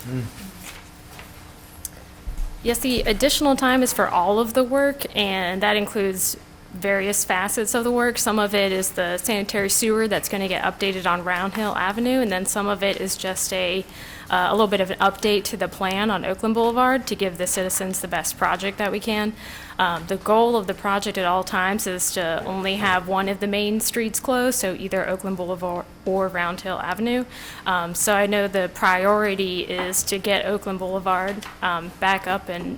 Yes, the additional time is for all of the work, and that includes various facets of the work. Some of it is the sanitary sewer that's going to get updated on Round Hill Avenue, and then some of it is just a little bit of an update to the plan on Oakland Boulevard to give the citizens the best project that we can. The goal of the project at all times is to only have one of the main streets closed, so either Oakland Boulevard or Round Hill Avenue. So I know the priority is to get Oakland Boulevard back up and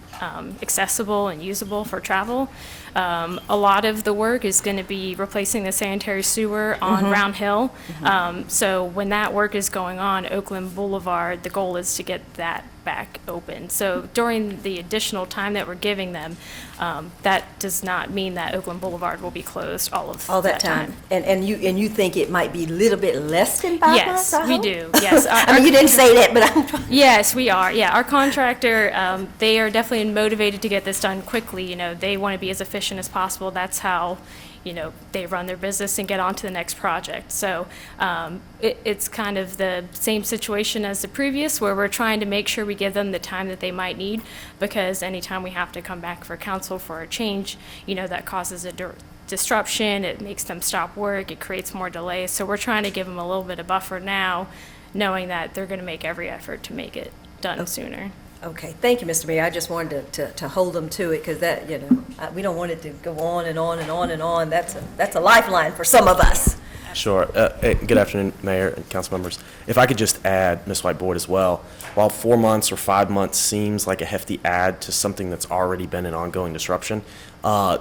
accessible and usable for travel. A lot of the work is going to be replacing the sanitary sewer on Round Hill. So when that work is going on, Oakland Boulevard, the goal is to get that back open. So during the additional time that we're giving them, that does not mean that Oakland Boulevard will be closed all that time. And you think it might be a little bit less than 5 months? Yes, we do. Yes. You didn't say that, but I'm trying. Yes, we are. Yeah, our contractor, they are definitely motivated to get this done quickly. They want to be as efficient as possible. That's how, they run their business and get on to the next project. So it's kind of the same situation as the previous, where we're trying to make sure we give them the time that they might need, because anytime we have to come back for council for a change, that causes a disruption. It makes them stop work. It creates more delays. So we're trying to give them a little bit of buffer now, knowing that they're going to make every effort to make it done sooner. Okay, thank you, Mr. Mayor. I just wanted to hold them to it, because that, we don't want it to go on and on and on and on. That's a lifeline for some of us. Sure. Good afternoon, Mayor and council members. If I could just add, Ms. White-Boyd as well, while 4 months or 5 months seems like a hefty add to something that's already been an ongoing disruption,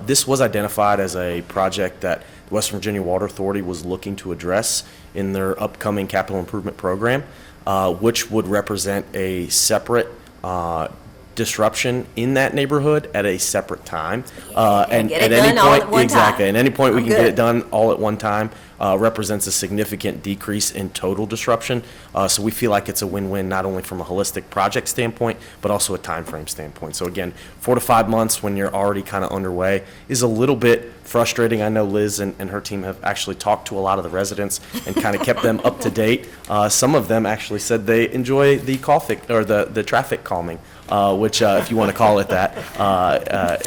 this was identified as a project that the West Virginia Water Authority was looking to address in their upcoming capital improvement program, which would represent a separate disruption in that neighborhood at a separate time. And get it at any done all point, at one exactly, time. at any point we I'm can get good. it done all at one time, represents a significant decrease in total disruption. So we feel like it's a win-win, not only from a holistic project standpoint, but also a time frame standpoint. So again, 4 to 5 months when you're already kind of underway is a little bit frustrating. I know Liz and her team have actually talked to a lot of the residents and kind of kept them up to date. Some of them actually said they enjoy the the traffic calming, which if you want to call it that. Are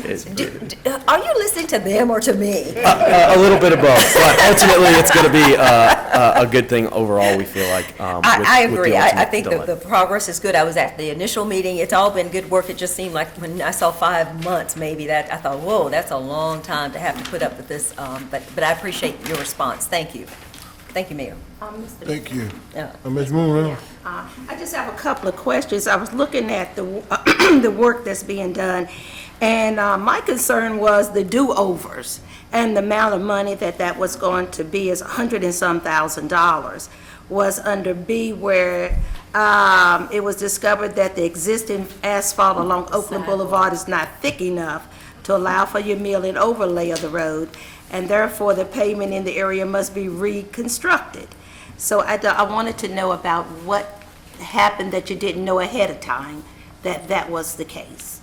you listening to them or to me? A little bit of both, but ultimately it's going to be a good thing overall, we feel like. I agree. I think delay. the progress is good. I was at the initial meeting. It's all been good work. It just seemed like when I saw 5 months, maybe that, I thought, whoa, that's a long time to have to put up with this. But I appreciate your response. Thank you. Thank you, Mayor. Thank you. Yeah. Ms. Moon, I just have a couple of questions. I was looking at the the work that's being done, and my concern was the do-overs and the amount of money that was going to be is $100 and some thousand was under B, where it was discovered that the existing asphalt along Oakland Boulevard is not thick enough to allow for your milling overlay of the road, and therefore the pavement in the area must be reconstructed. So I wanted to know about what happened that you didn't know ahead of time that was the case.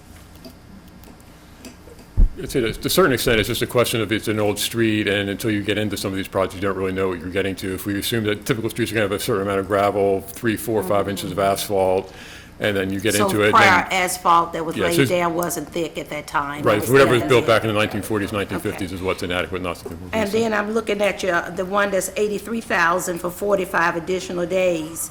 To a certain extent, it's just a question of it's an old street, and until you get into some of these projects, you don't really know what you're getting to. If we assume that typical streets are going to have a certain amount of gravel, 3, 4, 5 inches of asphalt, and then you get into it. So prior then, asphalt that was Yeah, laid so- down wasn't thick at that time? right, It was whatever was thick. built back in the 1940s, 1950s is what's inadequate, not something more And recent. then I'm looking at the one that's $83,000 for 45 additional days,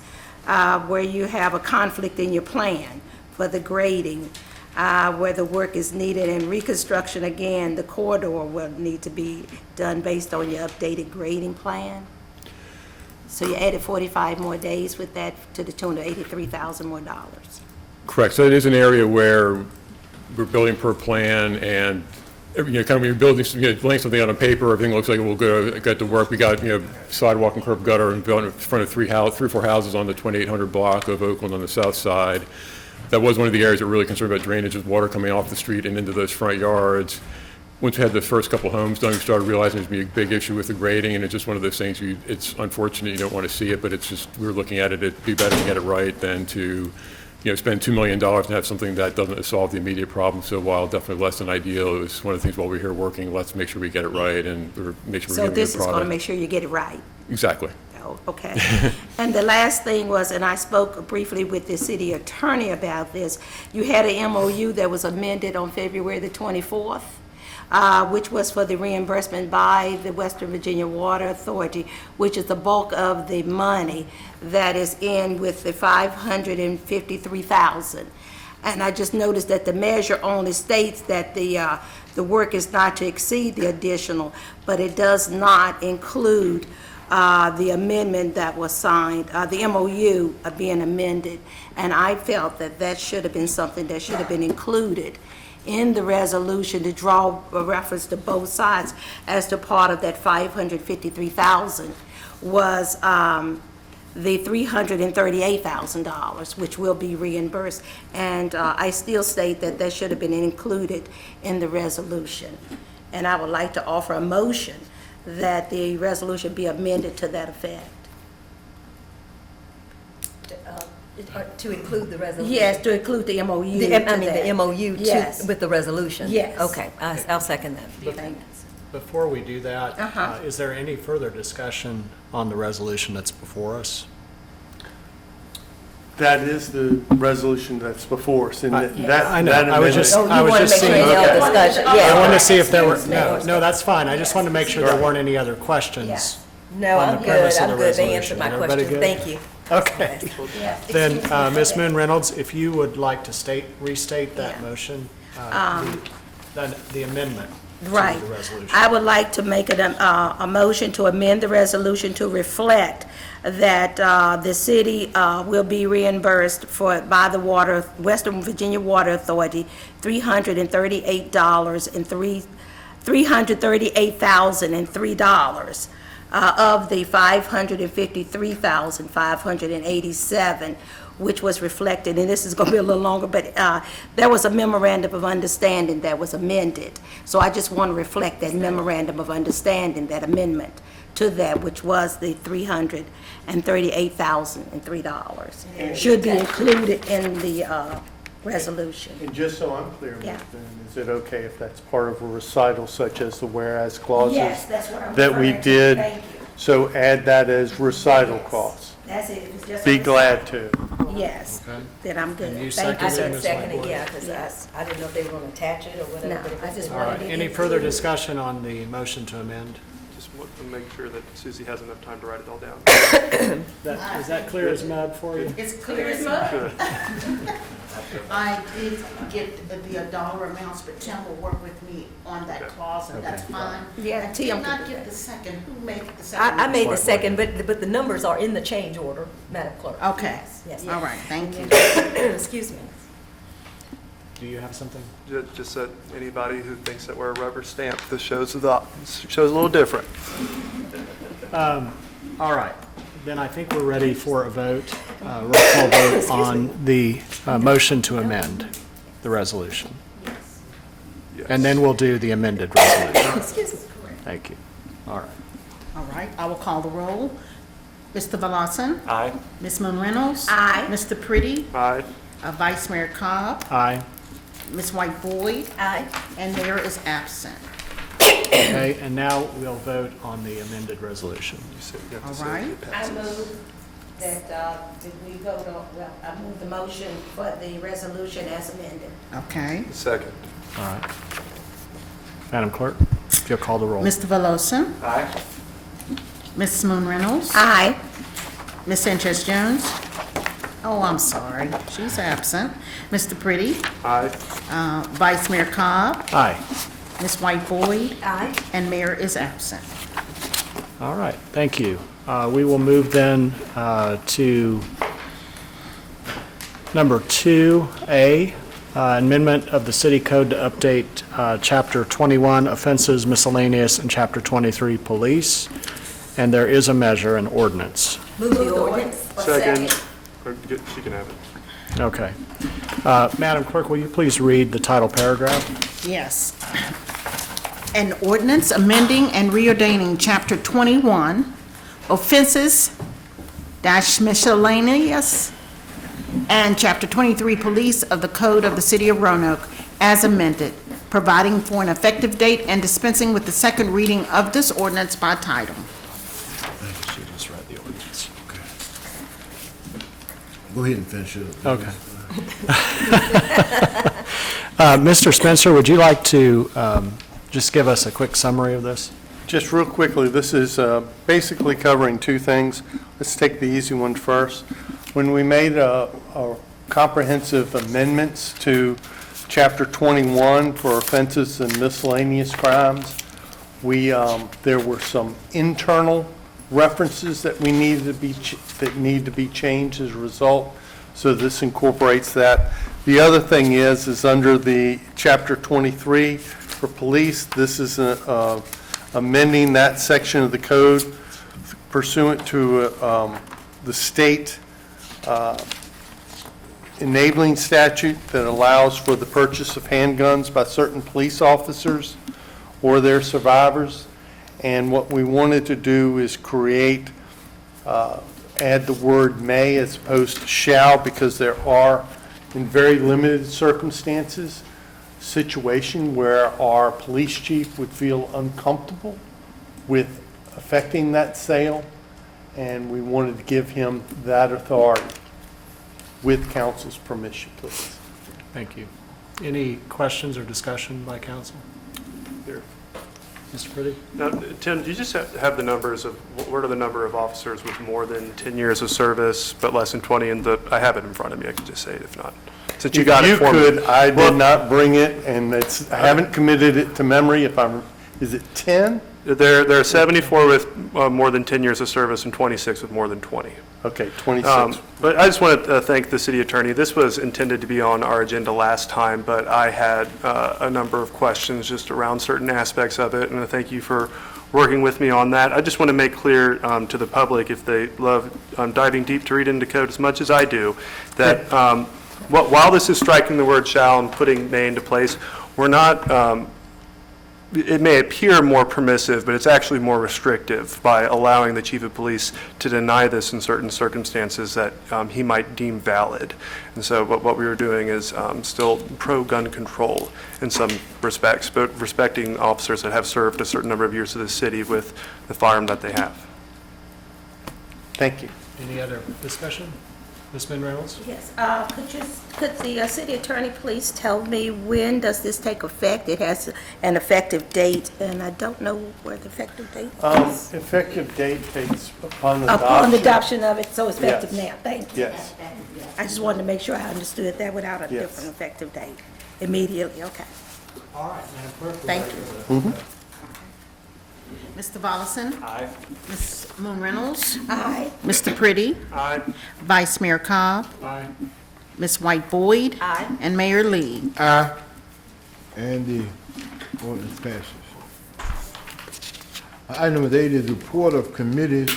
where you have a conflict in your plan for the grading, where the work is needed, and reconstruction, again, the corridor will need to be done based on your updated grading plan. So you added 45 more days with that to the tune of $83,000 more. Correct. So it is an area where we're building per plan, and, kind of when you're building, laying something out on paper, everything looks like it will get to work. We got, sidewalk and curb gutter and building in front of three or four houses on the 2800 block of Oakland on the south side. That was one of the areas that were really concerned about drainage, with water coming off the street and into those front yards. Once we had the first couple homes done, we started realizing there's going to be a big issue with the grading, and it's just one of those things, it's unfortunate you don't want to see it, but it's just, we were looking at it, it'd be better to get it right than to, spend $2 million and have something that doesn't solve the immediate problem. So while definitely less than ideal, it was one of the things while we're here working, let's make sure we get it right and make sure we're getting a good product. So this is going to make sure you get it right? Exactly. Oh, okay. And the last thing was, and I spoke briefly with the city attorney about this, you had a MOU that was amended on February the 24th. Which was for the reimbursement by the Western Virginia Water Authority, which is the bulk of the money that is in with the $553,000. And I just noticed that the measure only states that the work is not to exceed the additional, but it does not include the amendment that was signed, the MOU being amended. And I felt that that should have been something that should have been included in the resolution to draw a reference to both sides as to part of that $553,000 was the $338,000, which will be reimbursed. And I still state that that should have been included in the resolution. And I would like to offer a motion that the resolution be amended to that effect. To include the resolution? Yes, to include the MOU. The MOU Yes. with the resolution? Yes. Okay, I'll second that. Before we do that, is there any further discussion on the resolution that's before us? That is the resolution that's before us, and that I know. that I was just amendment- seeing. discussion. I wanted to see if there were, No. no, that's fine. I just wanted to make sure there weren't any other questions. No, on the I'm premise good, of I'm the good. They resolution. answered my Everybody question. good? Thank you. Okay. Yeah. Then, Ms. Moon Reynolds, if you would like to restate that motion, the amendment to Right. the resolution. I would like to make a motion to amend the resolution to reflect that the city will be reimbursed by the Western Virginia Water Authority $338,003 of the $553,587, which was reflected, and this is going to be a little longer, but there was a memorandum of understanding that was amended. So I just want to reflect that memorandum of understanding, that amendment to that, which was the $338,003. Should be included in the resolution. And just so I'm clear, Ms. Yeah. Boone, is it okay if that's part of a recital such as the whereas clauses? Yes, that's what I'm That we referring to. did, Thank you. so add that as recital clause. That's it. It's just Be a glad to. Yes, then I'm good. And you Thank you. I seconded it, said Ms. second it, Whitewood? yeah, because I didn't know if they were going to attach it or whatever. No, but if I it's just in- All right, wanted it any further included. discussion on the motion to amend? Just want to make sure that Susie has enough time to write it all down. Is that clear as mud for you? It's clear as mud. Good. I did get the dollar amounts, but Tim will work with me on that clause, and that's fine. Yeah, I Tim did not can- get the second. Who made the second? I made the second, but the numbers are in the change order, Madam Clerk. Okay. Yes. All right, thank you. Excuse me. Do you have something? Just that anybody who thinks that we're a rubber stamp, this shows a little different. All right, then I think we're ready for a vote, roll call vote on the motion to amend the resolution. And then we'll do the amended resolution. Excuse me. Thank you. All right. All right, I will call the roll. Mr. Velazquez? Aye. Ms. Moon Reynolds? Aye. Mr. Pretty? Aye. Vice Mayor Cobb? Aye. Ms. White Boyd? Aye. And Mayor is absent. Okay, and now we'll vote on the amended resolution. All right. I move that we vote on, well, I move the motion for the resolution as amended. Okay. Second. All right. Madam Clerk, if you'll call the roll. Mr. Velazquez? Aye. Ms. Moon Reynolds? Aye. Ms. Sanchez Jones? Oh, I'm sorry, she's absent. Mr. Pretty? Aye. Vice Mayor Cobb? Aye. Ms. White Boyd? Aye. And Mayor is absent. All right, thank you. We will move then to number 2A, Amendment of the city code to update Chapter 21 offenses miscellaneous and Chapter 23 police. And there is a measure, an ordinance. Move the ordinance. Second. Or she can have it. Okay. Madam Clerk, will you please read the title paragraph? Yes. An ordinance amending and reordaining Chapter 21, offenses dash miscellaneous, and Chapter 23, police of the Code of the City of Roanoke, as amended, providing for an effective date and dispensing with the second reading of this ordinance by title. She just read the ordinance. Go ahead and finish it. Okay. Mr. Spencer, would you like to just give us a quick summary of this? Just real quickly, this is basically covering two things. Let's take the easy one first. When we made a comprehensive amendments to Chapter 21 for offenses and miscellaneous crimes, there were some internal references that we needed to be that need to be changed as a result. So this incorporates that. The other thing is under the Chapter 23 for police, this is amending that section of the code pursuant to the state enabling statute that allows for the purchase of handguns by certain police officers or their survivors. And what we wanted to do is create, add the word may as opposed to shall, because there are, in very limited circumstances, situation where our police chief would feel uncomfortable with affecting that sale, and we wanted to give him that authority with council's permission, please. Thank you. Any questions or discussion by council? Here. Mr. Pretty? Now, Tim, do you just have the numbers of, what are the number of officers with more than 10 years of service but less than 20? And I have it in front of me, I can just say it if not. Since you got it for me. You could, I did not bring it, and I haven't committed it to memory. Is it 10? There are 74 with more than 10 years of service and 26 with more than 20. Okay, 26. But I just want to thank the city attorney. This was intended to be on our agenda last time, but I had a number of questions just around certain aspects of it, and I thank you for working with me on that. I just want to make clear to the public, if they love diving deep to read into code as much as I do, that while this is striking the word shall and putting may into place, we're not it may appear more permissive, but it's actually more restrictive by allowing the chief of police to deny this in certain circumstances that he might deem valid. And so what we were doing is still pro-gun control in some respects, but respecting officers that have served a certain number of years to the city with the firearm that they have. Thank you. Any other discussion? Ms. Min Reynolds? Yes, could the city attorney please tell me when does this take effect? It has an effective date, and I don't know where the effective date is. Effective date takes upon adoption. Upon the adoption of it, so it's effective Yes. now, thank you. Yes. I just wanted to make sure I understood that without a Yes. different effective date. Immediately, okay. All right, Madam Clerk. Thank you. Mr. Volleson? Aye. Ms. Moon Reynolds? Aye. Mr. Pretty? Aye. Vice Mayor Cobb? Aye. Ms. White Boyd? Aye. And Mayor Lee? Aye. And the ordinance passes. Item number 8 is report of committees.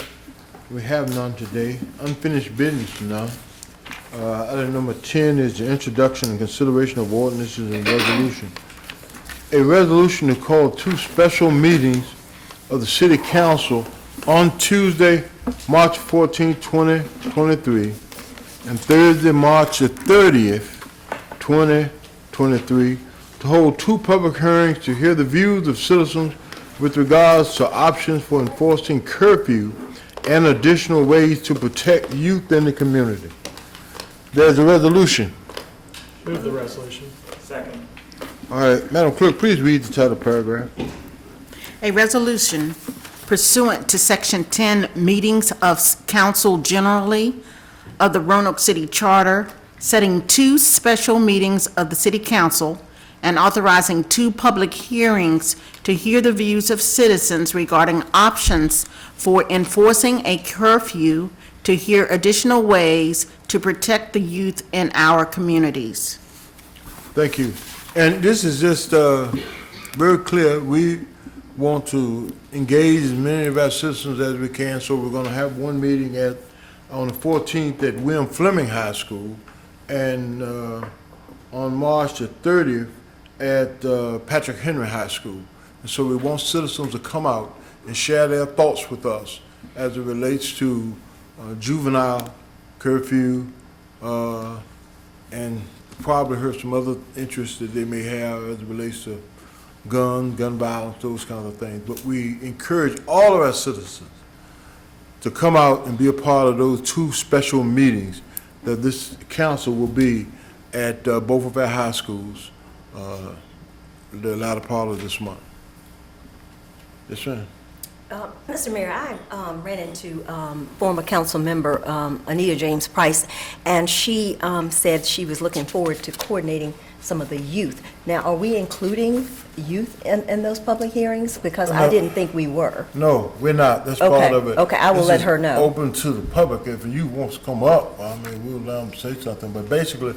We have none today. Unfinished business now. Item number 10 is the introduction and consideration of ordinances and resolution. A resolution to call 2 special meetings of the City Council on Tuesday, March 14, 2023, and Thursday, March the 30th, 2023, to hold 2 public hearings to hear the views of citizens with regards to options for enforcing curfew and additional ways to protect youth in the community. There's a resolution. Move the resolution. Second. All right, Madam Clerk, please read the title paragraph. A resolution pursuant to Section 10, meetings of council generally of the Roanoke City Charter, setting 2 special meetings of the City Council and authorizing 2 public hearings to hear the views of citizens regarding options for enforcing a curfew, to hear additional ways to protect the youth in our communities. Thank you. And this is just very clear. We want to engage as many of our citizens as we can, so we're going to have one meeting on the 14th at William Fleming High School, and on March the 30th at Patrick Henry High School. And so we want citizens to come out and share their thoughts with us as it relates to juvenile curfew, and probably heard some other interests that they may have as it relates to gun violence, those kinds of things. But we encourage all of our citizens to come out and be a part of those two special meetings that this council will be at both of our high schools the latter part of this month. Yes, ma'am. Mr. Mayor, I ran into former council member Anita James Price, and she said she was looking forward to coordinating some of the youth. Now, are we including youth in those public hearings? Because I didn't think we were. No, we're not. That's Okay. part of it. Okay, I will This let is her know. Open to the public. If you want to come up, I mean, we'll allow them to say something. But basically,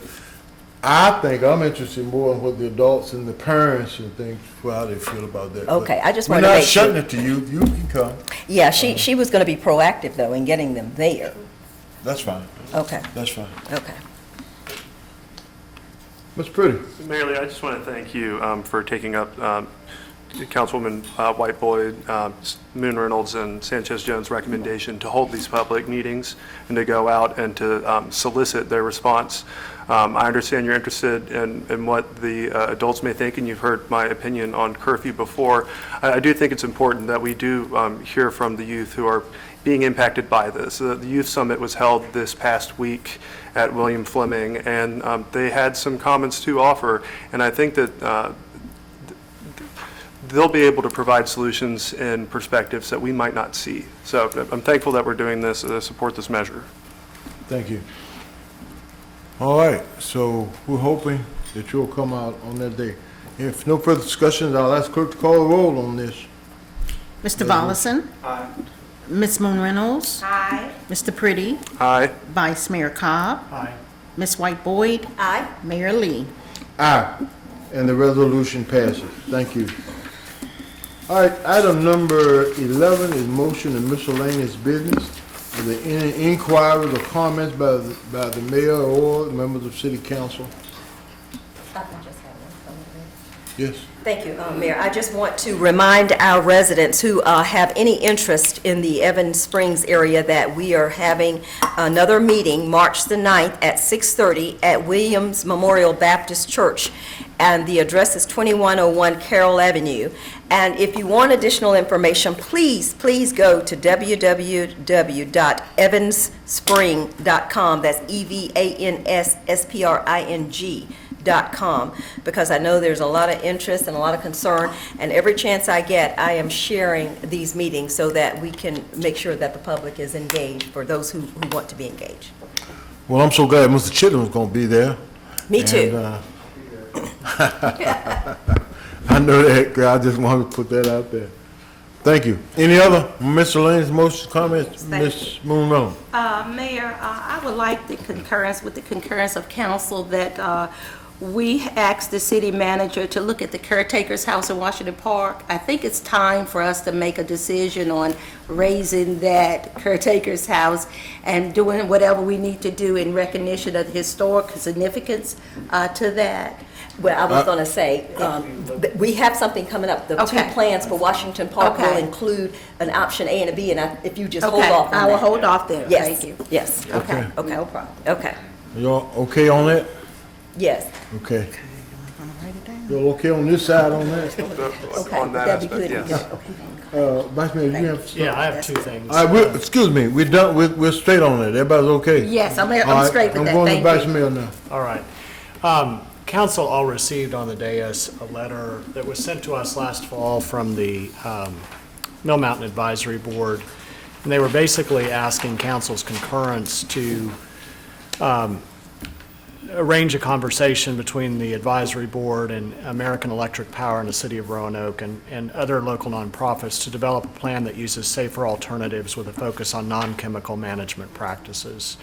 I think I'm interested more in what the adults and the parents and things, how they feel about that. Okay, But I just wanted to make sure. we're not shutting it to you. You can come. Yeah, she was going to be proactive, though, in getting them there. That's fine. Okay, That's fine. okay. Ms. Pretty. Mayor Lee, I just want to thank you for taking up Councilwoman White Boyd, Moon Reynolds, and Sanchez Jones' recommendation to hold these public meetings and to go out and to solicit their response. I understand you're interested in what the adults may think, and you've heard my opinion on curfew before. I do think it's important that we do hear from the youth who are being impacted by this. The Youth Summit was held this past week at William Fleming, and they had some comments to offer, and I think that they'll be able to provide solutions and perspectives that we might not see. So I'm thankful that we're doing this, support this measure. Thank you. All right, so we're hoping that you'll come out on that day. If no further discussions, I'll ask clerk to call the roll on this. Mr. Volleson? Aye. Ms. Moon Reynolds? Aye. Mr. Pretty? Aye. Vice Mayor Cobb? Aye. Ms. White Boyd? Aye. Mayor Lee? Aye, and the resolution passes. Thank you. All right, item number 11 is motion and miscellaneous business. Are there any inquiries or comments by the mayor or members of city council? I can just have one. Yes. Thank you, Mayor. I just want to remind our residents who have any interest in the Evans Springs area that we are having another meeting March the 9th at 6:30 at Williams Memorial Baptist Church, and the address is 2101 Carroll Avenue. And if you want additional information, please go to www.evansspring.com. That's EVANSSPRING.com, because I know there's a lot of interest and a lot of concern, and every chance I get, I am sharing these meetings so that we can make sure that the public is engaged for those who want to be engaged. Well, I'm so glad Mr. Chittum's going to be there. Me too. And, I know that, girl. I just wanted to put that out there. Thank you. Any other miscellaneous motions, comments? Ms. Moon Reynolds? Mayor, I would like the concurrence of council that we asked the city manager to look at the caretaker's house in Washington Park. I think it's time for us to make a decision on raising that caretaker's house and doing whatever we need to do in recognition of the historic significance to that. Well, I was going to say, we have something coming up. The two Okay. plans for Washington Park will Okay. include an option A and a B, and if you just hold Okay, off on that. I will hold off there. Yes, Thank you. yes. Okay. Okay. No problem. Okay, Y'all okay on that? yes. Okay. Y'all okay on this side on that? Okay, On that that'd be aspect, good. yes. Vice Mayor, you have? Yeah, I have two things. All right, excuse me, we're done, we're straight on it. Everybody's okay? Yes, I'm All right, straight with that. I'm going to Thank Vice you. Mayor now. All right. Council all received on the dais a letter that was sent to us last fall from the Mill Mountain Advisory Board, and they were basically asking council's concurrence to arrange a conversation between the advisory board and American Electric Power in the city of Roanoke and other local nonprofits to develop a plan that uses safer alternatives with a focus on non-chemical management practices.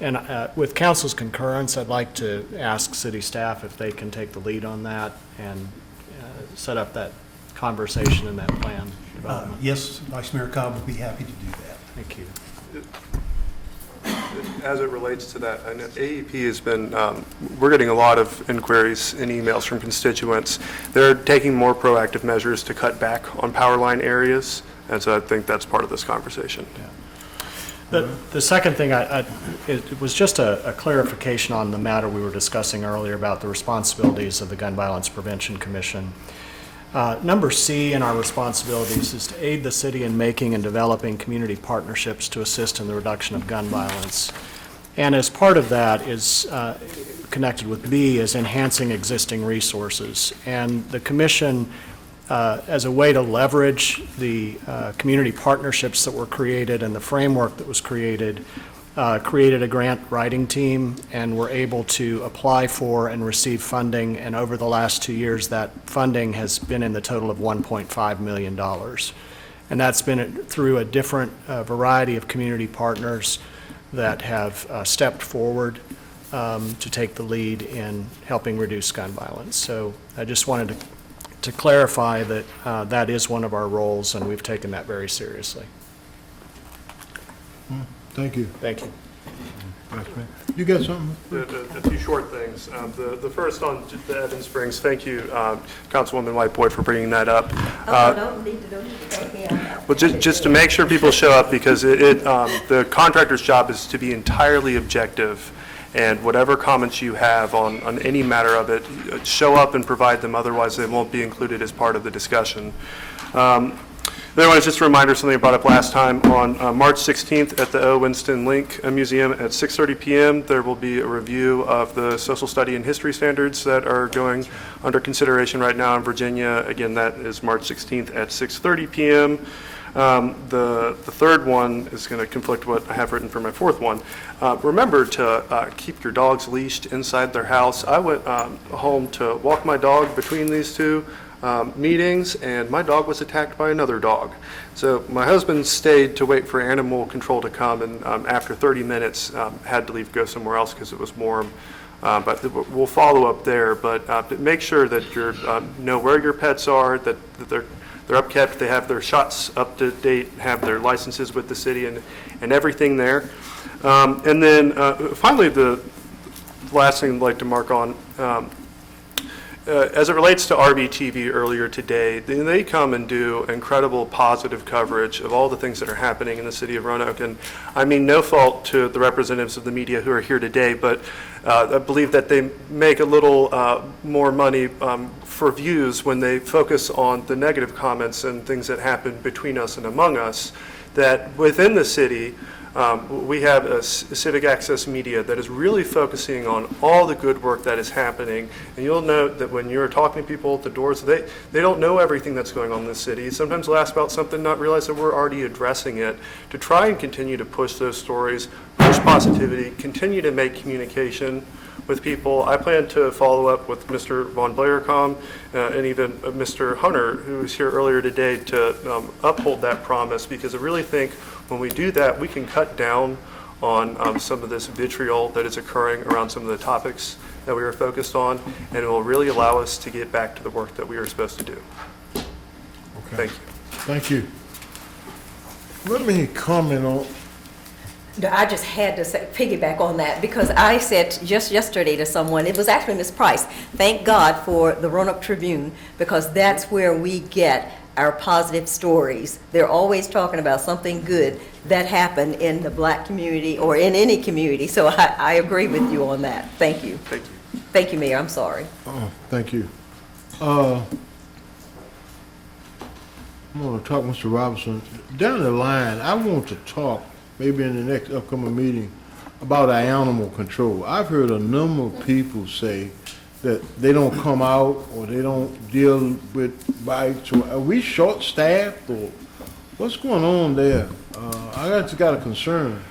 And with council's concurrence, I'd like to ask city staff if they can take the lead on that and set up that conversation and that plan development. Yes, Vice Mayor Cobb would be happy to do that. Thank you. As it relates to that, I know AEP has been, we're getting a lot of inquiries and emails from constituents. They're taking more proactive measures to cut back on power line areas, and so I think that's part of this conversation. Yeah. The second thing, it was just a clarification on the matter we were discussing earlier about the responsibilities of the Gun Violence Prevention Commission. Number C in our responsibilities is to aid the city in making and developing community partnerships to assist in the reduction of gun violence. And as part of that is connected with B is enhancing existing resources. And the commission, as a way to leverage the community partnerships that were created and the framework that was created, created a grant writing team and were able to apply for and receive funding. And over the last 2 years, that funding has been in the total of $1.5 million. And that's been through a different variety of community partners that have stepped forward to take the lead in helping reduce gun violence. So I just wanted to clarify that that is one of our roles, and we've taken that very seriously. Thank you. Thank you. You got something? A few short things. The first on the Evans Springs, thank you, Councilwoman Whiteboy, for bringing that up. Don't need to thank me on that. Well, just to make sure people show up, because the contractor's job is to be entirely objective, and whatever comments you have on any matter of it, show up and provide them, otherwise they won't be included as part of the discussion. The other one is just a reminder, something I brought up last time. On March 16th at the O. Winston Link Museum at 6:30 p.m., there will be a review of the social study and history standards that are going under consideration right now in Virginia. Again, that is March 16th at 6:30 p.m. The third one is going to conflict with what I have written for my fourth one. Remember to keep your dogs leashed inside their house. I went home to walk my dog between these two meetings, and my dog was attacked by another dog. So my husband stayed to wait for animal control to come, and after 30 minutes had to leave, go somewhere else because it was warm. But we'll follow up there. But make sure that you know where your pets are, that they're upkept, they have their shots up to date, have their licenses with the city, and everything there. And then finally, the last thing I'd like to mark on. As it relates to RVTV earlier today, they come and do incredible positive coverage of all the things that are happening in the city of Roanoke. And I mean, no fault to the representatives of the media who are here today, but I believe that they make a little more money for views when they focus on the negative comments and things that happen between us and among us, that within the city, we have a civic access media that is really focusing on all the good work that is happening. And you'll note that when you're talking to people at the doors, they don't know everything that's going on in the city. Sometimes they'll ask about something, not realize that we're already addressing it, to try and continue to push those stories, push positivity, continue to make communication with people. I plan to follow up with Mr. Von Blaircom and even Mr. Hunter, who was here earlier today, to uphold that promise, because I really think when we do that, we can cut down on some of this vitriol that is occurring around some of the topics that we are focused on, and it will really allow us to get back to the work that we are supposed to do. Okay. Thank you. Thank you. Let me comment on, No, I just had to piggyback on that, because I said just yesterday to someone, it was actually Ms. Price, thank God for the Roanoke Tribune, because that's where we get our positive stories. They're always talking about something good that happened in the black community or in any community. So I agree with you on that. Thank you. Thank you. Thank you, Mayor. I'm sorry. thank you. I'm going to talk, Mr. Robinson. Down the line, I want to talk, maybe in the next upcoming meeting, about our animal control. I've heard a number of people say that they don't come out or they don't deal with bites. Are we short-staffed, or what's going on there? I just got a concern.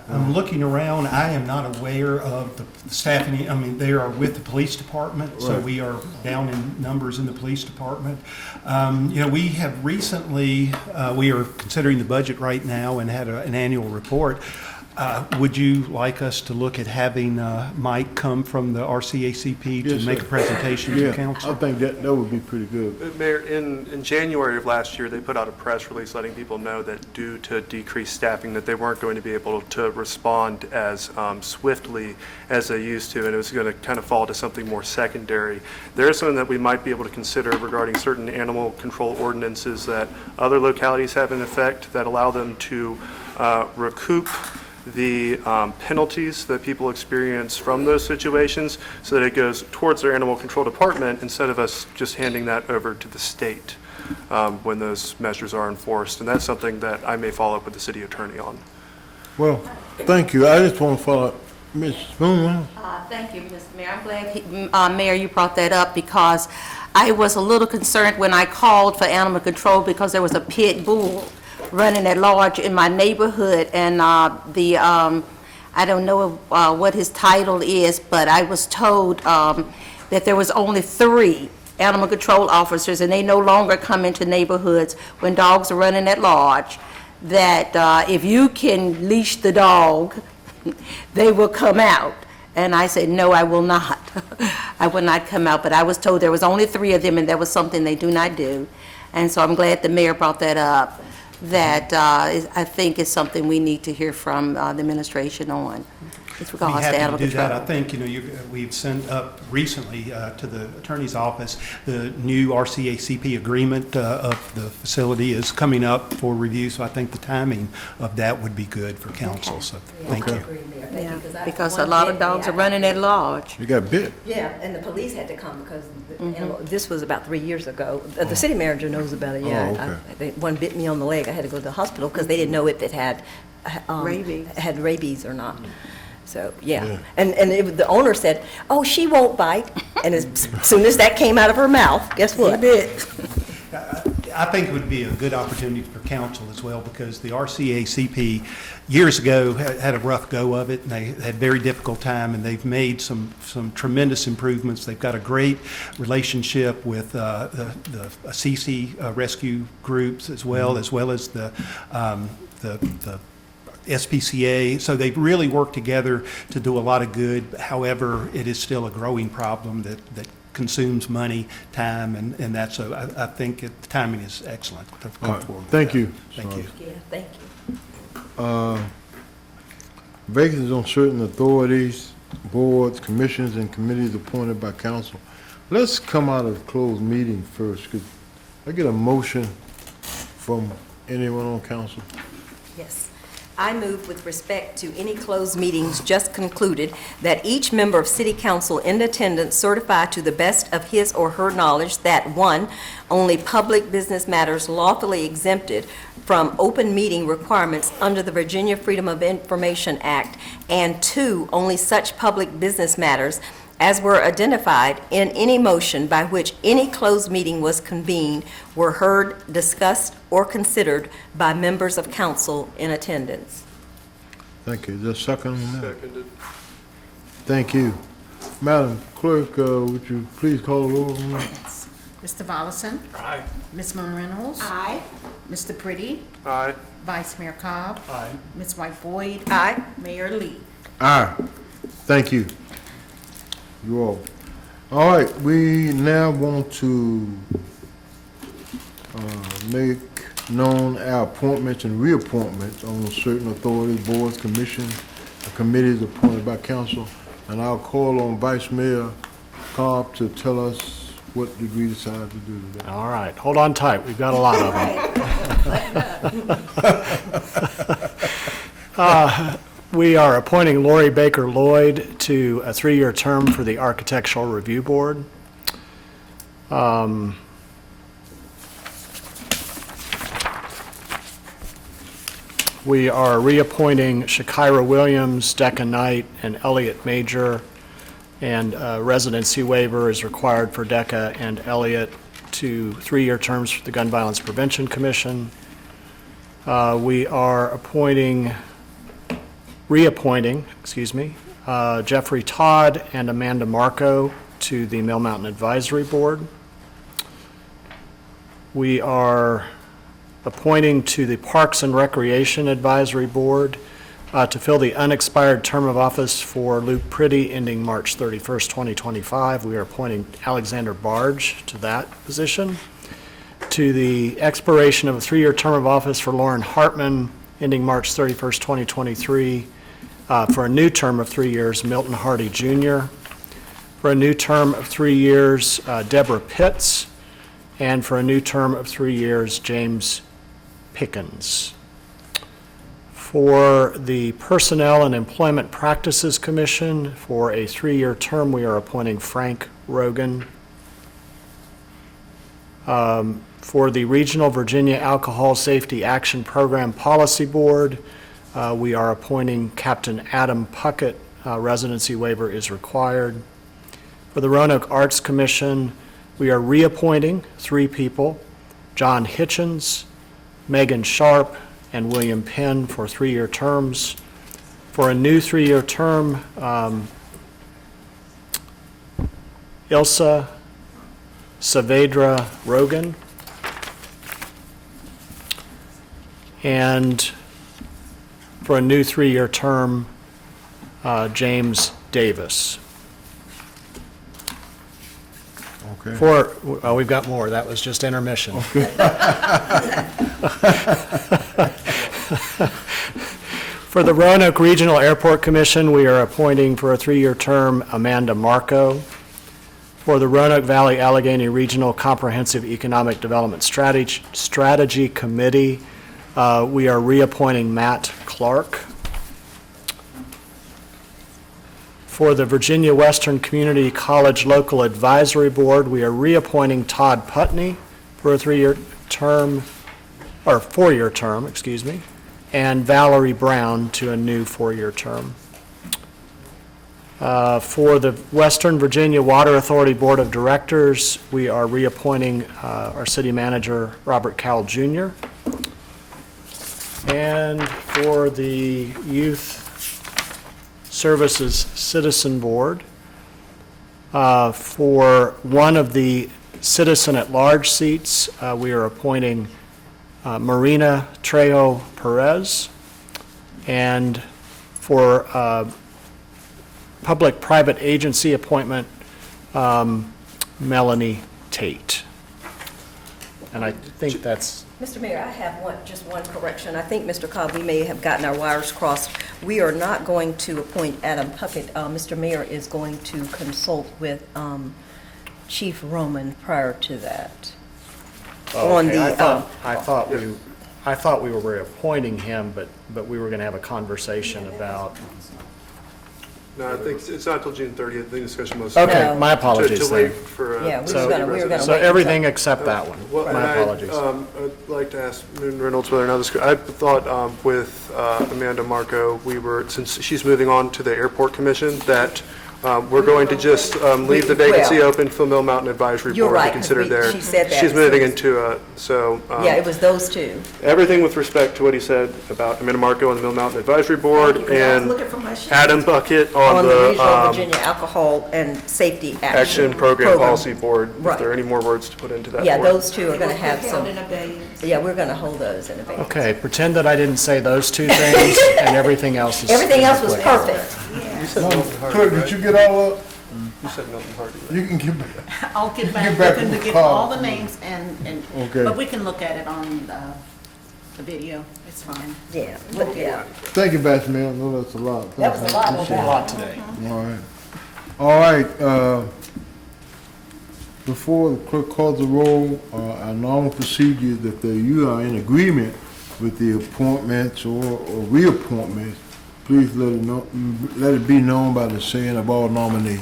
I'm looking around. I am not aware of the staffing. I mean, they are with the police department, so Right. we are down in numbers in the police department. We have recently, we are considering the budget right now and had an annual report. Would you like us to look at having Mike come from the RCACP to Yes, make sir. a presentation to Yeah, council? I think that would be pretty good. Mayor, in January of last year, they put out a press release letting people know that due to decreased staffing, that they weren't going to be able to respond as swiftly as they used to, and it was going to kind of fall to something more secondary. There is something that we might be able to consider regarding certain animal control ordinances that other localities have in effect that allow them to recoup the penalties that people experience from those situations so that it goes towards their animal control department instead of us just handing that over to the state when those measures are enforced. And that's something that I may follow up with the city attorney on. Well, thank you. I just want to follow up. Ms. Moon? Thank you, Mr. Mayor. I'm glad, Mayor, you brought that up because I was a little concerned when I called for animal control because there was a pit bull running at large in my neighborhood, and I don't know what his title is, but I was told that there was only 3 animal control officers, and they no longer come into neighborhoods when dogs are running at large, that if you can leash the dog, they will come out. And I said, no, I will not. I will not come out, but I was told there was only 3 of them, and that was something they do not do. And so I'm glad the mayor brought that up. That I think is something we need to hear from the administration on. With regards to animal Be happy to do control. that. I think, we've sent up recently to the attorney's office, the new RCACP agreement of the facility is coming up for review, so I think the timing of that would be good for council, so thank you. Yeah, because a lot of dogs are running at large. You got bit. Yeah, and the police had to come because this was about 3 years ago. The city manager knows about it, yeah. One bit me on the leg. I had to go to the hospital because they didn't know if it had rabies or not. So, yeah. And the owner said, oh, she won't bite. And as soon as that came out of her mouth, guess what? I think it would be a good opportunity for council as well, because the RCACP years ago had a rough go of it, and they had a very difficult time, and they've made some tremendous improvements. They've got a great relationship with the Assisi rescue groups as well as the SPCA, so they've really worked together to do a lot of good. However, it is still a growing problem that consumes money, time, and that's, I think the timing is excellent to come forward. Thank you. Thank you. Yeah, thank you. Vacancies on certain authorities, boards, commissions, and committees appointed by council. Let's come out of closed meeting first. Could I get a motion from anyone on council? Yes. I move with respect to any closed meetings just concluded that each member of City Council in attendance certify to the best of his or her knowledge that, 1, only public business matters lawfully exempted from open meeting requirements under the Virginia Freedom of Information Act, and 2, only such public business matters as were identified in any motion by which any closed meeting was convened were heard, discussed, or considered by members of council in attendance. Thank you. Is there a second on that? Seconded. Thank you. Madam Clerk, would you please call the roll on that? Mr. Volleson? Aye. Ms. Moon Reynolds? Aye. Mr. Pretty? Aye. Vice Mayor Cobb? Aye. Ms. White Boyd? Aye. Mayor Lee? Aye. Thank you. You all. All right, we now want to make known our appointments and reappointments on certain authorities, boards, commissions, and committees appointed by council. And I'll call on Vice Mayor Cobb to tell us what did we decide to do today. All right, hold on tight, we've got a lot of them. We are appointing Lori Baker Lloyd to a 3-year term for the Architectural Review Board. We are reappointing Shakira Williams, Decca Knight, and Elliot Major, and residency waiver is required for Decca and Elliot to 3-year terms for the Gun Violence Prevention Commission. We are reappointing, Jeffrey Todd and Amanda Marco to the Mill Mountain Advisory Board. We are appointing to the Parks and Recreation Advisory Board to fill the unexpired term of office for Luke Pretty ending March 31st, 2025. We are appointing Alexander Barge to that position. To the expiration of a 3-year term of office for Lauren Hartman ending March 31st, 2023, for a new term of 3 years, Milton Hardy Jr. For a new term of 3 years, Deborah Pitts. And for a new term of 3 years, James Pickens. For the Personnel and Employment Practices Commission, for a 3-year term, we are appointing Frank Rogan. For the Regional Virginia Alcohol Safety Action Program Policy Board, we are appointing Captain Adam Puckett. Residency waiver is required. For the Roanoke Arts Commission, we are reappointing 3 people, John Hitchens, Megan Sharp, and William Penn for 3-year terms. For a new 3-year term, Ilsa Saavedra Rogan. And for a new 3-year term, James Davis. Okay. We've got more. That was just intermission. For the Roanoke Regional Airport Commission, we are appointing for a 3-year term Amanda Marco. For the Roanoke Valley Allegheny Regional Comprehensive Economic Development Strategy Committee, we are reappointing Matt Clark. For the Virginia Western Community College Local Advisory Board, we are reappointing Todd Putney for a 3-year term, or 4-year term, excuse me, and Valerie Brown to a new 4-year term. For the Western Virginia Water Authority Board of Directors, we are reappointing our city manager, Robert Cowell Jr. And for the Youth Services Citizen Board, for one of the citizen at large seats, we are appointing Marina Trejo Perez. And for public-private agency appointment, Melanie Tate. And I think that's... Mr. Mayor, I have just one correction. I think, Mr. Cobb, we may have gotten our wires crossed. We are not going to appoint Adam Puckett. Mr. Mayor is going to consult with Chief Roman prior to that. I thought we were reappointing him, but we were going to have a conversation about... No, I think it's not until June 30th. The discussion was. Okay, my apologies To wait then. for. Yeah, we were going to So everything except that one. Well, My apologies. I'd like to ask Moon Reynolds whether or not this, I thought with Amanda Marco, since she's moving on to the Airport Commission, that we're going to just leave the vacancy open for Mill Mountain Advisory You're Board to right, consider 'cause there. she said that. She's moving into Yeah, it was those two. everything with respect to what he said about Amanda Marco on the Mill Mountain Advisory Board Thank you, 'cause I was and looking for my sheet. Adam Bucket On the Regional the Virginia Alcohol and Safety Action Program Policy Board. If Right. there are any more words to put into that Yeah, board. those two are going to have some. Yeah, we're going to hold those in abeyance. Okay, pretend that I didn't say those two things, and everything else is... Everything else was perfect. You said Milton Hardy, Clerk, right? did you get all up? You said Milton Hardy. Right? You can get, I'll get Get back back with him with to get Carl. all the names and, Okay. but we can look at it on the video. It's fine. Yeah, but yeah. thank you, Vice Mayor. I know that's a lot. That was a lot, no Appreciate it. A lot today. All right, before the clerk calls the roll, our normal procedure is if you are in agreement with the appointments or reappointments, please let it be known by the saying of all nominees.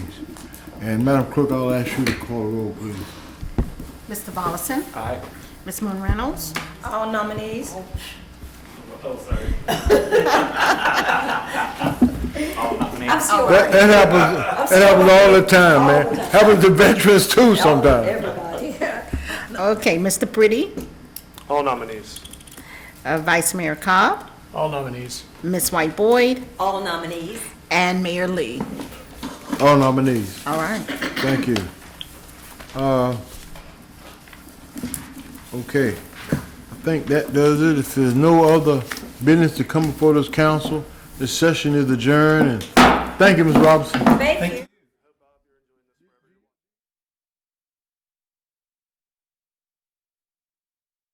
And Madam Clerk, I'll ask you to call the roll, please. Mr. Volleson? Aye. Ms. Moon Reynolds? All nominees? Oh, sorry. I'm sorry. That happens all the time, man. Happens to veterans too sometimes. Everybody. Okay, Mr. Pretty? All nominees. Vice Mayor Cobb? All nominees. Ms. White Boyd? All nominees. And Mayor Lee? All nominees. All right. Thank you. Okay, I think that does it. If there's no other business to come before this council, This session is adjourned, and thank you, Ms. Robinson. Thank you.